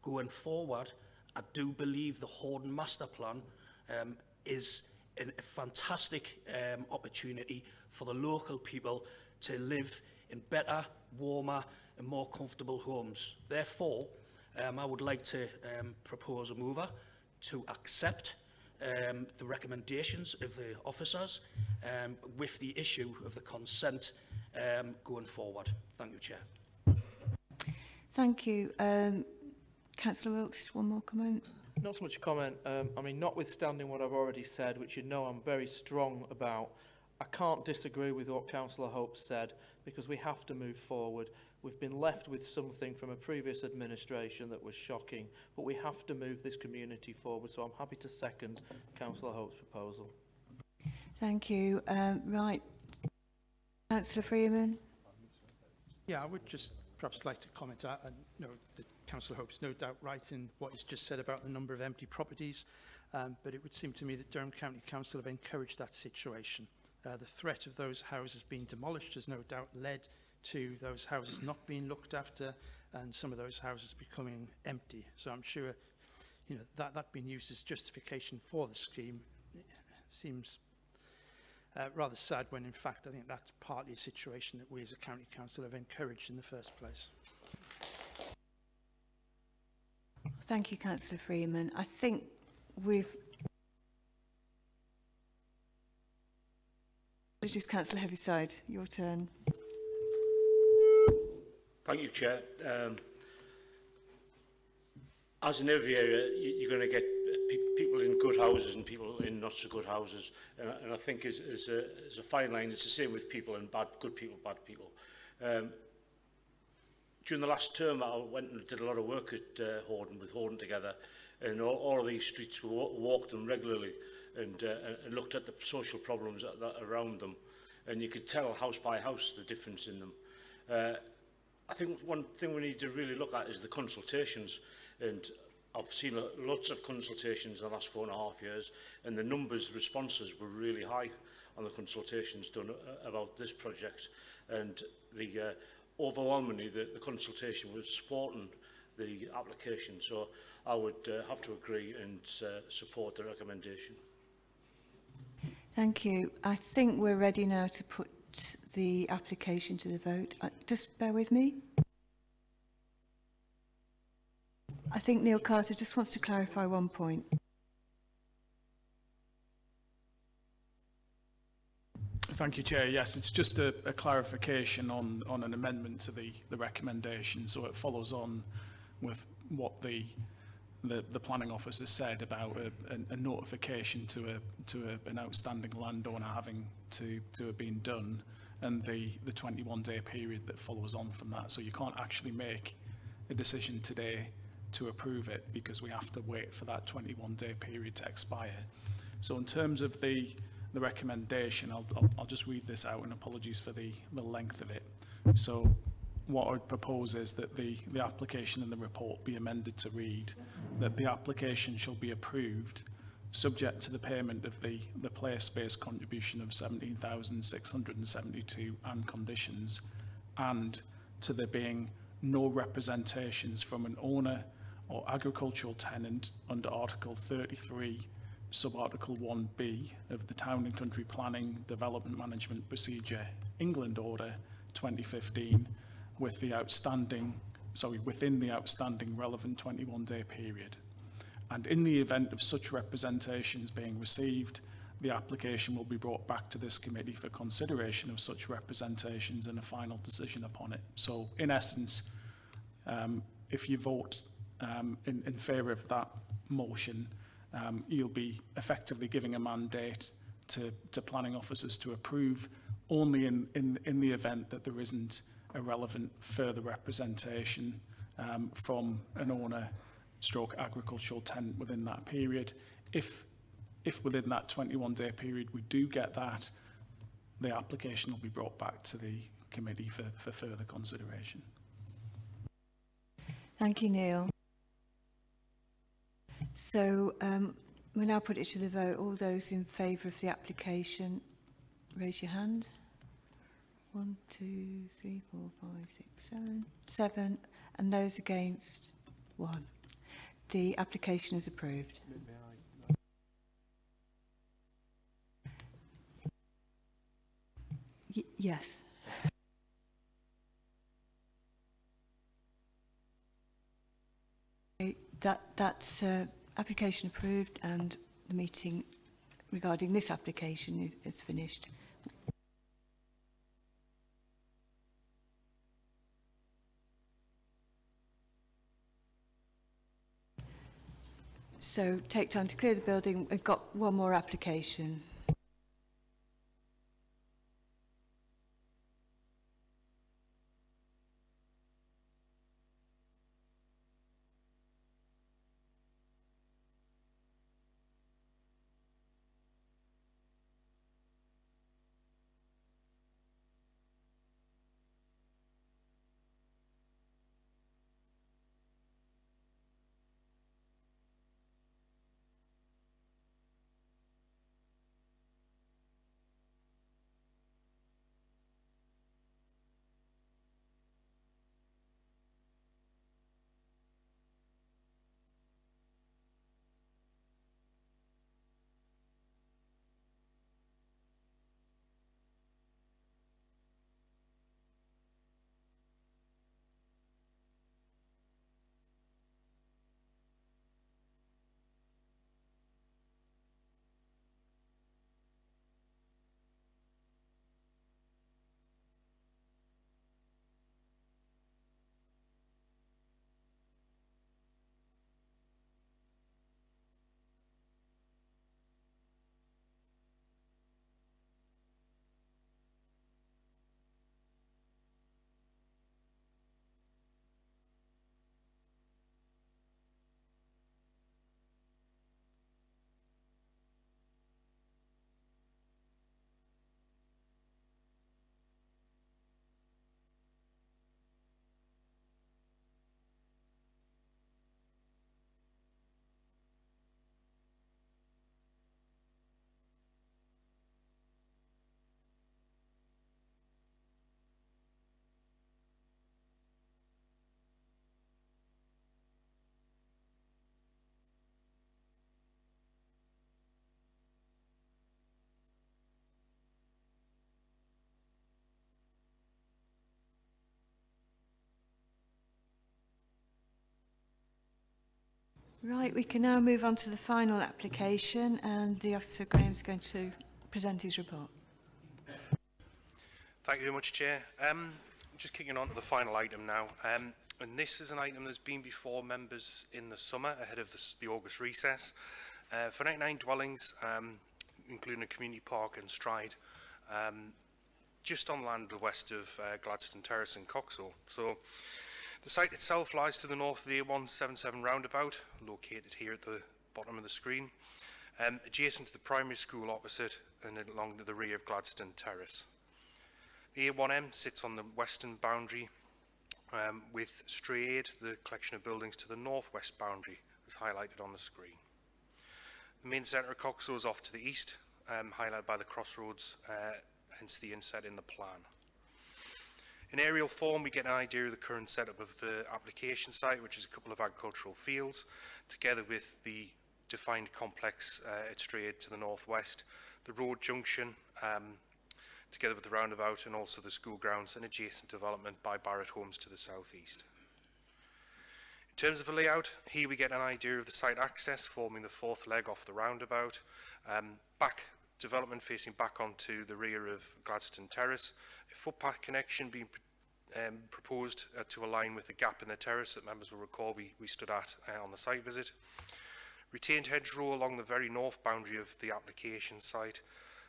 going forward, I do believe the Hordern Master Plan is a fantastic opportunity for the local people to live in better, warmer and more comfortable homes. Therefore, I would like to propose a mover to accept the recommendations of the officers with the issue of the consent going forward. Thank you, Chair.
Thank you. Councillor Wilkes, one more comment?
Not so much comment. I mean, notwithstanding what I've already said, which you know I'm very strong about, I can't disagree with what Councillor Hope said, because we have to move forward. We've been left with something from a previous administration that was shocking, but we have to move this community forward. So I'm happy to second Councillor Hope's proposal.
Thank you. Right. Councillor Freeman.
Yeah, I would just perhaps like to comment. I know that Councillor Hope's no doubt right in what he's just said about the number of empty properties, but it would seem to me that Durham County Council have encouraged that situation. The threat of those houses being demolished has no doubt led to those houses not being looked after and some of those houses becoming empty. So I'm sure, you know, that being used as justification for the scheme seems rather sad, when in fact I think that's partly a situation that we as a county council have encouraged in the first place.
Thank you, Councillor Freeman. I think we've... It is Councillor Heaviside, your turn.
Thank you, Chair. As in every area, you're going to get people in good houses and people in not so good houses. And I think as a fine line, it's the same with people and good people, bad people. During the last term, I went and did a lot of work at Hordern, with Hordern together, and all of these streets, we walked them regularly and looked at the social problems that around them. And you could tell house by house the difference in them. I think one thing we need to really look at is the consultations, and I've seen lots of consultations in the last 4.5 years, and the responses were really high on the consultations done about this project, and overwhelmingly the consultation was supporting the application, so I would have to agree and support the recommendation.
Thank you. I think we're ready now to put the application to the vote. Just bear with me. I think Neil Carter just wants to clarify one point.
Thank you, Chair. Yes, it's just a clarification on an amendment to the recommendation, so it follows on with what the planning officer said about a notification to an outstanding landowner having to have been done, and the 21-day period that follows on from that. So you can't actually make a decision today to approve it, because we have to wait for that 21-day period to expire. So in terms of the recommendation, I'll just read this out, and apologies for the length of it. So what I would propose is that the application and the report be amended to read that the application shall be approved subject to the payment of the place-based contribution of 17,672 and conditions, and to there being no representations from an owner or agricultural tenant under Article 33, Sub-Article 1B of the Town and Country Planning Development Management Procedure, England Order 2015, within the outstanding relevant 21-day period. And in the event of such representations being received, the application will be brought back to this committee for consideration of such representations and a final decision upon it. So in essence, if you vote in favour of that motion, you'll be effectively giving a mandate to planning officers to approve only in the event that there isn't a relevant further representation from an owner stroke agricultural tenant within that period. If within that 21-day period we do get that, the application will be brought back to the committee for further consideration.
Thank you, Neil. So we'll now put it to the vote. All those in favour of the application, raise your hand. 1, 2, 3, 4, 5, 6, 7. 7. And those against, 1. The application is approved. Yes. Okay, that's application approved, and the meeting regarding this application is finished. So take time to clear the building. We've got one more application. Right, we can now move on to the final application, and the Officer Graham's going to present his report.
Thank you very much, Chair. Just kicking on to the final item now. And this is an item that's been before members in the summer ahead of the August recess. For 99 dwellings, including a community park and Stride, just on land west of Gladstone Terrace and Coxall. So the site itself lies to the north of the A177 roundabout, located here at the bottom of the screen, adjacent to the primary school opposite and along the rear of Gladstone Terrace. The A1M sits on the western boundary, with Strayade, the collection of buildings, to the northwest boundary, as highlighted on the screen. The main centre of Coxall is off to the east, highlighted by the crossroads, hence the inset in the plan. In aerial form, we get an idea of the current setup of the application site, which is a couple of agricultural fields, together with the defined complex at Strayade to the northwest, the road junction, together with the roundabout, and also the school grounds and adjacent development by Barrett Homes to the southeast. In terms of the layout, here we get an idea of the site access forming the fourth leg off the roundabout, back development facing back onto the rear of Gladstone Terrace, a footpath connection being proposed to align with the gap in the terrace that members will recall we stood at on the site visit. Retained hedgerow along the very north boundary of the application site,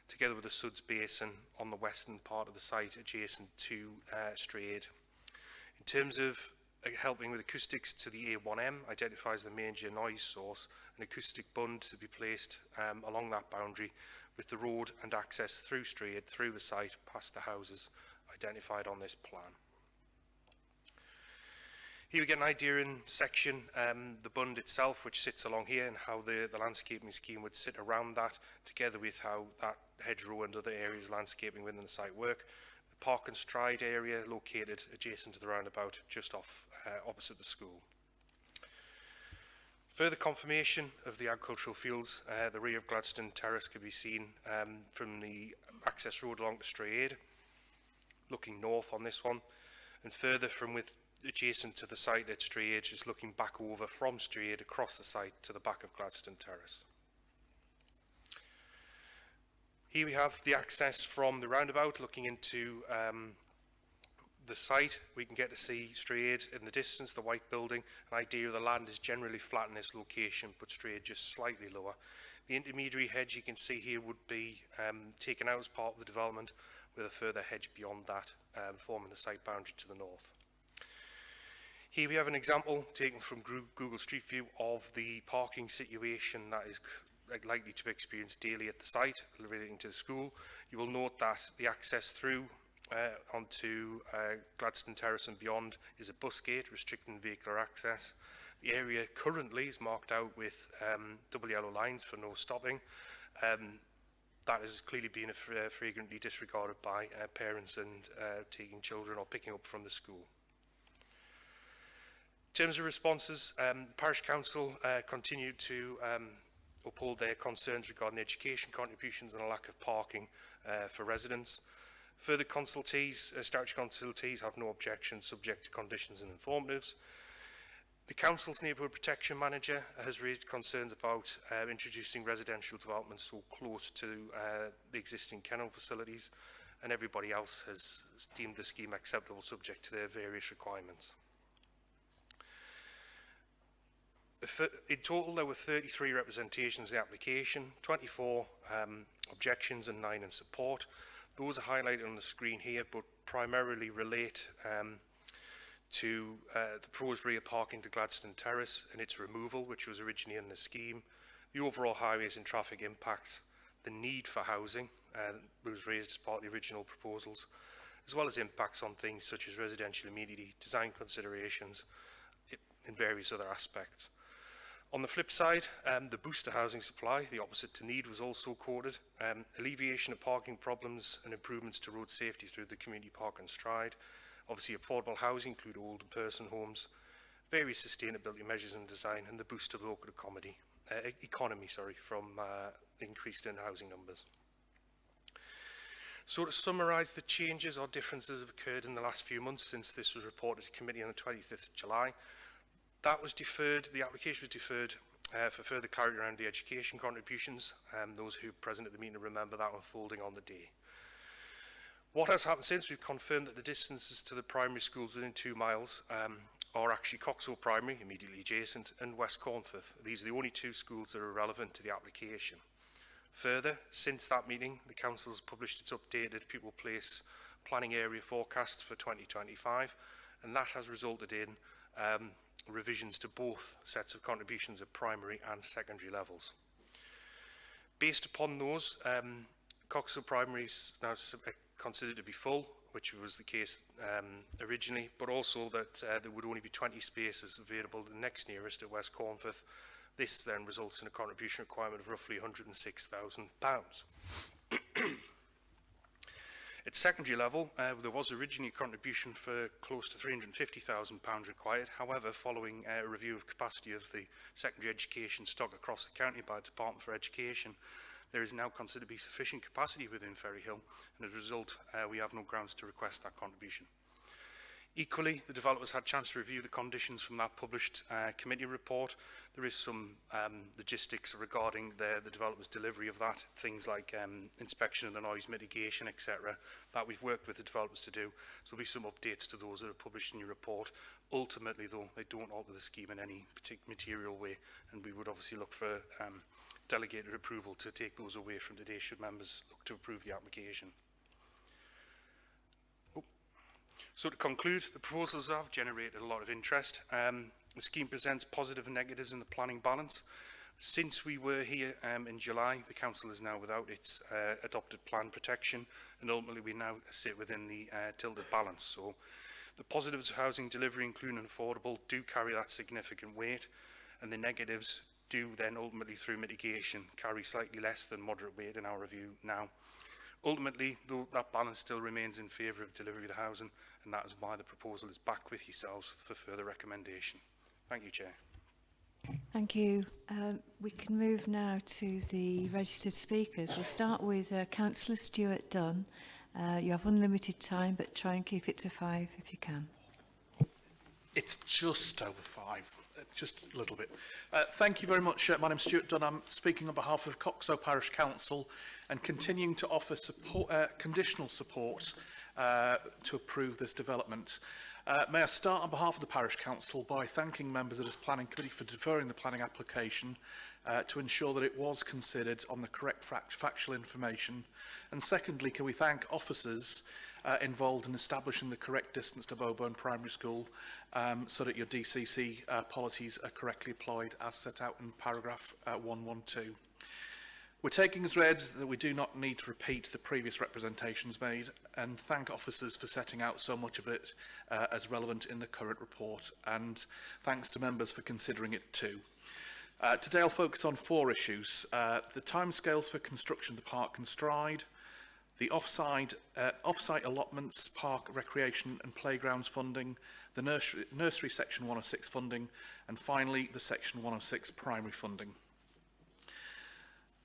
together with the Suds Basin on the western part of the site adjacent to Strayade. In terms of helping with acoustics, to the A1M identifies the major noise source, an acoustic bund to be placed along that boundary, with the road and access through Strayade, through the site, past the houses identified on this plan. Here we get an idea in section, the bund itself, which sits along here, and how the landscaping scheme would sit around that, together with how that hedgerow and other areas of landscaping within the site work. The Park and Stride area located adjacent to the roundabout, just off opposite the school. Further confirmation of the agricultural fields, the rear of Gladstone Terrace could be seen from the access road along to Strayade. looking north on this one, and further from adjacent to the site at Strayed, just looking back over from Strayed across the site to the back of Gladstone Terrace. Here we have the access from the roundabout looking into the site. We can get to see Strayed in the distance, the white building. An idea of the land is generally flat in this location, but Strayed just slightly lower. The intermediary hedge you can see here would be taken out as part of the development, with a further hedge beyond that forming the site boundary to the north. Here we have an example taken from Google Street View of the parking situation that is likely to be experienced daily at the site relating to the school. You will note that the access through onto Gladstone Terrace and beyond is a bus gate restricting vehicular access. The area currently is marked out with double yellow lines for no stopping. That has clearly been flagrantly disregarded by parents and taking children or picking up from the school. In terms of responses, Parish Council continued to uphold their concerns regarding education contributions and a lack of parking for residents. Further consultees, statutory consultees have no objections subject to conditions and informatives. The Council's Neighbourhood Protection Manager has raised concerns about introducing residential developments so close to the existing kennel facilities, and everybody else has deemed the scheme acceptable subject to their various requirements. In total, there were 33 representations in the application, 24 objections and 9 in support. Those are highlighted on the screen here, but primarily relate to the proposed rear parking to Gladstone Terrace and its removal, which was originally in the scheme, the overall highways and traffic impacts, the need for housing, was raised as part of the original proposals, as well as impacts on things such as residential amenity, design considerations, and various other aspects. On the flip side, the booster housing supply, the opposite to need, was also quoted. Alleviation of parking problems and improvements to road safety through the community park and stride. Obviously, affordable housing include old person homes, various sustainability measures and design, and the boost of the local economy from increased in housing numbers. So to summarise, the changes or differences have occurred in the last few months since this was reported to committee on the 25th of July. That was deferred, the application was deferred for further clarity around the education contributions. Those who were present at the meeting remember that unfolding on the day. What has happened since? We've confirmed that the distances to the primary schools within 2 miles are actually Coxhill Primary, immediately adjacent, and West Cornforth. These are the only 2 schools that are relevant to the application. Further, since that meeting, the Council has published its updated pupil place planning area forecasts for 2025, and that has resulted in revisions to both sets of contributions at primary and secondary levels. Based upon those, Coxhill Primary is now considered to be full, which was the case originally, but also that there would only be 20 spaces available the next nearest at West Cornforth. This then results in a contribution requirement of roughly £106,000. At secondary level, there was originally a contribution for close to £350,000 required. However, following a review of capacity of the secondary education stock across the county by the Department for Education, there is now considered to be sufficient capacity within Ferryhill, and as a result, we have no grounds to request that contribution. Equally, the developers had a chance to review the conditions from that published committee report. There is some logistics regarding the developers' delivery of that, things like inspection of the noise mitigation, etc., that we've worked with the developers to do. So there'll be some updates to those that are published in your report. Ultimately, though, they don't alter the scheme in any particular material way, and we would obviously look for delegated approval to take those away from today should members look to approve the application. So to conclude, the proposals have generated a lot of interest. The scheme presents positive and negatives in the planning balance. Since we were here in July, the Council is now without its adopted plan protection, and ultimately we now sit within the tilted balance. So the positives of housing delivery, including affordable, do carry that significant weight, and the negatives do then ultimately through mitigation carry slightly less than moderate weight in our review now. Ultimately, though, that balance still remains in favour of delivery of the housing, and that is why the proposal is back with yourselves for further recommendation. Thank you, Chair.
Thank you. We can move now to the registered speakers. We'll start with Councillor Stuart Dunn, You have unlimited time, but try and keep it to 5 if you can.
It's just over 5, just a little bit. Thank you very much. My name's Stuart Dunn. I'm speaking on behalf of Coxo Parish Council and continuing to offer support, conditional support to approve this development. May I start on behalf of the Parish Council by thanking members of this planning committee for deferring the planning application to ensure that it was considered on the correct factual information. And secondly, can we thank officers involved in establishing the correct distance to Bowburn Primary School so that your DCC policies are correctly applied as set out in paragraph 112. We're taking as read that we do not need to repeat the previous representations made and thank officers for setting out so much of it as relevant in the current report, and thanks to members for considering it too. Today I'll focus on 4 issues: the timescales for construction of the Park and Stride, the off-site allotments, park, recreation and playgrounds funding, the nursery section 106 funding, and finally the section 106 primary funding.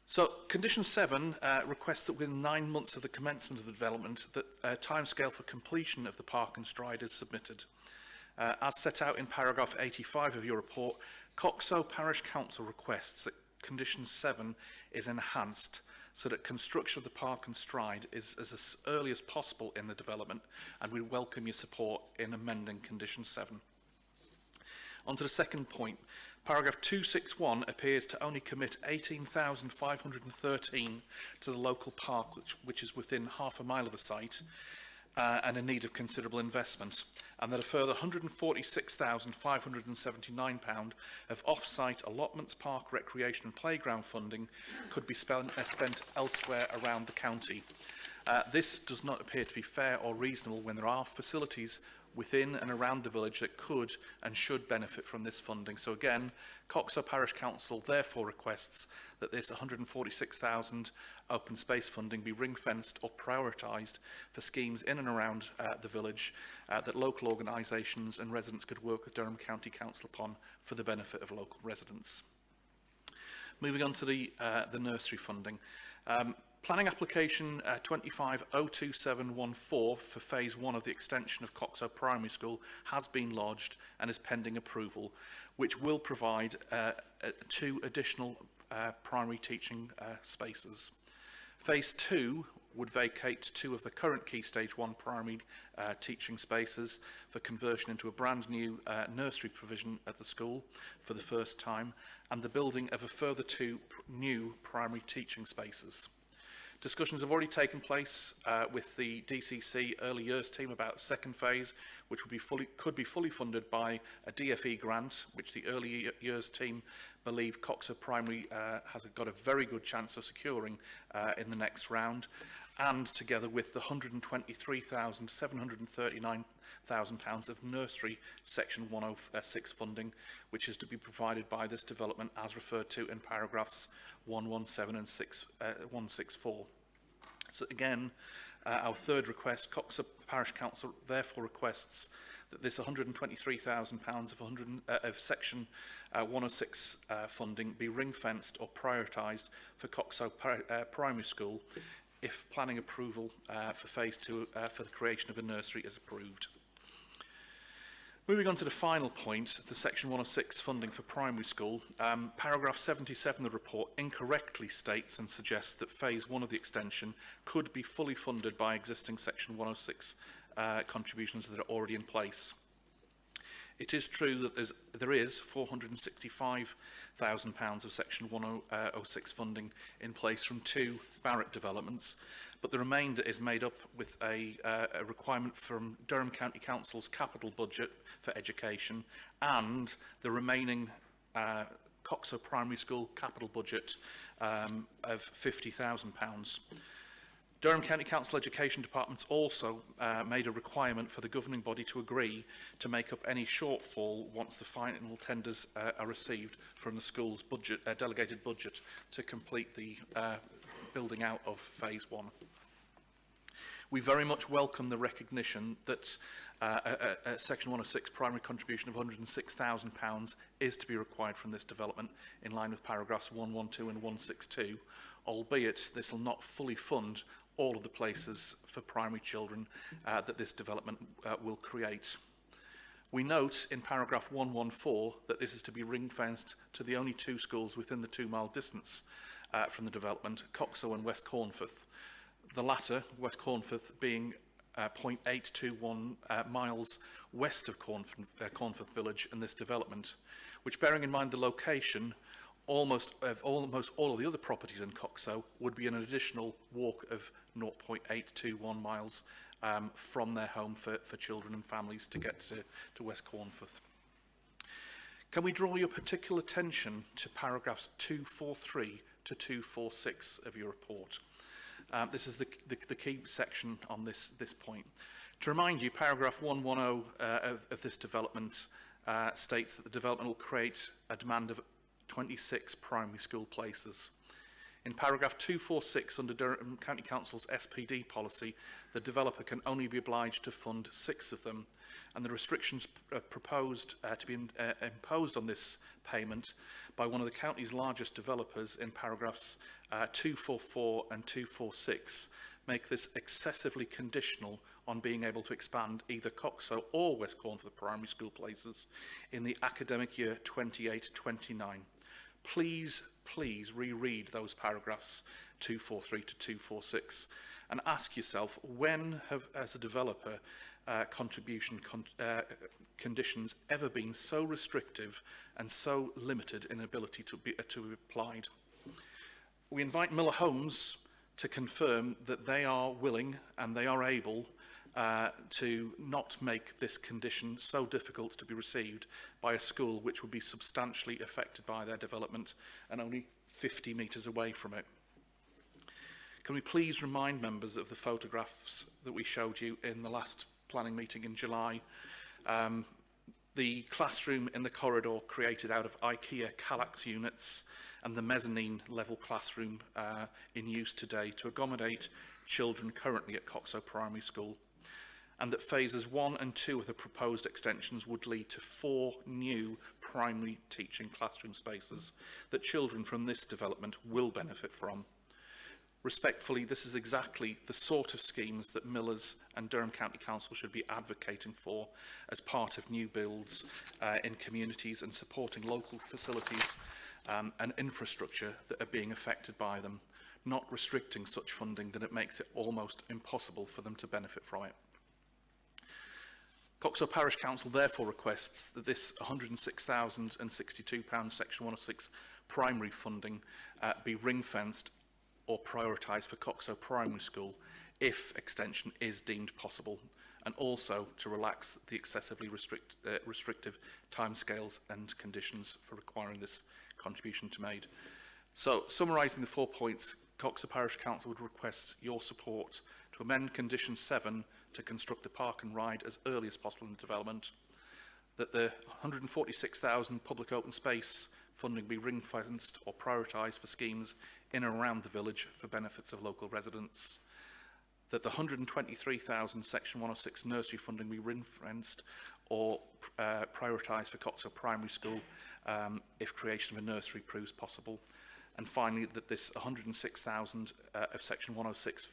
So, condition 7 requests that within 9 months of the commencement of the development, that a timescale for completion of the Park and Stride is submitted. As set out in paragraph 85 of your report, Coxo Parish Council requests that condition 7 is enhanced so that construction of the Park and Stride is as early as possible in the development, and we welcome your support in amending condition 7. On to the second point. Paragraph 261 appears to only commit 18,513 to the local park, which is within half a mile of the site and in need of considerable investment, and that a further £146,579 of off-site allotments, park, recreation and playground funding could be spent elsewhere around the county. This does not appear to be fair or reasonable when there are facilities within and around the village that could and should benefit from this funding. So again, Coxo Parish Council therefore requests that this £146,000 open space funding be ring-fenced or prioritised for schemes in and around the village that local organisations and residents could work with Durham County Council upon for the benefit of local residents. Moving on to the nursery funding. Planning application 2502714 for phase 1 of the extension of Coxo Primary School has been lodged and is pending approval, which will provide 2 additional primary teaching spaces. Phase 2 would vacate 2 of the current Key Stage 1 primary teaching spaces for conversion into a brand new nursery provision at the school for the first time, and the building of a further 2 new primary teaching spaces. Discussions have already taken place with the DCC early years team about second phase, which could be fully funded by a DFE grant, which the early years team believe Coxo Primary has got a very good chance of securing in the next round, and together with the £123,739,000 of nursery section 106 funding, which is to be provided by this development as referred to in paragraphs 117 and 164. So again, our third request, Coxo Parish Council therefore requests that this £123,000 of section 106 funding be ring-fenced or prioritised for Coxo Primary School if planning approval for phase 2 for the creation of a nursery is approved. Moving on to the final point, the section 106 funding for primary school, paragraph 77 of the report incorrectly states and suggests that phase 1 of the extension could be fully funded by existing section 106 contributions that are already in place. It is true that there is £465,000 of section 106 funding in place from 2 Barratt developments, but the remainder is made up with a requirement from Durham County Council's capital budget for education and the remaining Coxo Primary School capital budget of £50,000. Durham County Council Education Departments also made a requirement for the governing body to agree to make up any shortfall once the final tenders are received from the school's budget, delegated budget to complete the building out of phase 1. We very much welcome the recognition that a Section 106 primary contribution of £106,000 is to be required from this development in line with paragraphs 112 and 162, albeit this will not fully fund all of the places for primary children that this development will create. We note in paragraph 114 that this is to be ring-fenced to the only 2 schools within the 2-mile distance from the development, Coxo and West Cornforth. The latter, West Cornforth, being 0.821 miles west of Cornforth Village in this development, which, bearing in mind the location, almost all of the other properties in Coxo would be an additional walk of 0.821 miles from their home for children and families to get to West Cornforth. Can we draw your particular attention to paragraphs 243 to 246 of your report? This is the key section on this point. To remind you, paragraph 110 of this development states that the development will create a demand of 26 primary school places. In paragraph 246 under Durham County Council's SPD policy, the developer can only be obliged to fund 6 of them, and the restrictions proposed to be imposed on this payment by one of the county's largest developers in paragraphs 244 and 246 make this excessively conditional on being able to expand either Coxo or West Cornforth primary school places in the academic year 28-29. Please reread those paragraphs 243 to 246 and ask yourself, when have, as a developer, contribution conditions ever been so restrictive and so limited in ability to be applied? We invite Miller Homes to confirm that they are willing and they are able to not make this condition so difficult to be received by a school which would be substantially affected by their development and only 50 metres away from it. Can we please remind members of the photographs that we showed you in the last planning meeting in July? The classroom in the corridor created out of IKEA Kallax units and the mezzanine level classroom in use today to accommodate children currently at Coxo Primary School, and that phases 1 and 2 of the proposed extensions would lead to 4 new primary teaching classroom spaces that children from this development will benefit from. Respectfully, this is exactly the sort of schemes that Millers and Durham County Council should be advocating for as part of new builds in communities and supporting local facilities and infrastructure that are being affected by them, not restricting such funding that it makes it almost impossible for them to benefit from it. Coxo Parish Council therefore requests that this £106,062 Section 106 primary funding be ring-fenced or prioritised for Coxo Primary School if extension is deemed possible, and also to relax the excessively restrictive timescales and conditions for requiring this contribution to be made. So, summarising the 4 points, Coxo Parish Council would request your support to amend Condition 7 to construct the park and ride as early as possible in the development, that the £146,000 public open space funding be ring-fenced or prioritised for schemes in and around the village for benefits of local residents, that the £123,000 Section 106 nursery funding be ring-fenced or prioritised for Coxo Primary School if creation of a nursery proves possible, and finally that this £106,000 of Section 106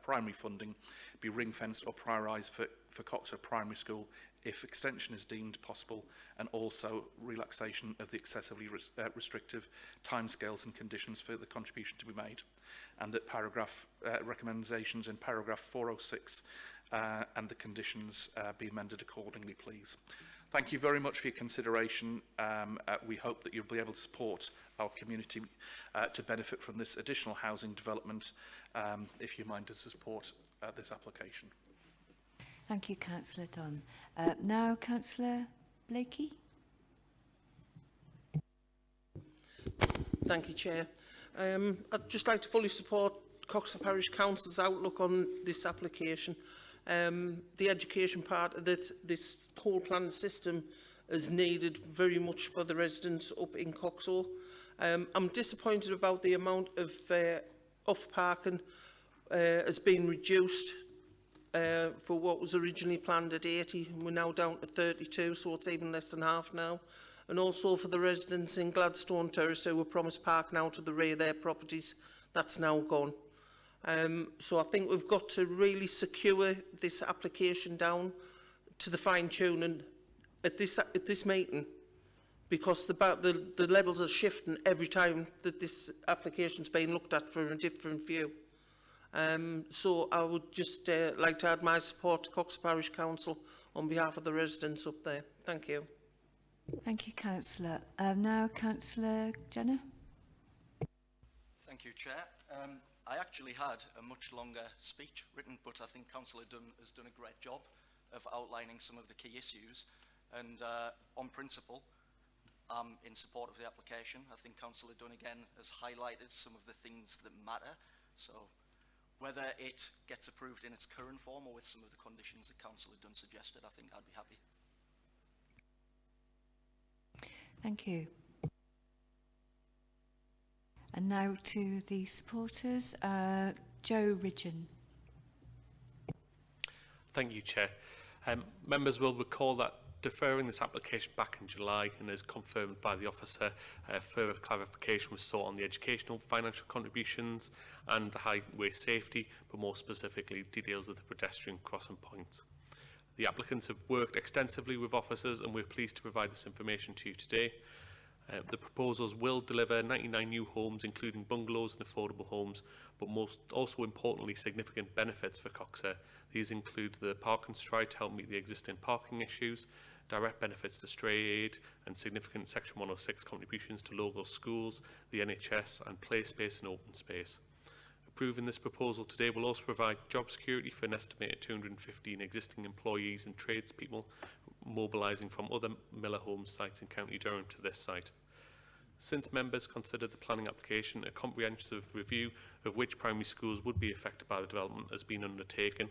primary funding be ring-fenced or prioritised for Coxo Primary School if extension is deemed possible, and also relaxation of the excessively restrictive timescales and conditions for the contribution to be made, and that recommendations in paragraph 406 and the conditions be amended accordingly, please. Thank you very much for your consideration. We hope that you'll be able to support our community to benefit from this additional housing development if you mind to support this application.
Thank you, Councillor Dunn. Now, Councillor Blakey.
Thank you, Chair. I'd just like to fully support Coxo Parish Council's outlook on this application. The education part of this whole plan system is needed very much for the residents up in Coxo. I'm disappointed about the amount of off-parking has been reduced for what was originally planned at 80. We're now down to 32, so it's even less than half now. And also for the residents in Gladstone Terrace who were promised parking out to the rear of their properties, that's now gone. So I think we've got to really secure this application down to the fine-tuning at this meeting, because the levels are shifting every time that this application's being looked at from a different view. So I would just like to add my support to Cox Parish Council on behalf of the residents up there. Thank you.
Thank you, Councillor. Now, Councillor Jenner.
Thank you, Chair. I actually had a much longer speech written, but I think Councillor Dunn has done a great job of outlining some of the key issues. And on principle, I'm in support of the application. I think Councillor Dunn again has highlighted some of the things that matter. So whether it gets approved in its current form or with some of the conditions that Councillor Dunn suggested, I think I'd be happy.
Thank you. And now to the supporters. Joe Ridgeon.
Thank you, Chair. Members will recall that deferring this application back in July, and as confirmed by the officer, further clarification was sought on the educational financial contributions and the highway safety, but more specifically details of the pedestrian crossing points. The applicants have worked extensively with officers, and we're pleased to provide this information to you today. The proposals will deliver 99 new homes, including bungalows and affordable homes, but also importantly, significant benefits for Coxer. These include the parking stride to help meet the existing parking issues, direct benefits to stray aid, and significant Section 106 contributions to local schools, the NHS, and play space and open space. Approving this proposal today will also provide job security for an estimated 215 existing employees and tradespeople mobilising from other Miller Homes sites in County Durham to this site. Since members considered the planning application, a comprehensive review of which primary schools would be affected by the development has been undertaken.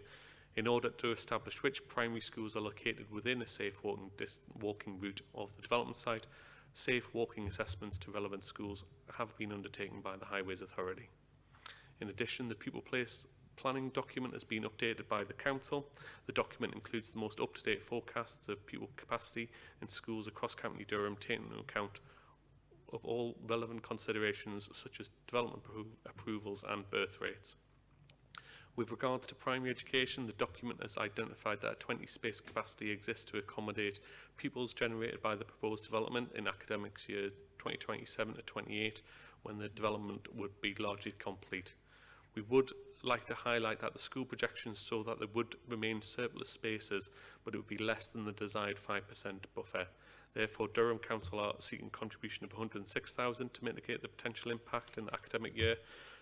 In order to establish which primary schools are located within a safe walking route of the development site, safe walking assessments to relevant schools have been undertaken by the Highways Authority. In addition, the pupil place planning document has been updated by the Council. The document includes the most up-to-date forecasts of pupil capacity in schools across County Durham, taking into account of all relevant considerations such as development approvals and birth rates. With regards to primary education, the document has identified that a 20 space capacity exists to accommodate pupils generated by the proposed development in academics year 2027 to 28, when the development would be largely complete. We would like to highlight that the school projections show that there would remain surplus spaces, but it would be less than the desired 5% buffer. Therefore, Durham Council are seeking contribution of £106,000 to mitigate the potential impact in the academic year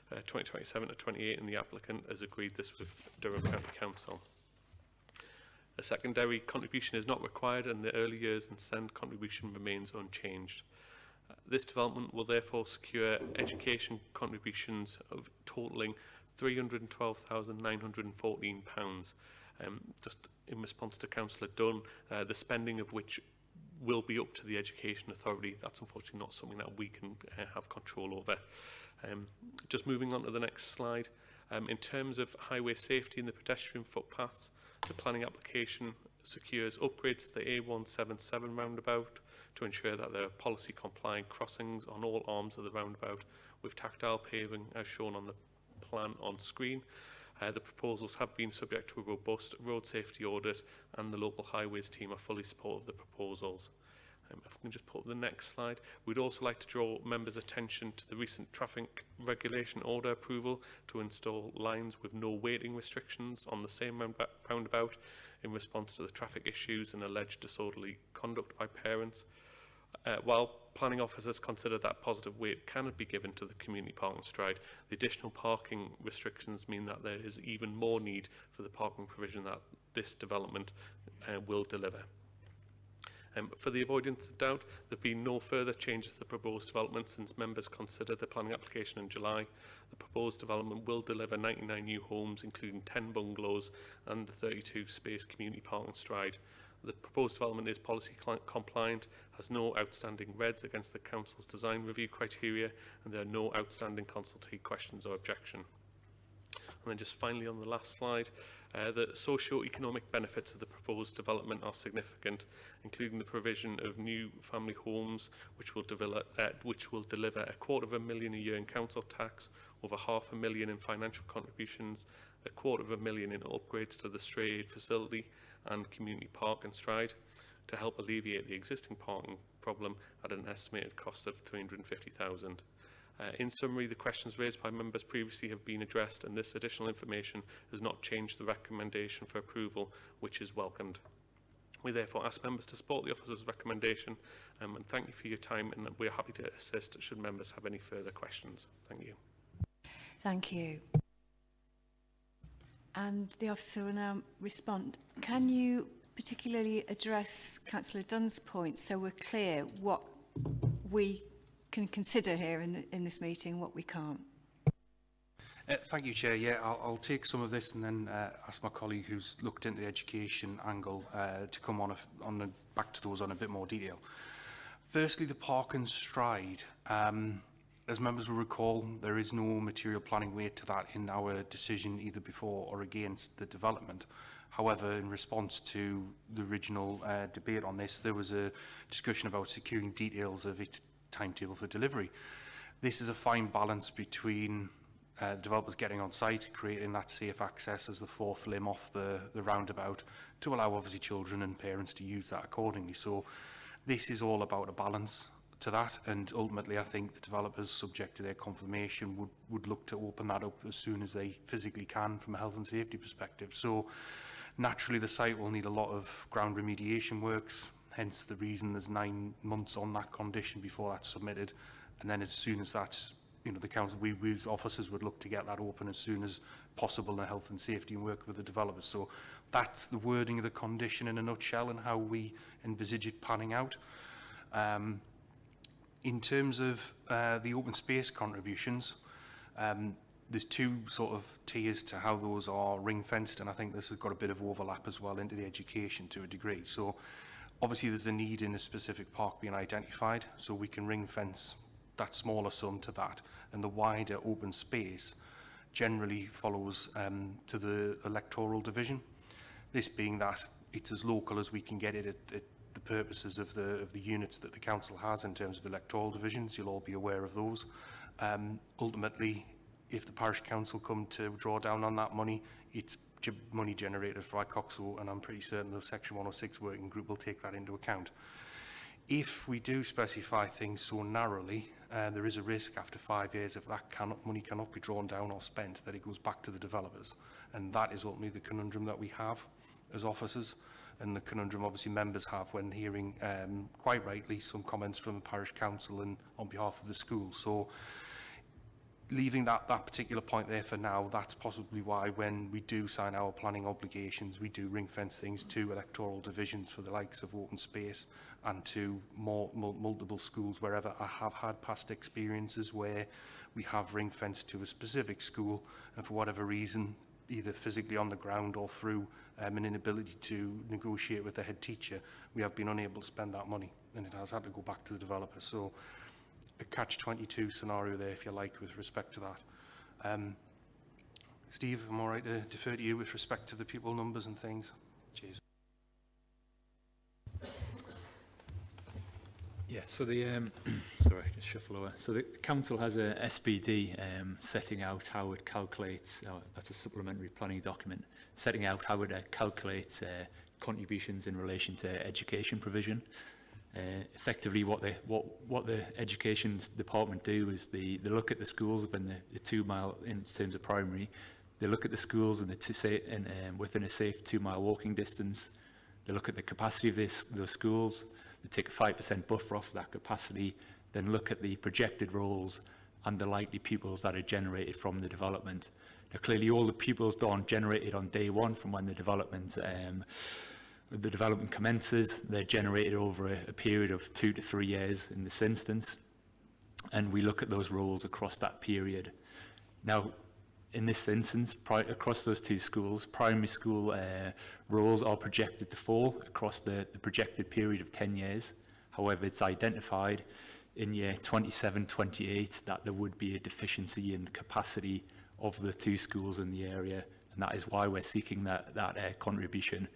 2027 to 28, and the applicant has agreed this with Durham County Council. A secondary contribution is not required, and the early years and SEND contribution remains unchanged. This development will therefore secure education contributions of totalling £312,914. Just in response to Councillor Dunn, the spending of which will be up to the Education Authority. That's unfortunately not something that we can have control over. Just moving on to the next slide. In terms of highway safety and the pedestrian footpaths, the planning application secures upgrades to the A177 roundabout to ensure that there are policy compliant crossings on all arms of the roundabout with tactile paving as shown on the plan on screen. The proposals have been subject to a robust road safety audit, and the local highways team are fully supportive of the proposals. If we can just put up the next slide. We'd also like to draw members' attention to the recent traffic regulation order approval to install lines with no waiting restrictions on the same roundabout in response to the traffic issues and alleged disorderly conduct by parents. While planning officers consider that positive weight cannot be given to the community parking stride, the additional parking restrictions mean that there is even more need for the parking provision that this development will deliver. For the avoidance of doubt, there have been no further changes to the proposed development since members considered the planning application in July. The proposed development will deliver 99 new homes, including 10 bungalows and the 32-space community parking stride. The proposed development is policy compliant, has no outstanding reds against the Council's design review criteria, and there are no outstanding consultee questions or objection. And then just finally on the last slide, The socio-economic benefits of the proposed development are significant, including the provision of new family homes, which will deliver $250,000 a year in council tax, over $500,000 in financial contributions, $250,000 in upgrades to the Stray Aid facility and community park in Stride, to help alleviate the existing parking problem at an estimated cost of $350,000. In summary, the questions raised by members previously have been addressed, and this additional information has not changed the recommendation for approval, which is welcomed. We therefore ask members to support the officer's recommendation, and thank you for your time, and we are happy to assist should members have any further questions. Thank you.
Thank you. And the officer will now respond. Can you particularly address Councillor Dunn's point so we're clear what we can consider here in this meeting, what we can't?
Thank you, Chair. Yeah, I'll take some of this and then ask my colleague who's looked into the education angle to come on back to those on a bit more detail. Firstly, the park and Stride. As members will recall, there is no material planning weight to that in our decision either before or against the development. However, in response to the original debate on this, there was a discussion about securing details of its timetable for delivery. This is a fine balance between developers getting on site, creating that safe access as the fourth limb off the roundabout to allow obviously children and parents to use that accordingly. So this is all about a balance to that, and ultimately I think the developers, subject to their confirmation, would look to open that up as soon as they physically can from a health and safety perspective. So naturally the site will need a lot of ground remediation works, hence the reason there's 9 months on that condition before that's submitted. And then as soon as that's, the council, we as officers would look to get that open as soon as possible in health and safety and work with the developers. So that's the wording of the condition in a nutshell and how we envisage it panning out. In terms of the open space contributions, there's two sort of tiers to how those are ring-fenced, and I think this has got a bit of overlap as well into the education to a degree. So obviously there's a need in a specific park being identified, so we can ring-fence that smaller sum to that, and the wider open space generally follows to the electoral division. This being that it's as local as we can get it at the purposes of the units that the council has in terms of electoral divisions. You'll all be aware of those. Ultimately, if the parish council come to draw down on that money, it's money generated by COXO, and I'm pretty certain the Section 106 working group will take that into account. If we do specify things so narrowly, there is a risk after 5 years, if that money cannot be drawn down or spent, that it goes back to the developers. And that is ultimately the conundrum that we have as officers, and the conundrum obviously members have when hearing, quite rightly, some comments from the parish council and on behalf of the school. So leaving that particular point there for now, that's possibly why when we do sign our planning obligations, we do ring fence things to electoral divisions for the likes of open space and to multiple schools wherever. I have had past experiences where we have ring fenced to a specific school, and for whatever reason, either physically on the ground or through an inability to negotiate with the head teacher, we have been unable to spend that money, and it has had to go back to the developer. So a catch-22 scenario there, if you like, with respect to that. Steve, I'm all right to defer to you with respect to the pupil numbers and things. Cheers.
Yeah, so the sorry, just shuffle over. So the council has a SPD setting out how it calculates. That's a supplementary planning document setting out how it calculates contributions in relation to education provision. Effectively, what the education department do is they look at the schools within the 2 mile in terms of primary. They look at the schools and within a safe 2 mile walking distance. They look at the capacity of those schools. They take a 5% buffer off that capacity, then look at the projected roles and the likely pupils that are generated from the development. Now, clearly, all the pupils aren't generated on day one from when the development commences. They're generated over a period of 2 to 3 years in this instance, and we look at those roles across that period. Now, in this instance, across those two schools, primary school roles are projected to fall across the projected period of 10 years. However, it's identified in year 27-28 that there would be a deficiency in capacity of the two schools in the area, and that is why we're seeking that contribution.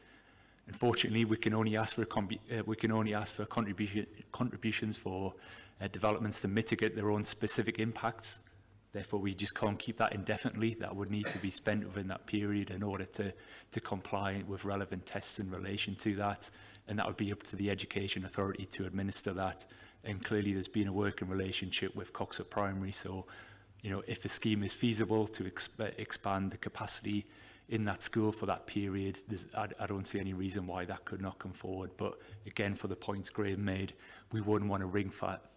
Unfortunately, we can only ask for contributions for developments to mitigate their own specific impacts. Therefore, we just can't keep that indefinitely. That would need to be spent within that period in order to comply with relevant tests in relation to that. And that would be up to the Education Authority to administer that. And clearly, there's been a working relationship with Coxhill Primary. So, you know, if a scheme is feasible to expand the capacity in that school for that period, I don't see any reason why that could not come forward. But again, for the points Graham made, we wouldn't want to ring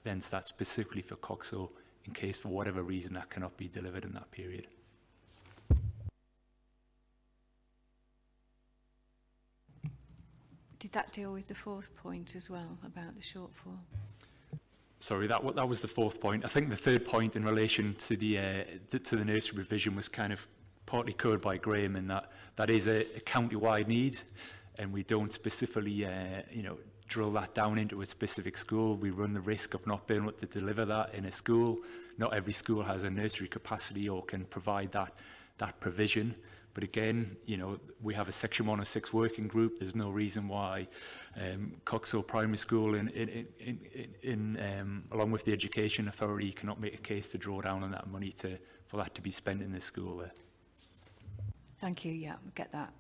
fence that specifically for Coxhill in case for whatever reason that cannot be delivered in that period.
Did that deal with the fourth point as well, about the shortfall?
Sorry, that was the fourth point. I think the third point in relation to the nursery revision was kind of partly covered by Graham, in that is a county-wide need, and we don't specifically, drill that down into a specific school. We run the risk of not being able to deliver that in a school. Not every school has a nursery capacity or can provide that provision. But again, you know, we have a Section 106 working group. There's no reason why Coxhill Primary School, along with the Education Authority, cannot make a case to draw down on that money for that to be spent in the school there.
Thank you. Yeah, I get that.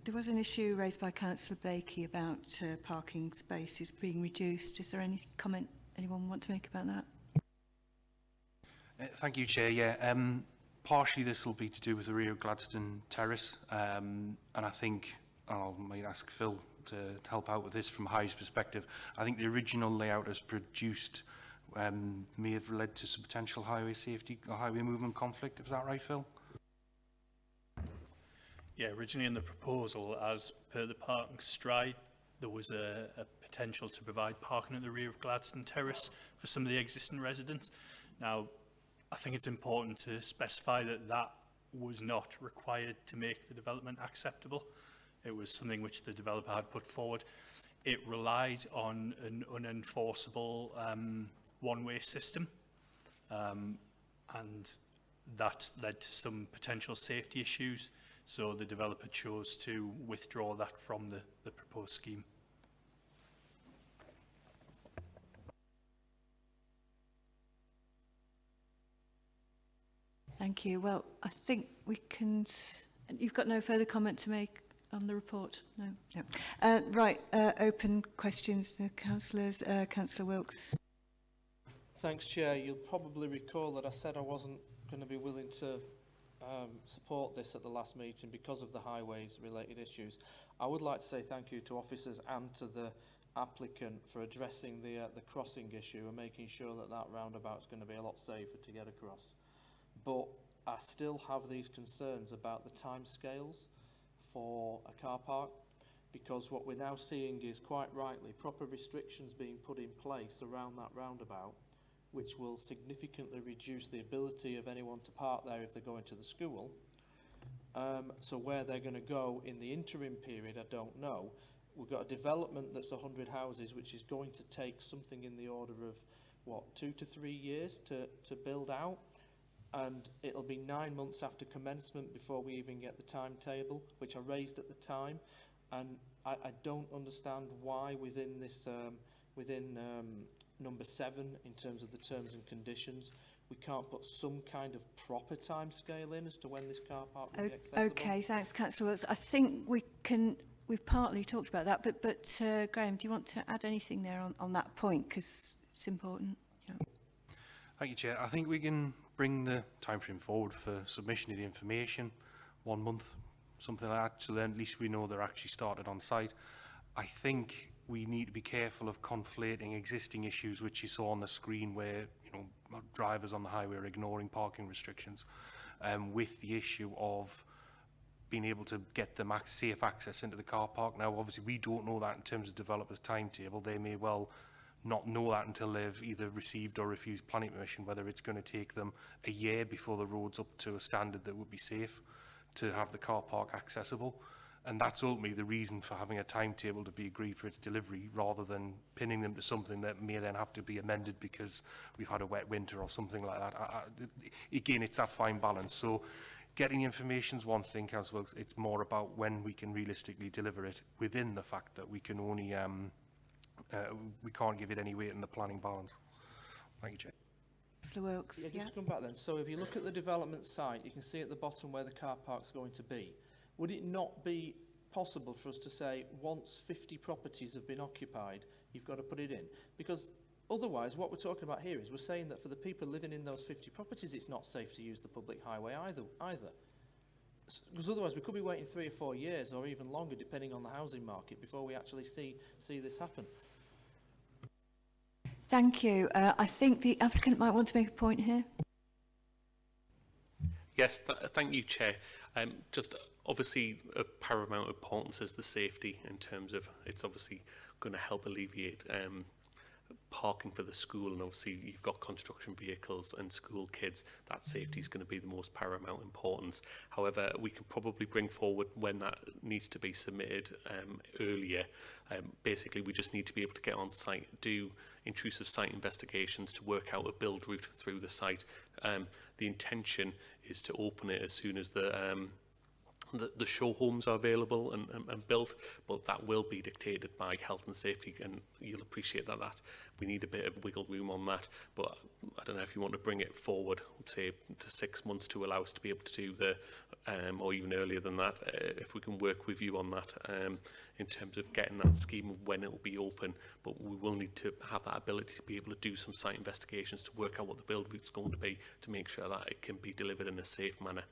There was an issue raised by Councillor Blakey about parking spaces being reduced. Is there any comment anyone want to make about that?
Thank you, Chair. Yeah, partially this will be to do with the Rio Gladstone Terrace, and I think I might ask Phil to help out with this from Hive's perspective. I think the original layout as produced may have led to some potential highway safety or highway movement conflict. Is that right, Phil?
Yeah, originally in the proposal, as per the parking stride, there was a potential to provide parking at the rear of Gladstone Terrace for some of the existing residents. Now, I think it's important to specify that that was not required to make the development acceptable. It was something which the developer had put forward. It relied on an unenforceable one-way system, and that led to some potential safety issues. So the developer chose to withdraw that from the proposed scheme.
Thank you. Well, I think we can... You've got no further comment to make on the report? No? No. Right, open questions to councillors. Councillor Wilkes.
Thanks, Chair. You'll probably recall that I said I wasn't going to be willing to support this at the last meeting because of the highways related issues. I would like to say thank you to officers and to the applicant for addressing the crossing issue and making sure that that roundabout is going to be a lot safer to get across. But I still have these concerns about the timescales for a car park, because what we're now seeing is, quite rightly, proper restrictions being put in place around that roundabout, which will significantly reduce the ability of anyone to park there if they're going to the school. So where they're going to go in the interim period, I don't know. We've got a development that's 100 houses, which is going to take something in the order of, what, 2 to 3 years to build out. And it'll be 9 months after commencement before we even get the timetable, which I raised at the time. And I don't understand why within this, number 7, in terms of the terms and conditions, we can't put some kind of proper time scale in as to when this car park will be accessible.
Okay, thanks, Councillor Wilkes. I think we've partly talked about that, but Graham, do you want to add anything there on that point, because it's important? Yeah.
Thank you, Chair. I think we can bring the timeframe forward for submission of the information, 1 month, something like that, so then at least we know they're actually started on site. I think we need to be careful of conflating existing issues, which you saw on the screen, where drivers on the highway are ignoring parking restrictions, with the issue of being able to get them safe access into the car park. Now, obviously, we don't know that in terms of developers' timetable. They may well not know that until they've either received or refused planning permission, whether it's going to take them a year before the road's up to a standard that would be safe to have the car park accessible. And that's ultimately the reason for having a timetable to be agreed for its delivery, rather than pinning them to something that may then have to be amended because we've had a wet winter or something like that. Again, it's that fine balance. So getting information's one thing, Councillor Wilkes. It's more about when we can realistically deliver it within the fact that we can only we can't give it any weight in the planning balance. Thank you, Chair.
Councillor Wilkes,
Yeah, just to come back then. So if you look at the development site, you can see at the bottom where the car park's going to be. Would it not be possible for us to say once 50 properties have been occupied, you've got to put it in? Because otherwise, what we're talking about here is we're saying that for the people living in those 50 properties, it's not safe to use the public highway either. Because otherwise, we could be waiting 3 or 4 years or even longer, depending on the housing market, before we actually see this happen.
Thank you. I think the applicant might want to make a point here.
Yes, thank you, Chair. Just obviously of paramount importance is the safety in terms of it's obviously going to help alleviate parking for the school, and obviously you've got construction vehicles and school kids. That safety is going to be the most paramount importance. However, we can probably bring forward when that needs to be submitted earlier. Basically, we just need to be able to get on site, do intrusive site investigations to work out a build route through the site. The intention is to open it as soon as the show homes are available and built, but that will be dictated by health and safety, and you'll appreciate that we need a bit of wiggle room on that. But I don't know if you want to bring it forward, say to 6 months, to allow us to be able to do the or even earlier than that, if we can work with you on that in terms of getting that scheme of when it will be open. But we will need to have that ability to be able to do some site investigations to work out what the build route's going to be, to make sure that it can be delivered in a safe manner.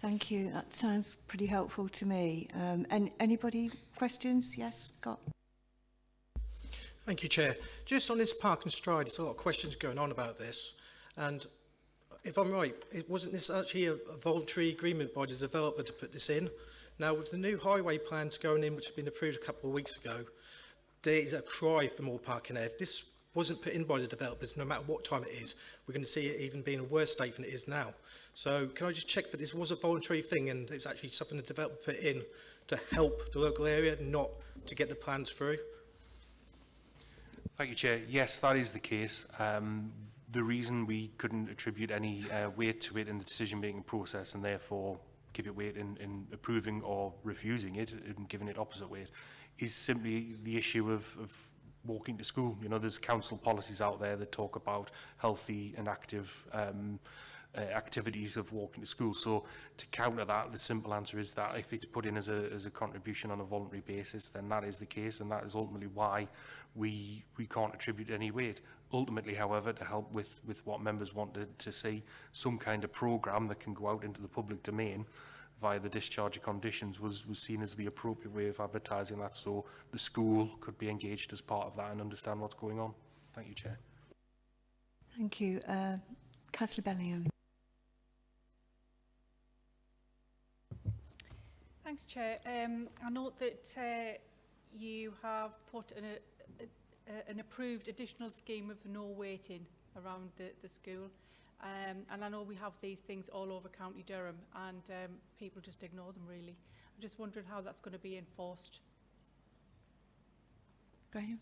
Thank you. That sounds pretty helpful to me. Anybody questions? Yes, Scott.
Thank you, Chair. Just on this Park and Stride, there's a lot of questions going on about this. And if I'm right, wasn't this actually a voluntary agreement by the developer to put this in? Now, with the new highway plans going in, which have been approved a couple of weeks ago, there is a cry for more parking there. If this wasn't put in by the developers, no matter what time it is, we're going to see it even be in a worse state than it is now. So can I just check that this was a voluntary thing and it's actually something the developer put in to help the local area, not to get the plans through?
Thank you, Chair. Yes, that is the case. The reason we couldn't attribute any weight to it in the decision-making process, and therefore give it weight in approving or refusing it and giving it opposite weight, is simply the issue of walking to school. You know, there's council policies out there that talk about healthy and active activities of walking to school. So to counter that, the simple answer is that if it's put in as a contribution on a voluntary basis, then that is the case, and that is ultimately why we can't attribute any weight. Ultimately, however, to help with what members wanted to see, some kind of programme that can go out into the public domain via the discharge of conditions was seen as the appropriate way of advertising that, so the school could be engaged as part of that and understand what's going on. Thank you, Chair.
Thank you. Councillor Bellingham.
Thanks, Chair. I note that you have put an approved additional scheme of no waiting around the school. And I know we have these things all over County Durham, and people just ignore them, really. I'm just wondering how that's going to be enforced.
Graham?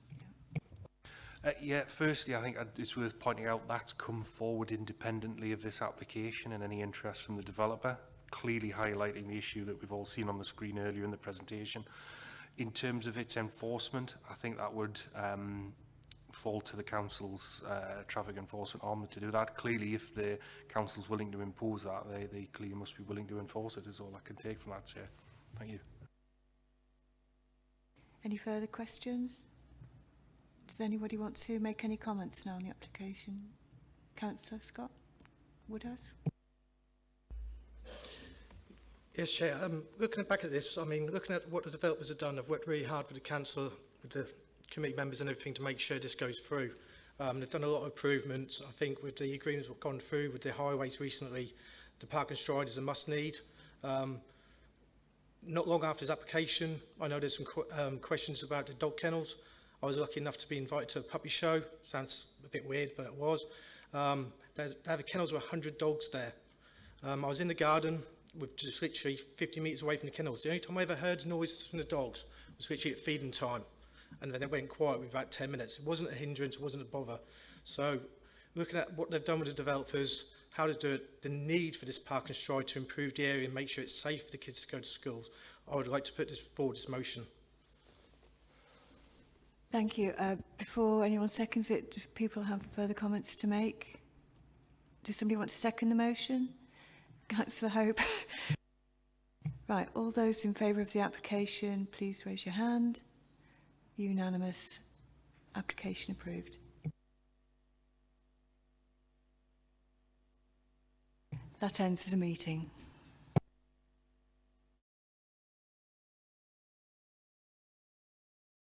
Yeah, firstly, I think it's worth pointing out that's come forward independently of this application and any interest from the developer, clearly highlighting the issue that we've all seen on the screen earlier in the presentation. In terms of its enforcement, I think that would fall to the council's traffic enforcement arm to do that. Clearly, if the council's willing to impose that, they clearly must be willing to enforce it, is all I can take from that, Chair. Thank you.
Any further questions? Does anybody want to make any comments now on the application? Councillor Scott Woodhouse?
Yes, Chair. Looking back at this, I mean, looking at what the developers have done, I've worked really hard with the council, with the committee members and everything to make sure this goes through. They've done a lot of improvements. I think with the agreements that have gone through with the highways recently, the Park and Stride is a must-need. Not long after his application, I know there's some questions about the dog kennels. I was lucky enough to be invited to a puppy show. Sounds a bit weird, but it was. They have kennels with 100 dogs there. I was in the garden with just literally 50 metres away from the kennels. The only time I ever heard noise from the dogs was literally at feeding time. And then it went quiet with about 10 minutes. It wasn't a hindrance, it wasn't a bother. So looking at what they've done with the developers, how to do it, the need for this park and stride to improve the area and make sure it's safe for the kids to go to school, I would like to put this forward, this motion.
Thank you. Before anyone seconds it, do people have further comments to make? Does somebody want to second the motion? Councillor Hope. Right, all those in favour of the application, please raise your hand. Unanimous. Application approved. That ends the meeting.